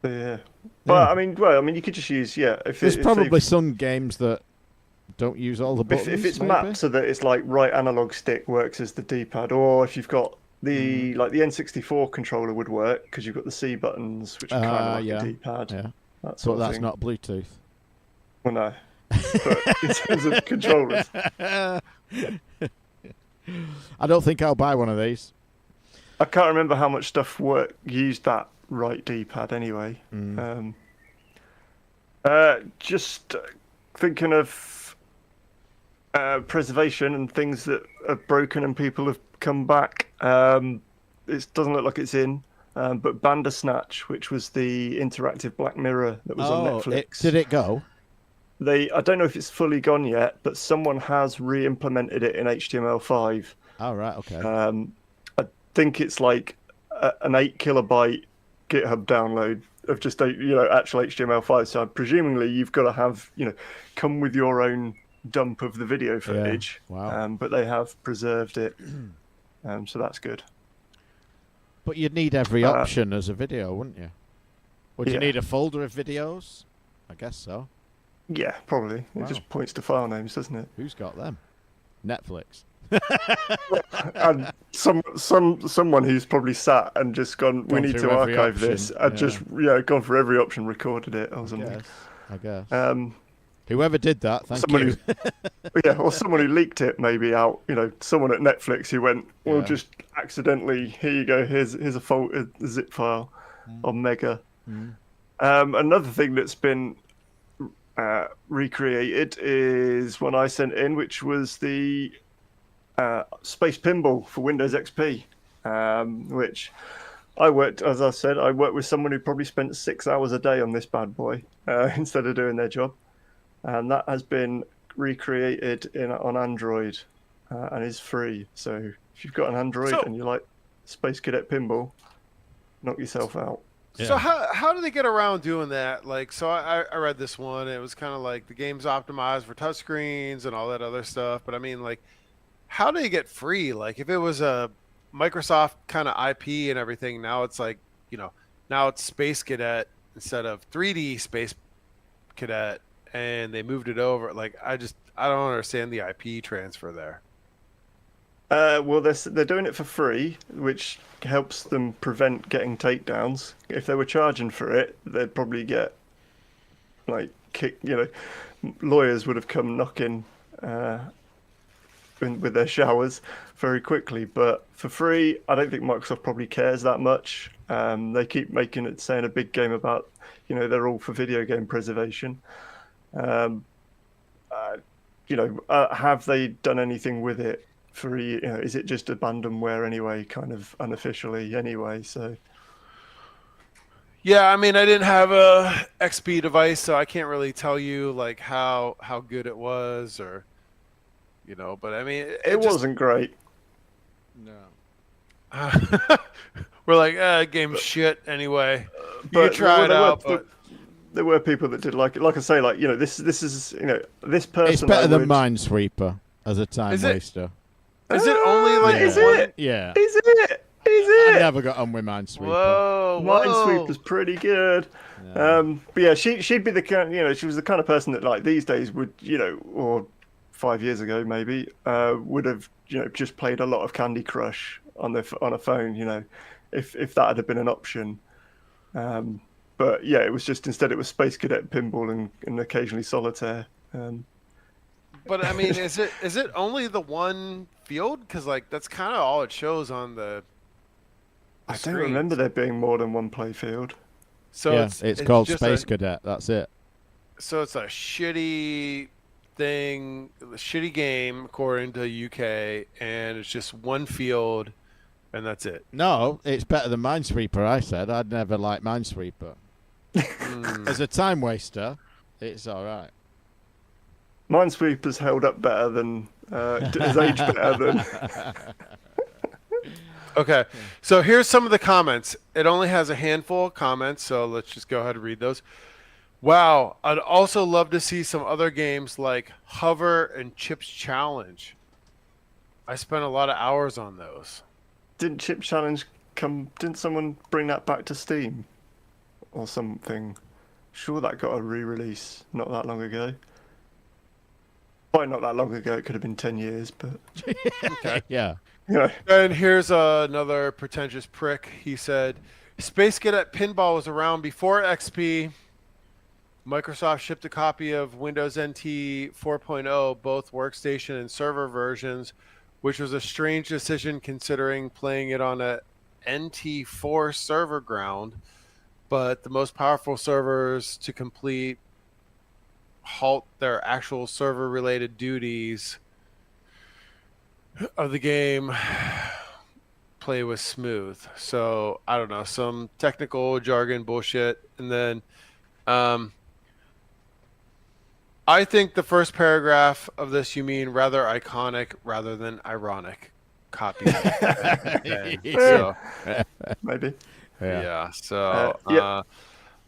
yeah, but I mean, you could just use There's probably some games that don't use all the buttons. If it's maybe? mapped so that it's like right analog stick works as the D-pad, or if you've got the like the N64 controller would work because you've got the C buttons, which are kind of like a D-pad. Yeah, that but that's not Bluetooth. Well, no. But in terms of controllers, I don't think I'll buy one of these. I can't remember how much stuff used that right D-pad anyway. Just thinking of preservation and things that are broken and people have come back. It doesn't look like it's in, but Bandersnatch, which was the interactive Black Mirror that was on Netflix. Did it go? I don't know if it's fully gone yet, but someone has re-implemented it in HTML5. Oh, right, okay. I think it's like an 8 kilobyte GitHub download of just actual HTML5. So presumably you've got to have come with your own dump of the video footage. Yeah. Wow. But they have preserved it, so that's good. But you'd need every option as a video, wouldn't you? Would you need a folder of videos? I guess so. Yeah, probably. Wow. It just points to file names, doesn't it? Who's got them? Netflix. And someone who's probably sat and just gone, we need to archive this, and just gone for every option, recorded it or something. I guess. Whoever did that, thank you. Or someone who leaked it maybe out. Someone at Netflix who went, well, just accidentally, here you go, here's a zip file on Mega. Another thing that's been recreated is one I sent in, which was the Space Pinball for Windows XP, which I worked with someone who probably spent 6 hours a day on this bad boy instead of doing their job, and that has been recreated on Android and is free. So if you've got an Android and you like Space Cadet Pinball, knock yourself out. Yeah. So how do they get around doing that? Like, so I read this one. It was kind of like the game's optimized for touchscreens and all that other stuff. But I mean, like, how do you get free? Like, if it was a Microsoft kind of IP and everything, now it's like, now it's Space Cadet instead of 3D Space Cadet, and they moved it over. Like, I don't understand the IP transfer there. Well, they're doing it for free, which helps them prevent getting takedowns. If they were charging for it, they'd probably get lawyers would have come knocking with their showers very quickly. But for free, I don't think Microsoft probably cares that much. They keep saying a big game about they're all for video game preservation. Have they done anything with it? Is it just abandonware anyway, kind of unofficially anyway? So yeah, I mean, I didn't have a XP device, so I can't really tell you like how good it was, or but I mean, it wasn't great. No. We're like, game's shit anyway. You try it out, but there were people that did like it. Like I say, this is this person. It's better than Minesweeper as a time waster. Is it only like is it? Yeah. Is it? I never got on with Minesweeper. Whoa. Minesweeper's pretty good. Yeah. But yeah, she'd be the kind. She was the kind of person that like these days would or 5 years ago maybe would have just played a lot of Candy Crush on a phone. If that had been an option. But yeah, it was just instead it was Space Cadet Pinball and occasionally Solitaire. But I mean, is it only the one field? Because like that's kind of all it shows on the I don't remember there being more than one play field. So yeah, it's called just Space Cadet. That's it. So it's a shitty thing, a shitty game according to UK, and it's just one field, and that's it. No, it's better than Minesweeper. I said I'd never liked Minesweeper. As a time waster, it's all right. Minesweeper's held up better than has aged better than. Okay, so here's some of the comments. It only has a handful of comments, so let's just go ahead and read those. Wow, I'd also love to see some other games like Hover and Chips Challenge. I spent a lot of hours on those. Didn't Chip Challenge come? Didn't someone bring that back to Steam or something? Sure, that got a re-release not that long ago. Probably not that long ago. It could have been 10 years, but Okay. Yeah. you know. And here's another pretentious prick. He said, Space Cadet Pinball was around before XP. Microsoft shipped a copy of Windows NT 4.0, both workstation and server versions, which was a strange decision considering playing it on a NT4 server ground. But the most powerful servers to complete halt their actual server related duties of the game play was smooth. So I don't know, some technical jargon bullshit. And then I think the first paragraph of this you mean rather iconic rather than ironic copy. So Maybe. yeah, so yeah.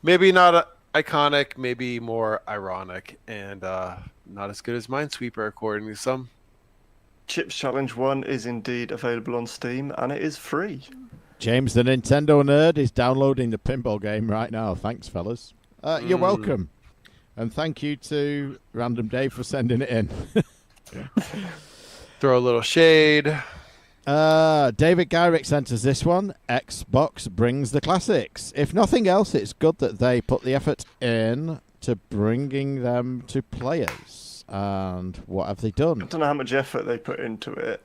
maybe not iconic, maybe more ironic, and not as good as Minesweeper according to some. Chips Challenge 1 is indeed available on Steam, and it is free. James, the Nintendo nerd, is downloading the pinball game right now. Thanks, fellas. You're welcome. And thank you to Random Dave for sending it in. Throw a little shade. David Gyrick sent us this one. Xbox brings the classics. If nothing else, it's good that they put the effort in to bringing them to players. And what have they done? I don't know how much effort they put into it.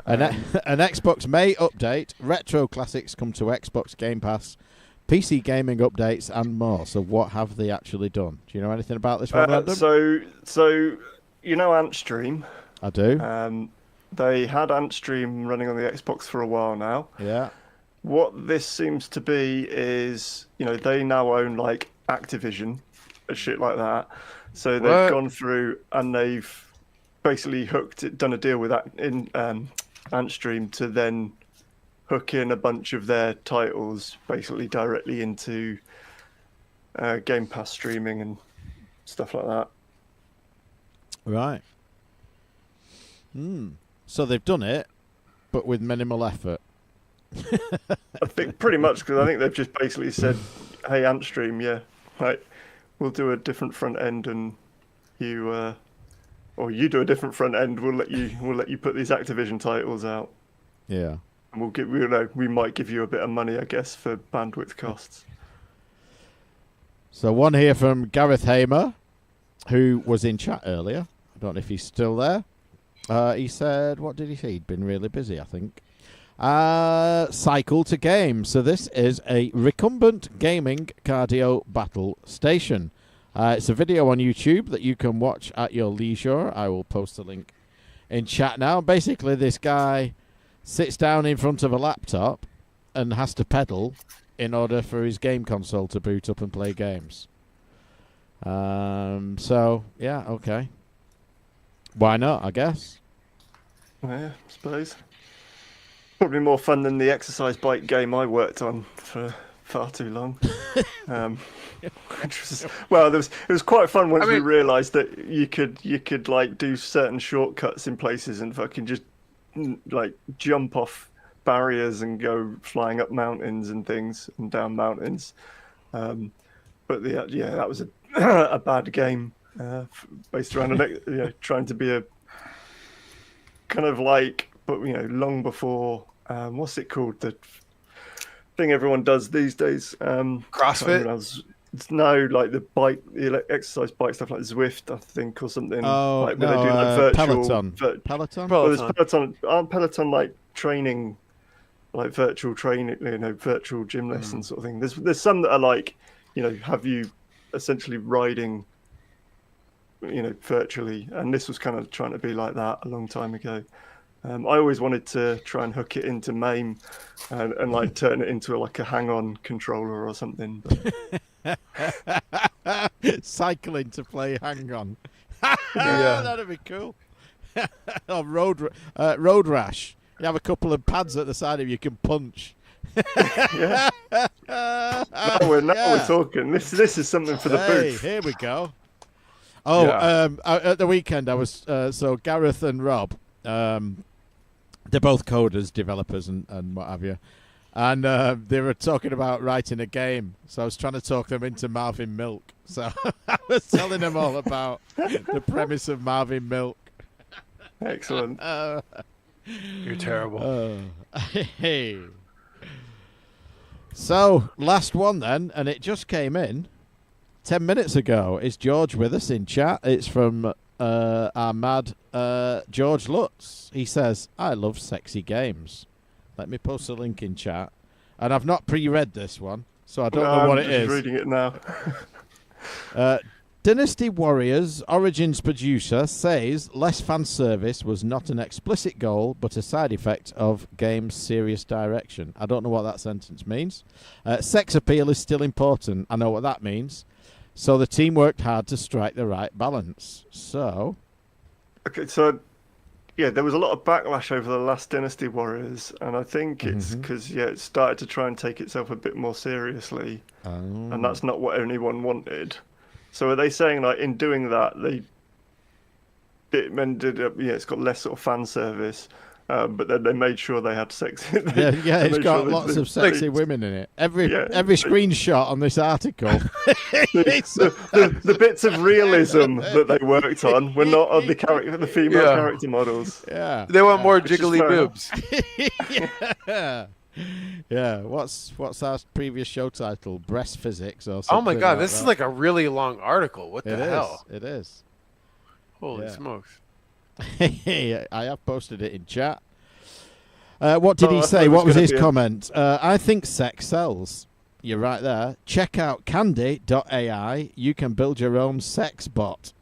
An Xbox May update. Retro classics come to Xbox Game Pass. PC gaming updates and more. So what have they actually done? Do you know anything about this one, Random? So you know Antstream? I do. They had Antstream running on the Xbox for a while now. Yeah. What this seems to be is, they now own like Activision and shit like that. So they've gone through and they've basically done a deal with that in Antstream to then hook in a bunch of their titles basically directly into Game Pass streaming and stuff like that. Right. So they've done it, but with minimal effort. I think pretty much because I think they've just basically said, "Hey, Antstream, yeah, right, we'll do a different front end, and you, or you do a different front end. We'll let you put these Activision titles out, Yeah. and we might give you a bit of money, I guess, for bandwidth costs." So one here from Gareth Hamer, who was in chat earlier. I don't know if he's still there. He said, what did he say? He'd been really busy, I think. Cycle to game. So this is a recumbent gaming cardio battle station. It's a video on YouTube that you can watch at your leisure. I will post a link in chat now. Basically, this guy sits down in front of a laptop and has to pedal in order for his game console to boot up and play games. So, yeah, okay. Why not, I guess? Yeah, I suppose. Probably more fun than the exercise bike game I worked on for far too long. Well, it was quite fun once we realised that you could like do certain shortcuts in places and fucking just like jump off barriers and go flying up mountains and things and down mountains. But that was a bad game based around trying to be a kind of like, but long before what's it called, the thing everyone does these days, CrossFit. No, like the exercise bike stuff like Zwift, I think, or something. Oh, like where they do like virtual Peloton. Well, there's Peloton. Aren't Peloton like training, like virtual training, virtual gym lessons sort of thing? There's some that are like, have you essentially riding, virtually, and this was kind of trying to be like that a long time ago. I always wanted to try and hook it into MAME and like turn it into like a hang-on controller or something. But... Cycling to play hang-on. Yeah. That'd be cool. Or road rash. You have a couple of pads at the side of you can punch. Yeah. Now we're talking. This is something for the booth. Here we go. Oh, Yeah. at the weekend I was so Gareth and Rob They're both coders, developers, and what have you. And they were talking about writing a game, so I was trying to talk them into Marvin Milk. So I was telling them all about the premise of Marvin Milk. Excellent. You're terrible. Hey. So, last one then, and it just came in 10 minutes ago. Is George with us in chat? It's from our mad George Lutz. He says, I love sexy games. Let me post a link in chat. And I've not pre-read this one, so I don't know what it is. I'm just reading it now. Dynasty Warriors Origins producer says less fan service was not an explicit goal, but a side effect of game's serious direction. I don't know what that sentence means. Sex appeal is still important. I know what that means. So the team worked hard to strike the right balance. So... Okay, so... Yeah, there was a lot of backlash over the last Dynasty Warriors, and I think it's because, it started to try and take itself a bit more seriously, and that's not what anyone wanted. So are they saying, like, in doing that, it ended up, it's got less sort of fan service, but then they made sure they had sex. It's got lots of sexy women in it. Every screenshot on this article. the bits of realism that they worked on were not on the female character models. Yeah, they want more jiggly boobs. Yeah. What's our previous show title? Breast physics or something? Oh my god, like this that. is like a really long article. What the hell? It is. Holy smokes. I have posted it in chat. What did he I say? thought What was gonna his be comment? I think sex sells. You're right there. Check out candy.ai. You can build your own sex bot.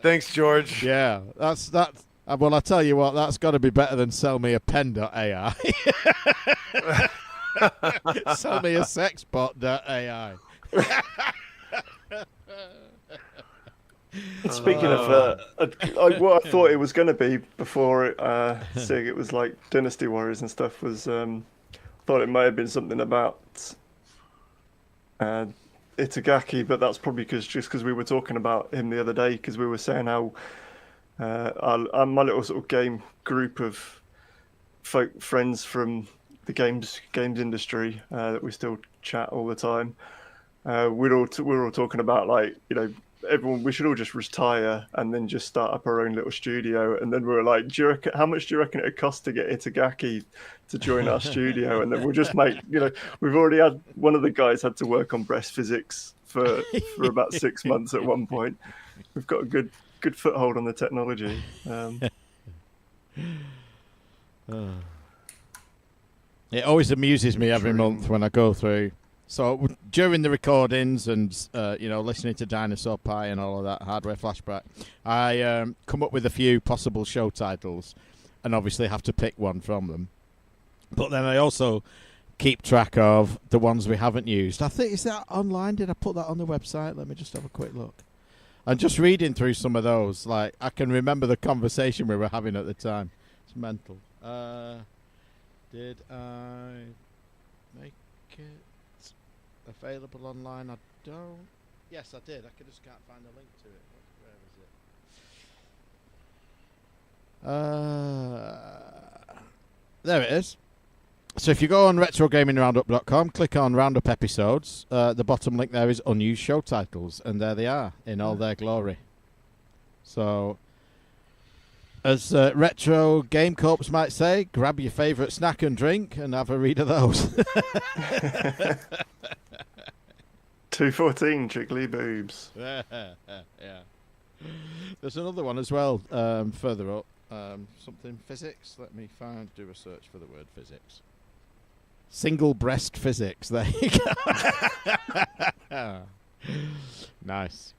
Thanks, George. Yeah, that's. Well, I tell you what, that's got to be better than sell me a pen.ai. Sell me a sexbot.ai. Speaking of what I thought it was going to be before seeing it was like Dynasty Warriors and stuff was thought it may have been something about Itagaki, but that's probably just because we were talking about him the other day, because we were saying how my little sort of game group of friends from the games industry that we still chat all the time. We're all talking about, like, everyone, we should all just retire and then just start up our own little studio. And then we were like, how much do you reckon it'd cost to get Itagaki to join our studio? And then we'll just make, we've already had, one of the guys had to work on breast physics for about 6 months at one point. We've got a good foothold on the technology. It always amuses me every month when I go through. So during the recordings and listening to Dinosaur Pie and all of that hardware flashback, I come up with a few possible show titles, and obviously have to pick one from them. But then I also keep track of the ones we haven't used. I think, is that online? Did I put that on the website? Let me just have a quick look. And just reading through some of those, like, I can remember the conversation we were having at the time. It's mental. Did I make it available online? I don't. Yes, I did. I just can't find a link to it. Where is it? There it is. So if you go on retrogamingroundup.com, click on Roundup episodes, the bottom link there is unused show titles, and there they are in all their glory. So, as Retro Game Corps might say, grab your favourite snack and drink and have a read of those. 214 jiggly boobs. Yeah. There's another one as well, further up. Something physics. Let me do a search for the word physics. Single breast physics. There you go. Nice.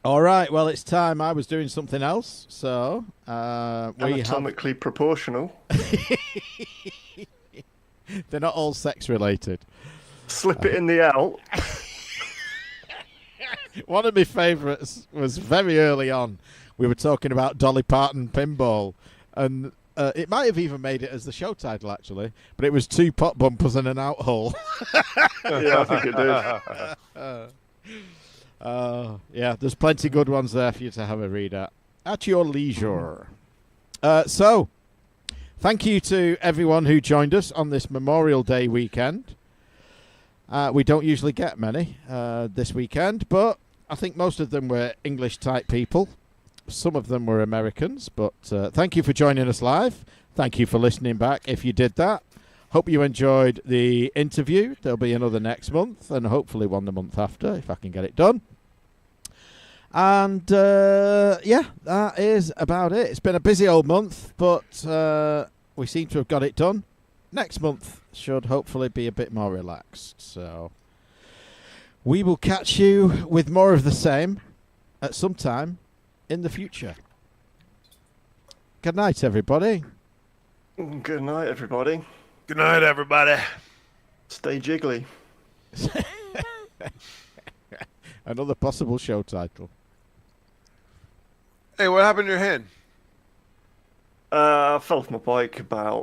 All right. Well, it's time. I was doing something else, so anatomically proportional. They're not all sex related. Slip it in the out. One of my favourites was very early on. We were talking about Dolly Parton pinball, and it might have even made it as the show title, actually, but it was 2 pot bumpers and an out hole. Yeah, I think it did. Yeah, there's plenty good ones there for you to have a read at. at your leisure. So, thank you to everyone who joined us on this Memorial Day weekend. We don't usually get many this weekend, but I think most of them were English-type people. Some of them were Americans, but thank you for joining us live. Thank you for listening back if you did that. Hope you enjoyed the interview. There'll be another next month, and hopefully one the month after, if I can get it done. And, yeah, that is about it. It's been a busy old month, but we seem to have got it done. Next month should hopefully be a bit more relaxed. So we will catch you with more of the same at some time in the future. Good night, everybody. Good night, everybody. Good night, everybody. Stay jiggly. Another possible show title. Hey, what happened to your hand? I fell off my bike about